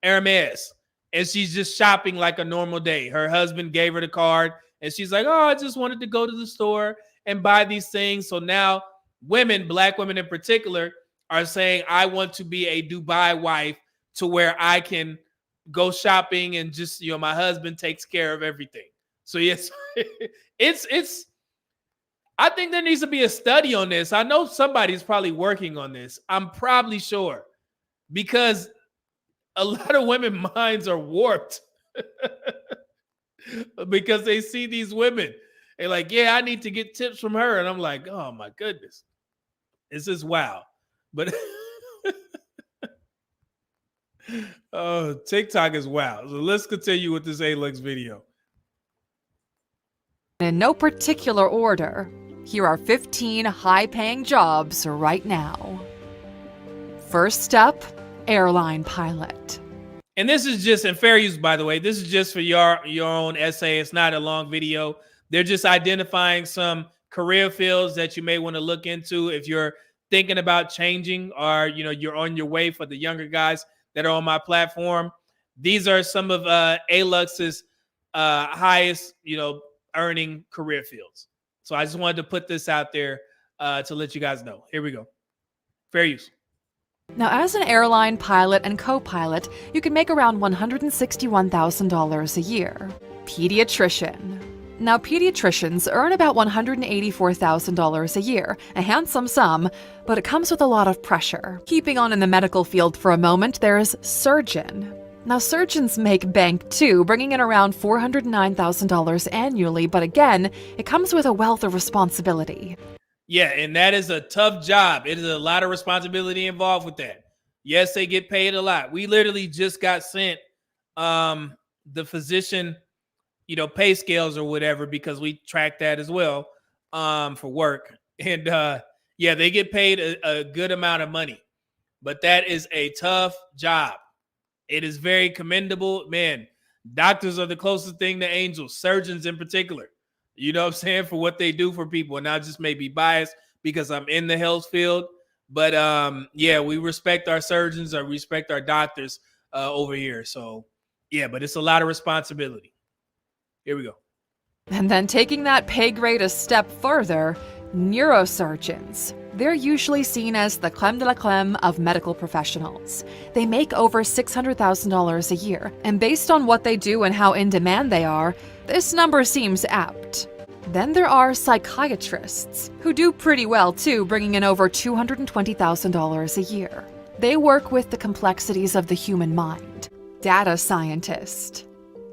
Hermes, and she's just shopping like a normal day. Her husband gave her the card, and she's like, oh, I just wanted to go to the store and buy these things. So now women, black women in particular, are saying, I want to be a Dubai wife to where I can go shopping and just, my husband takes care of everything. So yes, it's, I think there needs to be a study on this. I know somebody's probably working on this. I'm probably sure, because a lot of women's minds are warped because they see these women. They're like, yeah, I need to get tips from her. And I'm like, oh my goodness, this is wow. But oh, TikTok is wow. So let's continue with this A-Lux video. In no particular order, here are 15 high-paying jobs right now. First up, airline pilot. And this is just, and fair use, by the way, this is just for your own essay. It's not a long video. They're just identifying some career fields that you may want to look into if you're thinking about changing, or you're on your way. For the younger guys that are on my platform, these are some of A-Lux's highest earning career fields. So I just wanted to put this out there to let you guys know. Here we go. Fair use. Now, as an airline pilot and co-pilot, you can make around $161,000 a year. Pediatrician. Now, pediatricians earn about $184,000 a year, a handsome sum, but it comes with a lot of pressure. Keeping on in the medical field for a moment, there's surgeon. Now, surgeons make bank too, bringing in around $409,000 annually, but again, it comes with a wealth of responsibility. Yeah, and that is a tough job. It is a lot of responsibility involved with that. Yes, they get paid a lot. We literally just got sent the physician pay scales or whatever, because we track that as well for work. And yeah, they get paid a good amount of money, but that is a tough job. It is very commendable. Man, doctors are the closest thing to angels, surgeons in particular, you know what I'm saying, for what they do for people. And I just may be biased because I'm in the health field, but yeah, we respect our surgeons, or respect our doctors over here. So yeah, but it's a lot of responsibility. Here we go. And then taking that pay grade a step further, neurosurgeons. They're usually seen as the creme de la creme of medical professionals. They make over $600,000 a year, and based on what they do and how in demand they are, this number seems apt. Then there are psychiatrists, who do pretty well too, bringing in over $220,000 a year. They work with the complexities of the human mind. Data scientist.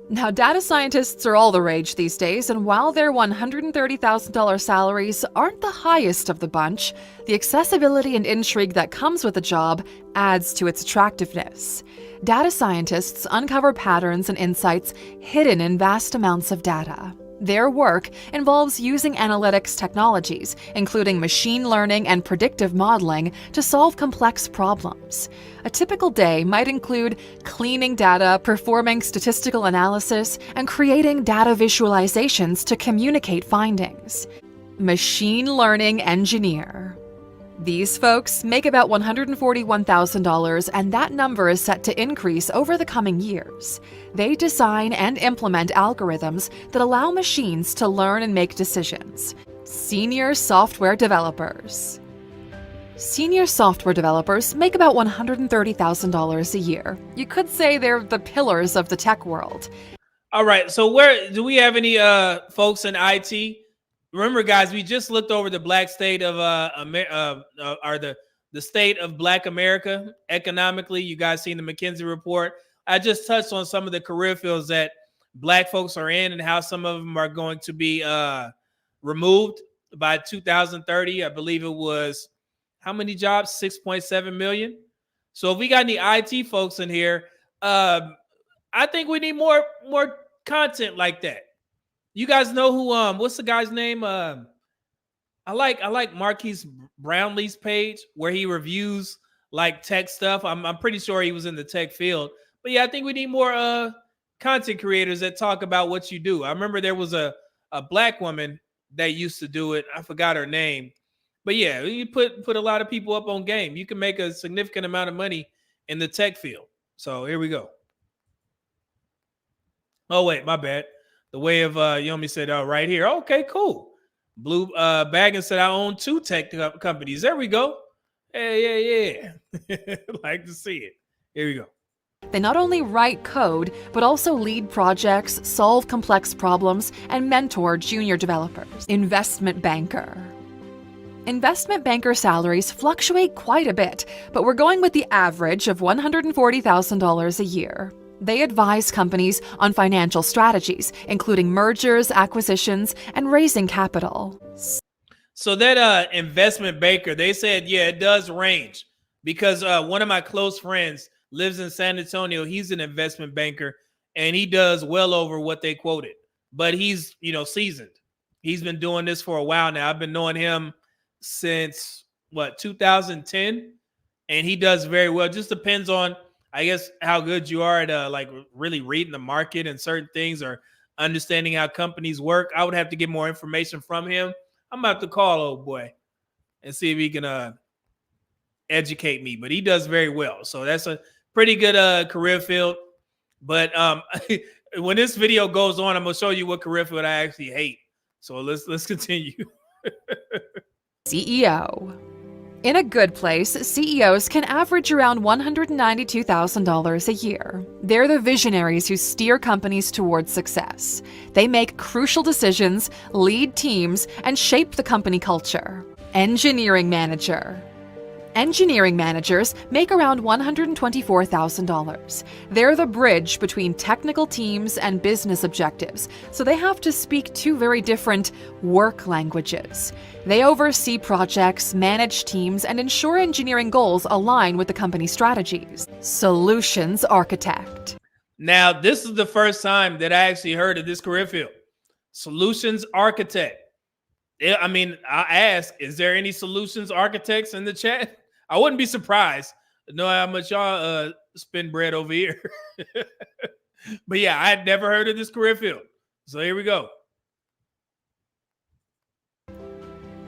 Now, data scientists are all the rage these days, and while their $130,000 salaries aren't the highest of the bunch, the accessibility and intrigue that comes with the job adds to its attractiveness. Data scientists uncover patterns and insights hidden in vast amounts of data. Their work involves using analytics technologies, including machine learning and predictive modeling, to solve complex problems. A typical day might include cleaning data, performing statistical analysis, and creating data visualizations to communicate findings. Machine learning engineer. These folks make about $141,000, and that number is set to increase over the coming years. They design and implement algorithms that allow machines to learn and make decisions. Senior software developers. Senior software developers make about $130,000 a year. You could say they're the pillars of the tech world. All right. So where do we have any folks in IT? Remember, guys, we just looked over the black state of the state of Black America economically. You guys seen the McKinsey report. I just touched on some of the career fields that Black folks are in and how some of them are going to be removed by 2030. I believe it was how many jobs? 6.7 million. So if we got any IT folks in here, I think we need more content like that. You guys know who what's the guy's name? I like Marquise Brownlee's page where he reviews like tech stuff. I'm pretty sure he was in the tech field. But yeah, I think we need more content creators that talk about what you do. I remember there was a Black woman that used to do it. I forgot her name. But yeah, you put a lot of people up on game. You can make a significant amount of money in the tech field. So here we go. Oh wait, my bad. The way of Yomi said, right here. Okay, cool. Blue Baggins said, I own 2 tech companies. There we go. Hey, yeah. Like to see it. Here we go. They not only write code, but also lead projects, solve complex problems, and mentor junior developers. Investment banker. Investment banker salaries fluctuate quite a bit, but we're going with the average of $140,000 a year. They advise companies on financial strategies, including mergers, acquisitions, and raising capital. So that investment banker, they said, yeah, it does range because one of my close friends lives in San Antonio. He's an investment banker, and he does well over what they quoted. But he's, seasoned. He's been doing this for a while now. I've been knowing him since, 2010, and he does very well. Just depends on, I guess, how good you are at really reading the market and certain things or understanding how companies work. I would have to get more information from him. I'm about to call old boy and see if he can educate me, but he does very well. So that's a pretty good career field. But when this video goes on, I'm gonna show you what career field I actually hate. So let's continue. CEO. In a good place, CEOs can average around $192,000 a year. They're the visionaries who steer companies towards success. They make crucial decisions, lead teams, and shape the company culture. Engineering manager. Engineering managers make around $124,000. They're the bridge between technical teams and business objectives, so they have to speak 2 very different work languages. They oversee projects, manage teams, and ensure engineering goals align with the company strategies. Solutions architect. Now, this is the first time that I actually heard of this career field. Solutions architect. I ask, is there any solutions architects in the chat? I wouldn't be surprised to know how much y'all spend bread over here. But yeah, I had never heard of this career field. So here we go.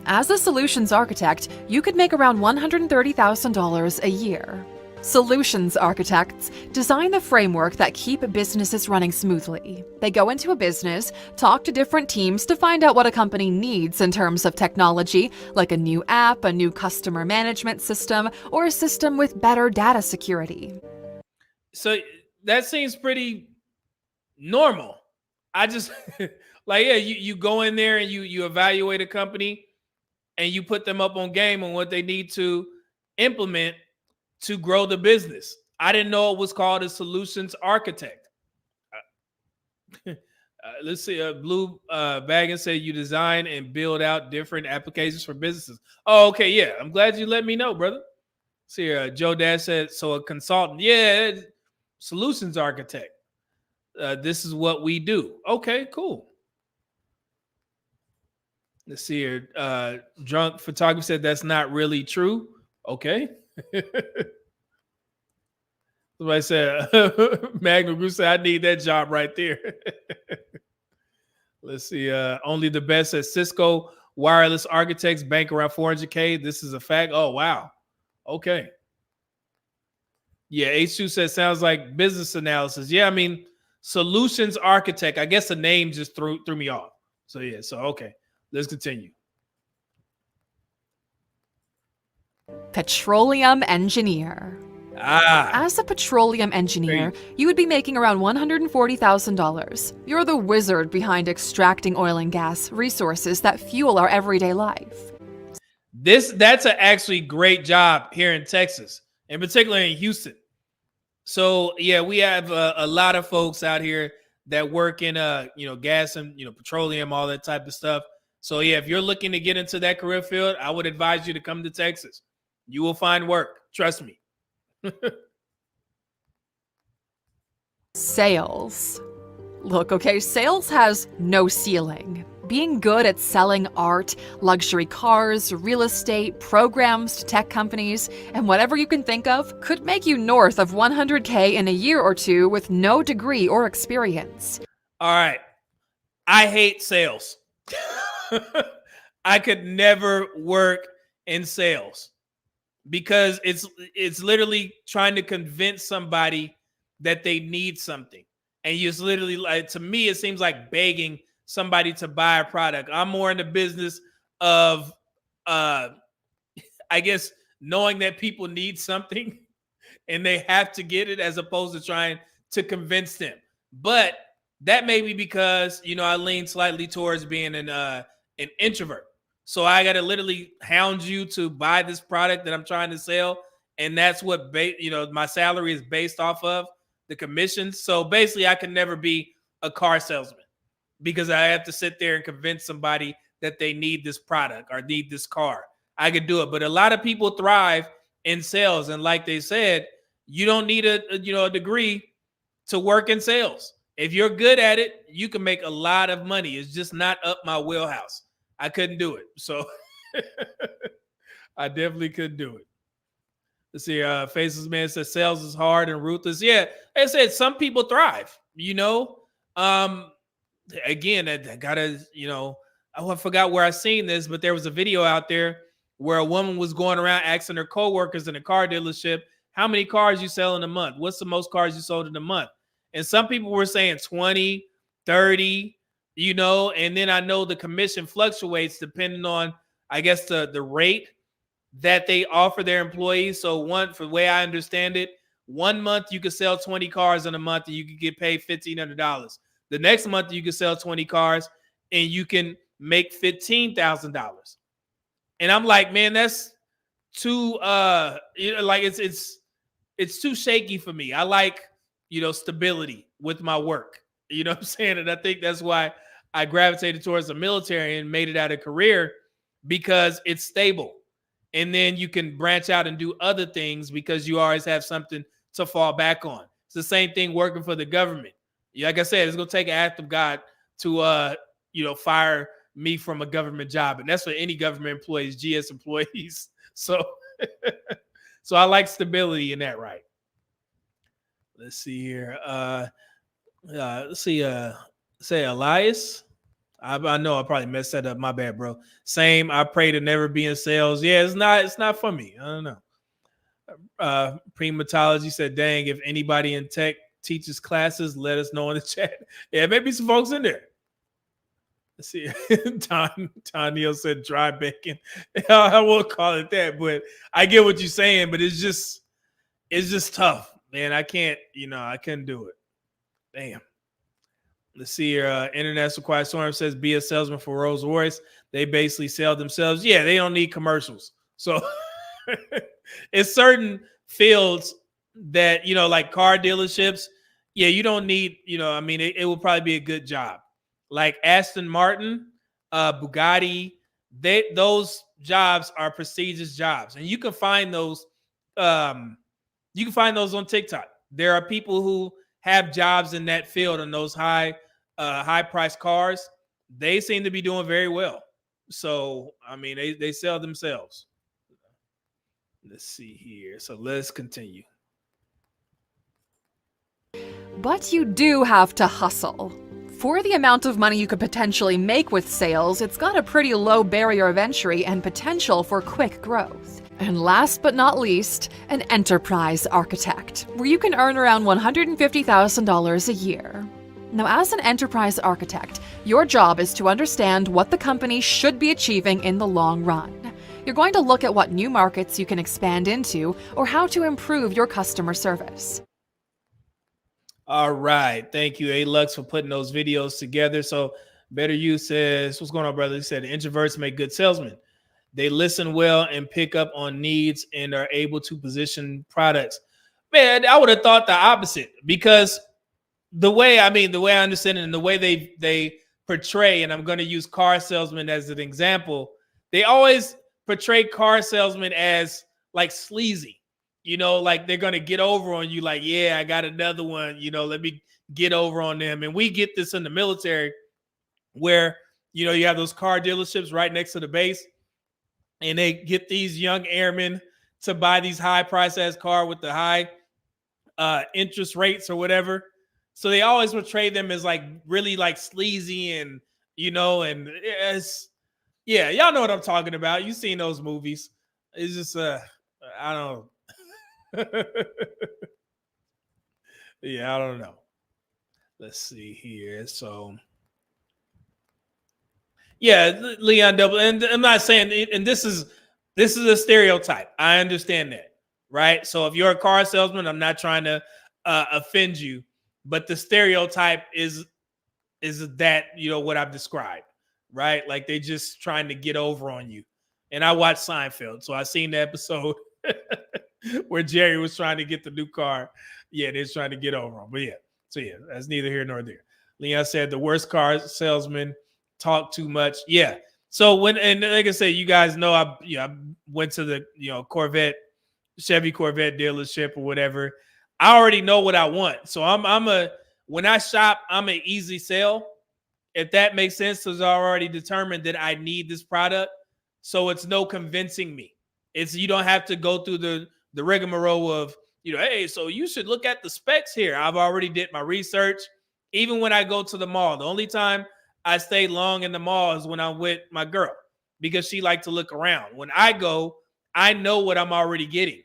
As a solutions architect, you could make around $130,000 a year. Solutions architects design the framework that keep businesses running smoothly. They go into a business, talk to different teams to find out what a company needs in terms of technology, like a new app, a new customer management system, or a system with better data security. So that seems pretty normal. I just you go in there and you evaluate a company and you put them up on game on what they need to implement to grow the business. I didn't know it was called a solutions architect. Let's see. Blue Baggins said you design and build out different applications for businesses. Oh, okay. Yeah. I'm glad you let me know, brother. See, Joe Dash said, so a consultant. Yeah. Solutions architect. This is what we do. Okay, cool. Let's see here. Drunk Photography said that's not really true. Okay. Somebody said, Magna Group said, I need that job right there. Let's see. Only the best at Cisco wireless architects bank around 400K. This is a fact. Oh, wow. Okay. Yeah, H2 says sounds like business analysis. Yeah, I mean, solutions architect. I guess the name just threw me off. So yeah, so okay. Let's continue. Petroleum engineer. As a petroleum engineer, you would be making around $140,000. You're the wizard behind extracting oil and gas resources that fuel our everyday life. That's an actually great job here in Texas, and particularly in Houston. So yeah, we have a lot of folks out here that work in gas and petroleum, all that type of stuff. So yeah, if you're looking to get into that career field, I would advise you to come to Texas. You will find work. Trust me. Sales. Look, okay, sales has no ceiling. Being good at selling art, luxury cars, real estate, programs to tech companies, and whatever you can think of could make you north of 100K in a year or two with no degree or experience. All right. I hate sales. I could never work in sales because it's literally trying to convince somebody that they need something. And you just literally, like, to me, it seems like begging somebody to buy a product. I'm more in the business of, I guess, knowing that people need something and they have to get it, as opposed to trying to convince them. But that may be because, I lean slightly towards being an introvert. So I got to literally hound you to buy this product that I'm trying to sell. And that's what, my salary is based off of, the commissions. So basically I can never be a car salesman because I have to sit there and convince somebody that they need this product or need this car. I could do it. But a lot of people thrive in sales. And like they said, you don't need a degree to work in sales. If you're good at it, you can make a lot of money. It's just not up my wheelhouse. I couldn't do it. So I definitely couldn't do it. Let's see. Faceless Man says sales is hard and ruthless. Yeah, I said some people thrive. Again, I gotta. I forgot where I seen this, but there was a video out there where a woman was going around asking her coworkers in a car dealership, "How many cars you sell in a month? What's the most cars you sold in a month?" And some people were saying 20, 30. And then I know the commission fluctuates depending on, I guess, the rate that they offer their employees. So for the way I understand it, 1 month you could sell 20 cars in a month and you could get paid $1,500. The next month you could sell 20 cars and you can make $15,000. And I'm like, man, that's too it's too shaky for me. I like, stability with my work. You know what I'm saying? And I think that's why I gravitated towards the military and made it out a career, because it's stable. And then you can branch out and do other things because you always have something to fall back on. It's the same thing working for the government. Like I said, it's going to take an act of God to, fire me from a government job. And that's for any government employees, GS employees. So, so I like stability in that, right? Let's see here. Let's see. Say Elias. I know I probably messed that up. My bad, bro. Same. I pray to never be in sales. Yeah, it's not for me. I don't know. Primatology said, dang, if anybody in tech teaches classes, let us know in the chat. Yeah, maybe some folks in there. Let's see. Neil said dry bacon. I won't call it that, but I get what you're saying, but it's just tough, man. I can't, I couldn't do it. Damn. Let's see here. International Quiet Storm says, be a salesman for Rolls Royce. They basically sell themselves. Yeah, they don't need commercials. So it's certain fields that, like car dealerships, Yeah, you don't need, I mean, it will probably be a good job. Like Aston Martin, Bugatti, those jobs are prestigious jobs, and you can find those. You can find those on TikTok. There are people who have jobs in that field and those high priced cars. They seem to be doing very well. So I mean, they sell themselves. Let's see here. So let's continue. But you do have to hustle. For the amount of money you could potentially make with sales, it's got a pretty low barrier of entry and potential for quick growth. And last but not least, an enterprise architect, where you can earn around $150,000 a year. Now, as an enterprise architect, your job is to understand what the company should be achieving in the long run. You're going to look at what new markets you can expand into or how to improve your customer service. All right. Thank you, A-Lux, for putting those videos together. So Better You says, what's going on, brother? He said, introverts make good salesmen. They listen well and pick up on needs and are able to position products. Man, I would have thought the opposite, because the way I understand it and the way they portray, and I'm going to use car salesmen as an example, they always portray car salesmen as like sleazy. Like they're going to get over on you. Like, yeah, I got another one, let me get over on them. And we get this in the military where, you have those car dealerships right next to the base, and they get these young airmen to buy these high price ass car with the high interest rates or whatever. So they always portray them as like really like sleazy and, and it's, yeah, y'all know what I'm talking about. You've seen those movies. It's just, I don't know. Yeah, I don't know. Let's see here. So, yeah, Leon Double, and I'm not saying, and this is a stereotype. I understand that, right? So if you're a car salesman, I'm not trying to offend you, but the stereotype is that, what I've described, right? Like they just trying to get over on you. And I watched Seinfeld, so I seen the episode where Jerry was trying to get the new car. Yeah, they're trying to get over him. But yeah, so yeah, that's neither here nor there. Leon said the worst car salesman talk too much. Yeah. So and like I said, you guys know I went to the Chevy Corvette dealership or whatever. I already know what I want. So when I shop, I'm an easy sell. If that makes sense, because I already determined that I need this product. So it's no convincing me. You don't have to go through the rigmarole of, hey, so you should look at the specs here. I've already did my research. Even when I go to the mall, the only time I stay long in the mall is when I'm with my girl, because she likes to look around. When I go, I know what I'm already getting.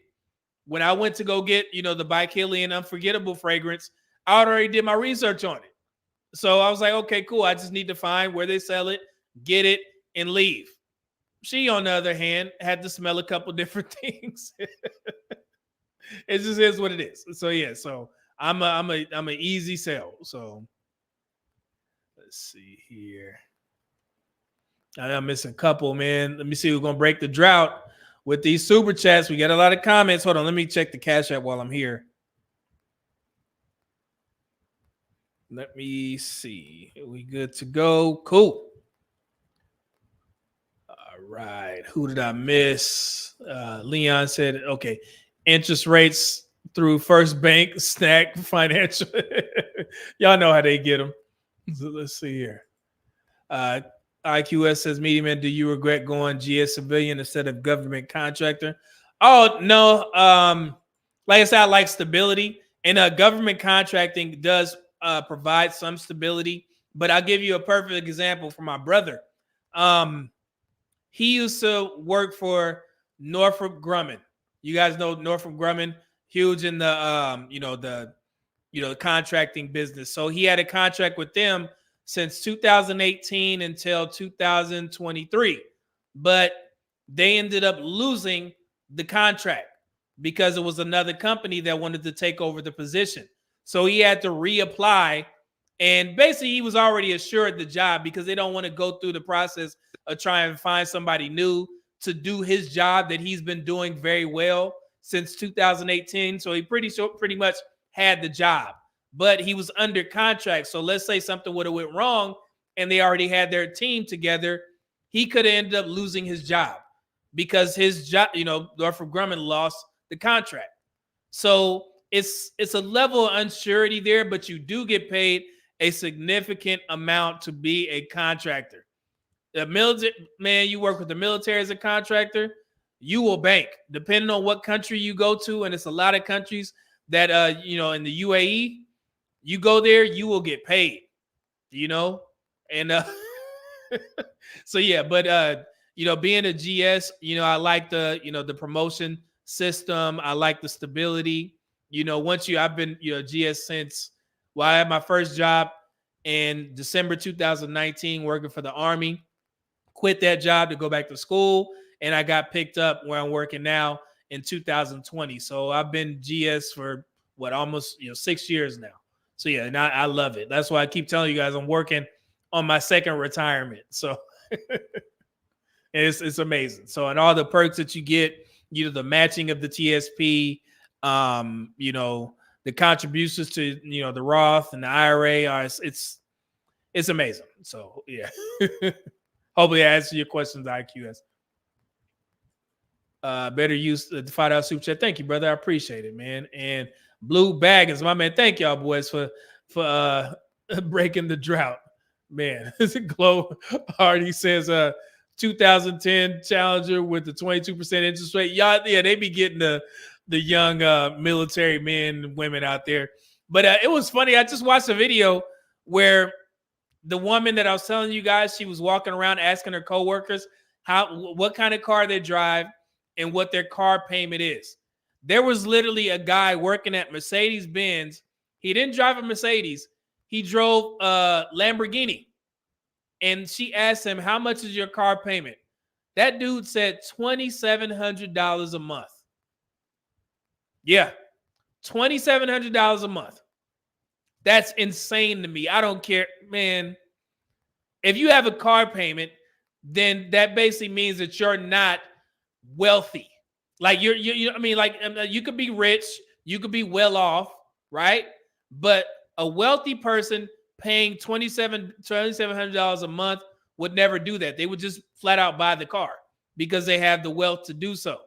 When I went to go get, the By Kilian Unforgettable fragrance, I already did my research on it. So I was like, okay, cool. I just need to find where they sell it, get it, and leave. She, on the other hand, had to smell a couple different things. It just is what it is. So yeah, so I'm an easy sell. So let's see here. I'm missing a couple, man. Let me see who's gonna break the drought with these super chats. We got a lot of comments. Hold on, let me check the Cash App while I'm here. Let me see. Are we good to go? Cool. All right. Who did I miss? Leon said, okay. Interest rates through First Bank, Snack Financial. Y'all know how they get them. So let's see here. IQS says, Media Man, do you regret going GS civilian instead of government contractor? Oh, no. Like I said, I like stability. And government contracting does provide some stability. But I'll give you a perfect example from my brother. He used to work for Northrop Grumman. You guys know Northrop Grumman, huge in the contracting business. So he had a contract with them since 2018 until 2023, but they ended up losing the contract because it was another company that wanted to take over the position. So he had to reapply, and basically he was already assured the job because they don't want to go through the process of trying to find somebody new to do his job that he's been doing very well since 2018. So he pretty much had the job. but he was under contract. So let's say something would have went wrong and they already had their team together, he could have ended up losing his job because his job, Northrop Grumman lost the contract. So it's a level of unsurety there, but you do get paid a significant amount to be a contractor. The military, man, you work with the military as a contractor, you will bank depending on what country you go to. And it's a lot of countries that, in the UAE, you go there, you will get paid, and so, yeah, but, being a GS, I like the promotion system. I like the stability, I've been, GS since, I had my first job in December 2019 working for the Army, quit that job to go back to school. And I got picked up where I'm working now in 2020. So I've been GS for almost 6 years now. So yeah, and I love it. That's why I keep telling you guys I'm working on my second retirement. So it's amazing. So, and all the perks that you get, the matching of the TSP, the contributions to the Roth and the IRA it's amazing. So yeah. Hopefully I answer your questions, IQS. Better use the $5 super chat. Thank you, brother. I appreciate it, man. And Blue Baggins, my man. Thank y'all boys for breaking the drought, man. Glow Hardy says 2010 Challenger with the 22% interest rate. Y'all, yeah, they be getting the young military men and women out there. But it was funny. I just watched a video where the woman that I was telling you guys, she was walking around asking her coworkers what kind of car they drive and what their car payment is. There was literally a guy working at Mercedes-Benz. He didn't drive a Mercedes. He drove a Lamborghini. And she asked him, how much is your car payment? That dude said $2,700 a month. Yeah, $2,700 a month. That's insane to me. I don't care, man. If you have a car payment, then that basically means that you're not wealthy. Like you could be rich, you could be well off, right? But a wealthy person paying $2,700 a month would never do that. They would just flat out buy the car because they have the wealth to do so.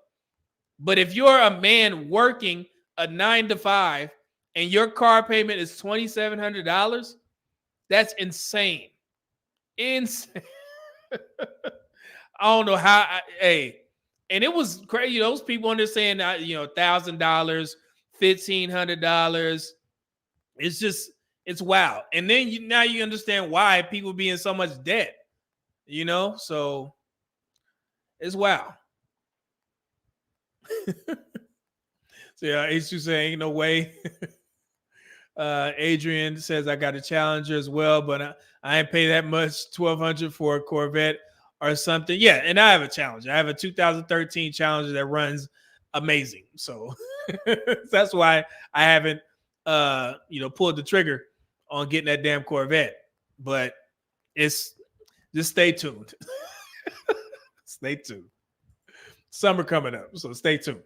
But if you're a man working a 9-to-5 and your car payment is $2,700, that's insane. Insane. I don't know how. And it was crazy. Those people on there saying, $1,000, $1,500. It's wild. And then now you understand why people be in so much debt. So it's wild. So yeah, H2 saying ain't no way. Adrian says I got a Challenger as well, but I ain't pay that much, $1,200 for a Corvette or something. Yeah, and I have a Challenger. I have a 2013 Challenger that runs amazing. So that's why I haven't pulled the trigger on getting that damn Corvette. But just stay tuned. Stay tuned. Summer coming up, so stay tuned.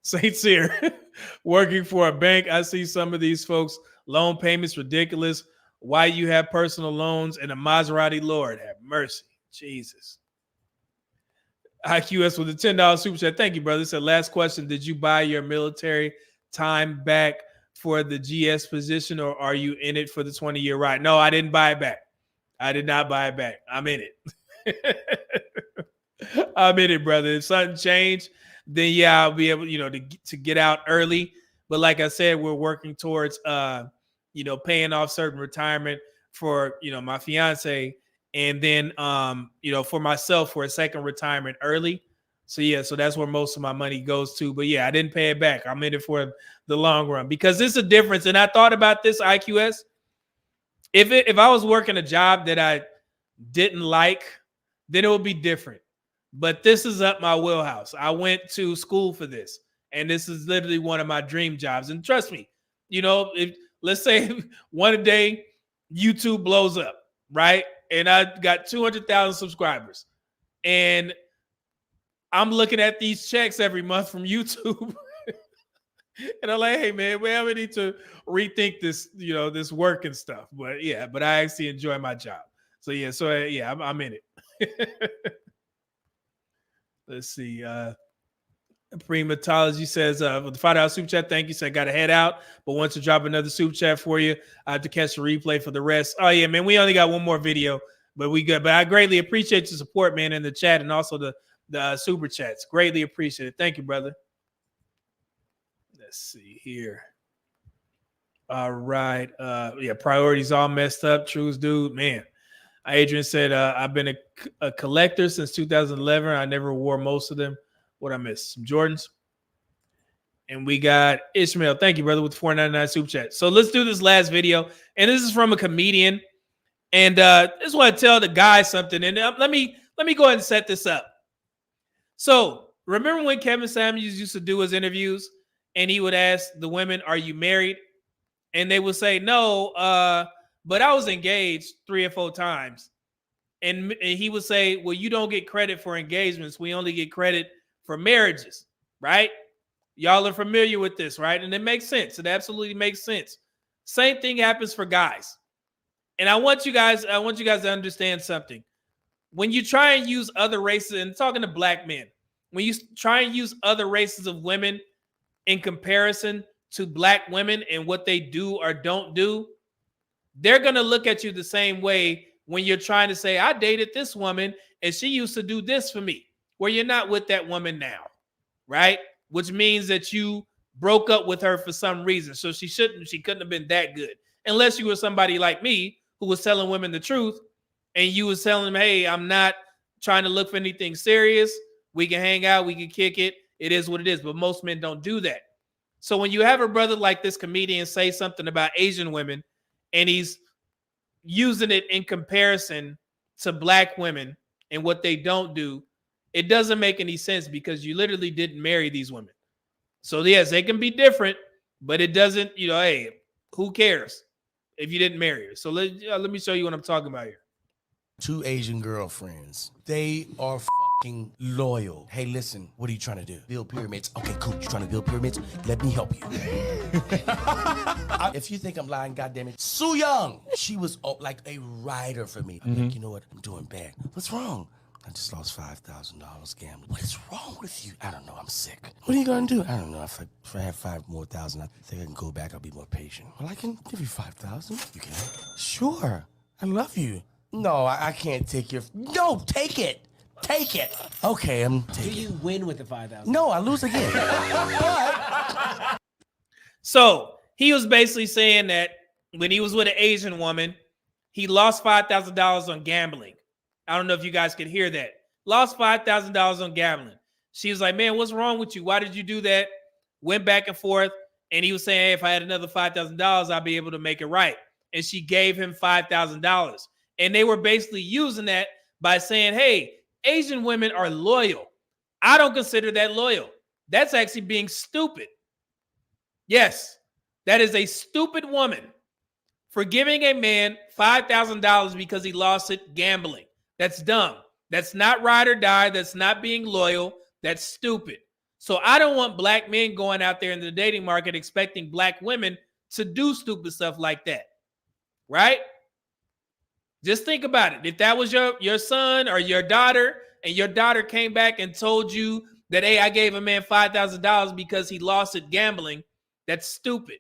Saint Cyr, working for a bank. I see some of these folks, loan payments ridiculous. Why you have personal loans and a Maserati? Lord have mercy. Jesus. IQS with a $10 super chat. Thank you, brother. So last question. Did you buy your military time back for the GS position, or are you in it for the 20-year ride? No, I didn't buy it back. I did not buy it back. I'm in it. I'm in it, brother. If something changed, then yeah, I'll be able, to get out early. But like I said, we're working towards, paying off certain retirement for, my fiance, and then, for myself for a second retirement early. So yeah, so that's where most of my money goes to. But yeah, I didn't pay it back. I'm in it for the long run because there's a difference. And I thought about this, IQS. If I was working a job that I didn't like, then it would be different. But this is up my wheelhouse. I went to school for this, and this is literally one of my dream jobs. And trust me, if let's say one day YouTube blows up, right? And I got 200,000 subscribers, and I'm looking at these checks every month from YouTube. And I'm like, hey man, we need to rethink this, this work and stuff. But yeah, but I actually enjoy my job. So yeah, I'm in it. Let's see. Primatology says, with the $5 super chat, thank you. So I got to head out, but want to drop another super chat for you. I have to catch the replay for the rest. Oh yeah, man, we only got one more video, but we good. But I greatly appreciate your support, man, in the chat and also the super chats. Greatly appreciate it. Thank you, brother. Let's see here. All right. Yeah, priorities all messed up. Trues, dude, man. Adrian said, I've been a collector since 2011. I never wore most of them. What I missed? Some Jordans. And we got Ishmael. Thank you, brother, with the $4.99 super chat. So let's do this last video. And this is from a comedian. And I just want to tell the guy something. And let me go ahead and set this up. So remember when Kevin Samuels used to do his interviews and he would ask the women, are you married? And they would say, no, but I was engaged 3 or 4 times. And he would say, well, you don't get credit for engagements. We only get credit for marriages, right? Y'all are familiar with this, right? And it makes sense. It absolutely makes sense. Same thing happens for guys. And I want you guys to understand something. When you try and use other races, and talking to black men, when you try and use other races of women in comparison to black women and what they do or don't do, they're going to look at you the same way when you're trying to say, I dated this woman and she used to do this for me, where you're not with that woman now, right? Which means that you broke up with her for some reason. So she couldn't have been that good. Unless you were somebody like me who was telling women the truth and you was telling them, hey, I'm not trying to look for anything serious. We can hang out. We can kick it. It is what it is. But most men don't do that. So when you have a brother like this comedian say something about Asian women and he's using it in comparison to black women and what they don't do, it doesn't make any sense because you literally didn't marry these women. So yes, they can be different, but it doesn't, hey, who cares if you didn't marry her? So let me show you what I'm talking about here. 2 Asian girlfriends. They are fucking loyal. Hey, listen, what are you trying to do? Build pyramids. Okay, cool. You trying to build pyramids? Let me help you. If you think I'm lying, goddammit. Su Young. She was like a rider for me. I'm like, you know what? I'm doing bad. What's wrong? I just lost $5,000 gambling. What is wrong with you? I don't know. I'm sick. What are you gonna do? I don't know. If I have $5,000 more, I think I can go back. I'll be more patient. Well, I can give you $5,000. You can? Sure. I love you. No, I can't take your. No, take it. Take it. Okay, I'm taking. Do you win with the 5,000? No, I lose again. So he was basically saying that when he was with an Asian woman, he lost $5,000 on gambling. I don't know if you guys could hear that. Lost $5,000 on gambling. She was like, man, what's wrong with you? Why did you do that? Went back and forth. And he was saying, hey, if I had another $5,000, I'd be able to make it right. And she gave him $5,000. And they were basically using that by saying, hey, Asian women are loyal. I don't consider that loyal. That's actually being stupid. Yes, that is a stupid woman for giving a man $5,000 because he lost it gambling. That's dumb. That's not ride or die. That's not being loyal. That's stupid. So I don't want black men going out there in the dating market expecting black women to do stupid stuff like that. Right? Just think about it. If that was your son or your daughter, and your daughter came back and told you that, hey, I gave a man $5,000 because he lost it gambling, that's stupid.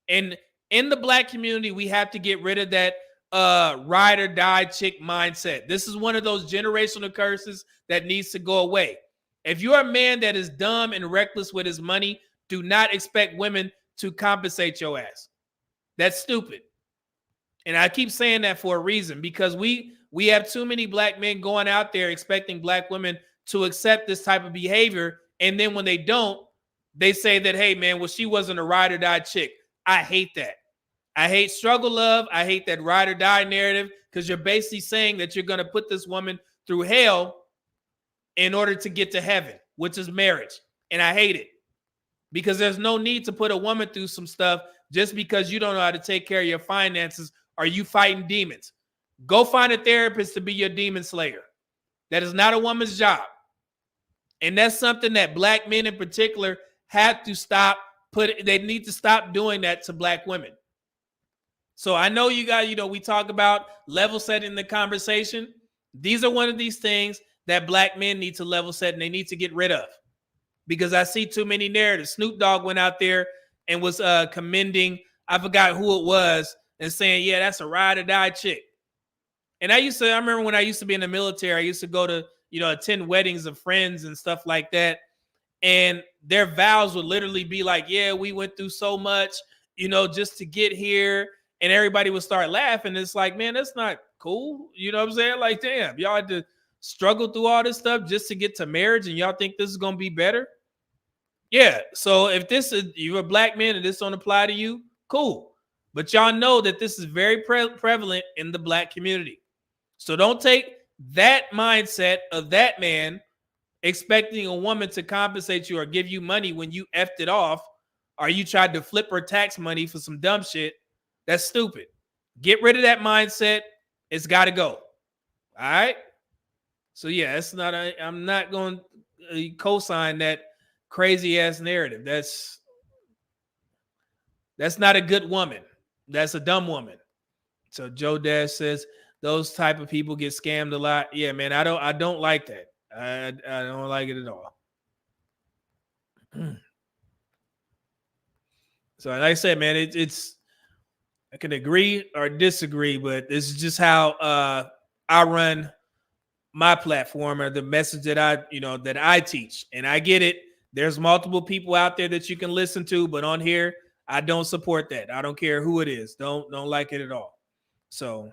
And in the black community, we have to get rid of that ride or die chick mindset. This is one of those generational curses that needs to go away. If you're a man that is dumb and reckless with his money, do not expect women to compensate your ass. That's stupid. And I keep saying that for a reason, because we have too many black men going out there expecting black women to accept this type of behavior. And then when they don't, they say that, hey, man, well, she wasn't a ride or die chick. I hate that. I hate struggle love. I hate that ride or die narrative, because you're basically saying that you're going to put this woman through hell in order to get to heaven, which is marriage. And I hate it, because there's no need to put a woman through some stuff just because you don't know how to take care of your finances. Are you fighting demons? Go find a therapist to be your demon slayer. That is not a woman's job. And that's something that black men in particular have to stop They need to stop doing that to black women. So I know you guys, we talk about level setting the conversation. These are one of these things that black men need to level set and they need to get rid of, because I see too many narratives. Snoop Dogg went out there and was commending, I forgot who it was, and saying, yeah, that's a ride or die chick. And I remember when I used to be in the military, I used to go to, attend weddings of friends and stuff like that. And their vows would literally be like, yeah, we went through so much, just to get here. And everybody would start laughing. It's like, man, that's not cool. You know what I'm saying? Like, damn, y'all had to struggle through all this stuff just to get to marriage, and y'all think this is going to be better? Yeah. So if you're a black man and this don't apply to you, cool. But y'all know that this is very prevalent in the black community. So don't take that mindset of that man expecting a woman to compensate you or give you money when you effed it off, or you tried to flip her tax money for some dumb shit. That's stupid. Get rid of that mindset. It's got to go. All right. So yeah, I'm not going to co-sign that crazy ass narrative. That's not a good woman. That's a dumb woman. So Joe Dash says those type of people get scammed a lot. Yeah, man, I don't like that. I don't like it at all. So like I said, man, it's I can agree or disagree, but this is just how I run my platform, or the message that I teach. And I get it. There's multiple people out there that you can listen to, but on here, I don't support that. I don't care who it is. Don't like it at all. So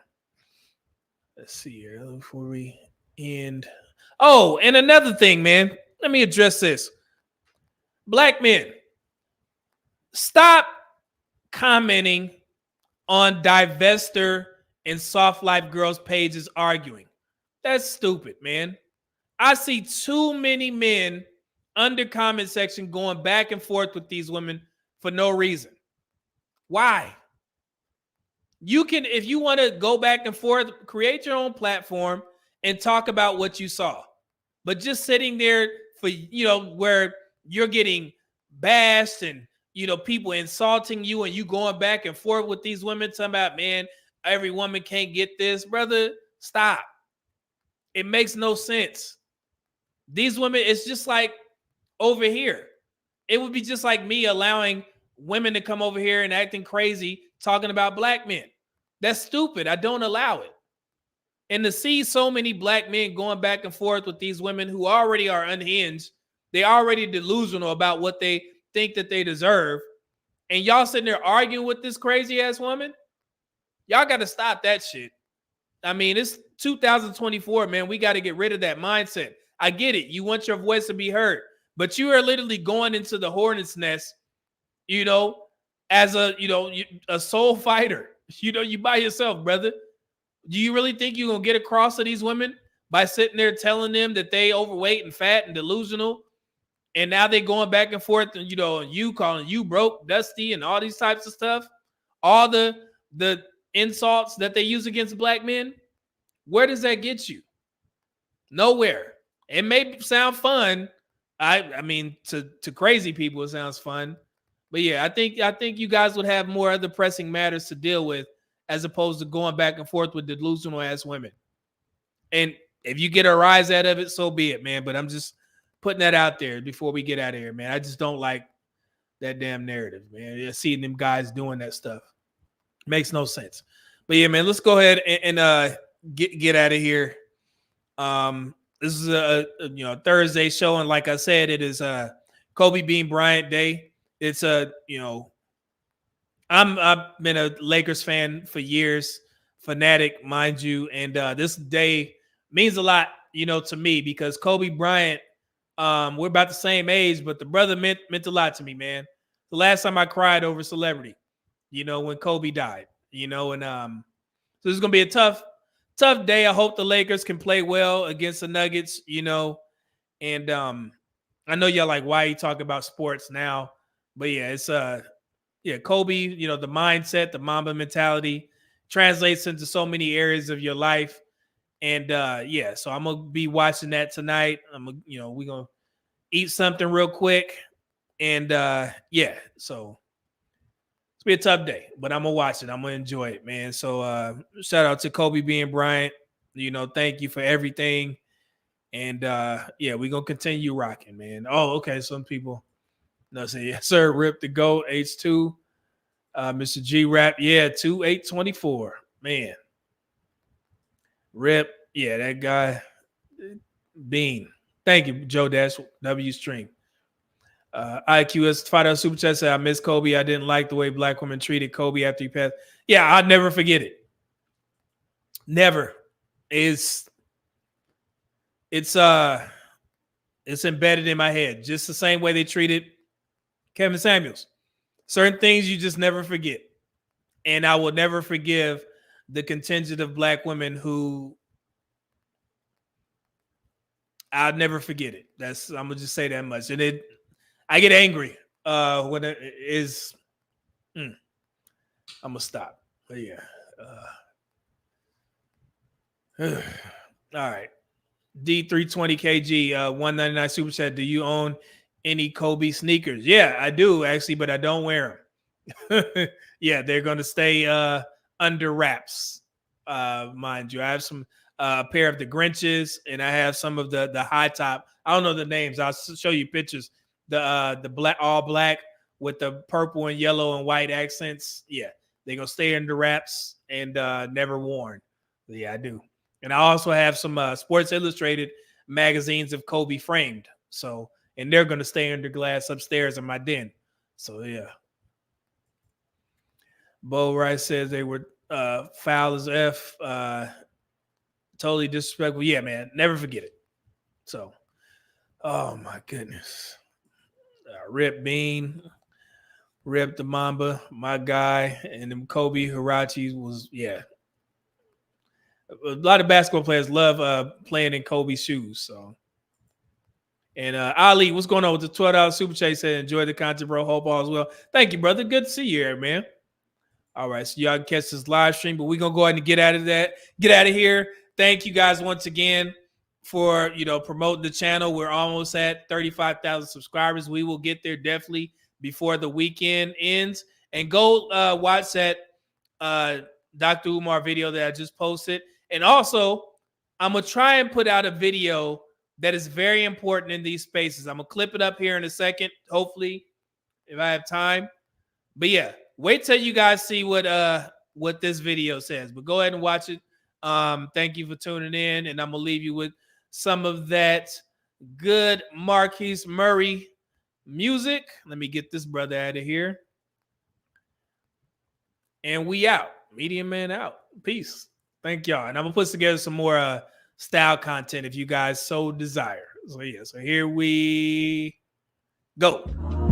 let's see here before we end. Oh, and another thing, man. Let me address this. Black men, stop commenting on Divester and Soft Life Girls pages arguing. That's stupid, man. I see too many men under comment section going back and forth with these women for no reason. Why? You can, if you want to go back and forth, create your own platform and talk about what you saw. But just sitting there for, where you're getting bashed and, people insulting you and you going back and forth with these women talking about, man, every woman can't get this. Brother, stop. It makes no sense. These women, it's just like over here. It would be just like me allowing women to come over here and acting crazy talking about black men. That's stupid. I don't allow it. And to see so many black men going back and forth with these women who already are unhinged, they already delusional about what they think that they deserve, and y'all sitting there arguing with this crazy ass woman, y'all got to stop that shit. I mean, it's 2024, man. We got to get rid of that mindset. I get it. You want your voice to be heard, but you are literally going into the hornet's nest, as a soul fighter. You by yourself, brother. Do you really think you're going to get across to these women by sitting there telling them that they overweight and fat and delusional? And now they going back and forth and, you calling you broke, dusty, and all these types of stuff. All the insults that they use against black men. Where does that get you? Nowhere. It may sound fun. I mean, to crazy people, it sounds fun. But yeah, I think you guys would have more other pressing matters to deal with as opposed to going back and forth with delusional ass women. And if you get a rise out of it, so be it, man. But I'm just putting that out there before we get out of here, man. I just don't like that damn narrative, man. You're seeing them guys doing that stuff. Makes no sense. But yeah, man, let's go ahead and get out of here. This is a Thursday show, and like I said, it is Kobe Bean Bryant Day. It's I've been a Lakers fan for years, fanatic, mind you, and this day means a lot, to me because Kobe Bryant. We're about the same age, but the brother meant a lot to me, man. The last time I cried over celebrity, when Kobe died, and so this is gonna be a tough day. I hope the Lakers can play well against the Nuggets, and I know y'all like, why you talk about sports now, but yeah, it's Kobe, the mindset, the Mamba mentality translates into so many areas of your life. And so I'm gonna be watching that tonight. We're gonna eat something real quick, And yeah, so it's be a tough day, but I'm gonna watch it. I'm gonna enjoy it, man. So shout out to Kobe Bean Bryant. You know, thank you for everything. And yeah, we're gonna continue rocking, man. Oh, okay. Some people say, yes, sir, Rip the GOAT, H2. Mr. G Rap, yeah, 2824. Man. Rip, yeah, that guy. Bean. Thank you, Joe Dash W Stream. IQS $5 super chat said, I miss Kobe. I didn't like the way black women treated Kobe after he passed. Yeah, I'll never forget it. Never. It's embedded in my head. Just the same way they treated Kevin Samuels. Certain things you just never forget. And I will never forgive the contingent of black women who I'll never forget it. I'm gonna just say that much. And I get angry when it is. I'm gonna stop. But yeah. All right. D320KG 199 super chat. Do you own any Kobe sneakers? Yeah, I do actually, but I don't wear them. Yeah, they're gonna stay under wraps. Mind you, I have some a pair of the Grinches, and I have some of the high top. I don't know the names. I'll show you pictures. The black, all black with the purple and yellow and white accents. Yeah, they're gonna stay under wraps and never worn. But yeah, I do. And I also have some Sports Illustrated magazines of Kobe framed. So, and they're gonna stay under glass upstairs in my den. So yeah. Bo Rice says they were foul as F. Totally disrespectful. Yeah, man. Never forget it. So, oh my goodness. Rip Bean, Rip the Mamba, my guy, and them Kobe Hirachis was, yeah. A lot of basketball players love playing in Kobe's shoes. So, and Ali, what's going on with the $12 super chat? Said enjoy the content, bro. Hope all is well. Thank you, brother. Good to see you here, man. All right, so y'all can catch this live stream, but we're gonna go ahead and get out of here. Thank you guys once again for promoting the channel. We're almost at 35,000 subscribers. We will get there definitely before the weekend ends. And go watch that Dr. Umar video that I just posted. And also, I'm gonna try and put out a video that is very important in these spaces. I'm gonna clip it up here in a second, hopefully, if I have time. But yeah, wait till you guys see what this video says. But go ahead and watch it. Thank you for tuning in, and I'm gonna leave you with some of that good Marquise Murray music. Let me get this brother out of here. And we out. Medium Man out. Peace. Thank y'all. And I'm gonna put together some more style content if you guys so desire. So yeah, so here we go.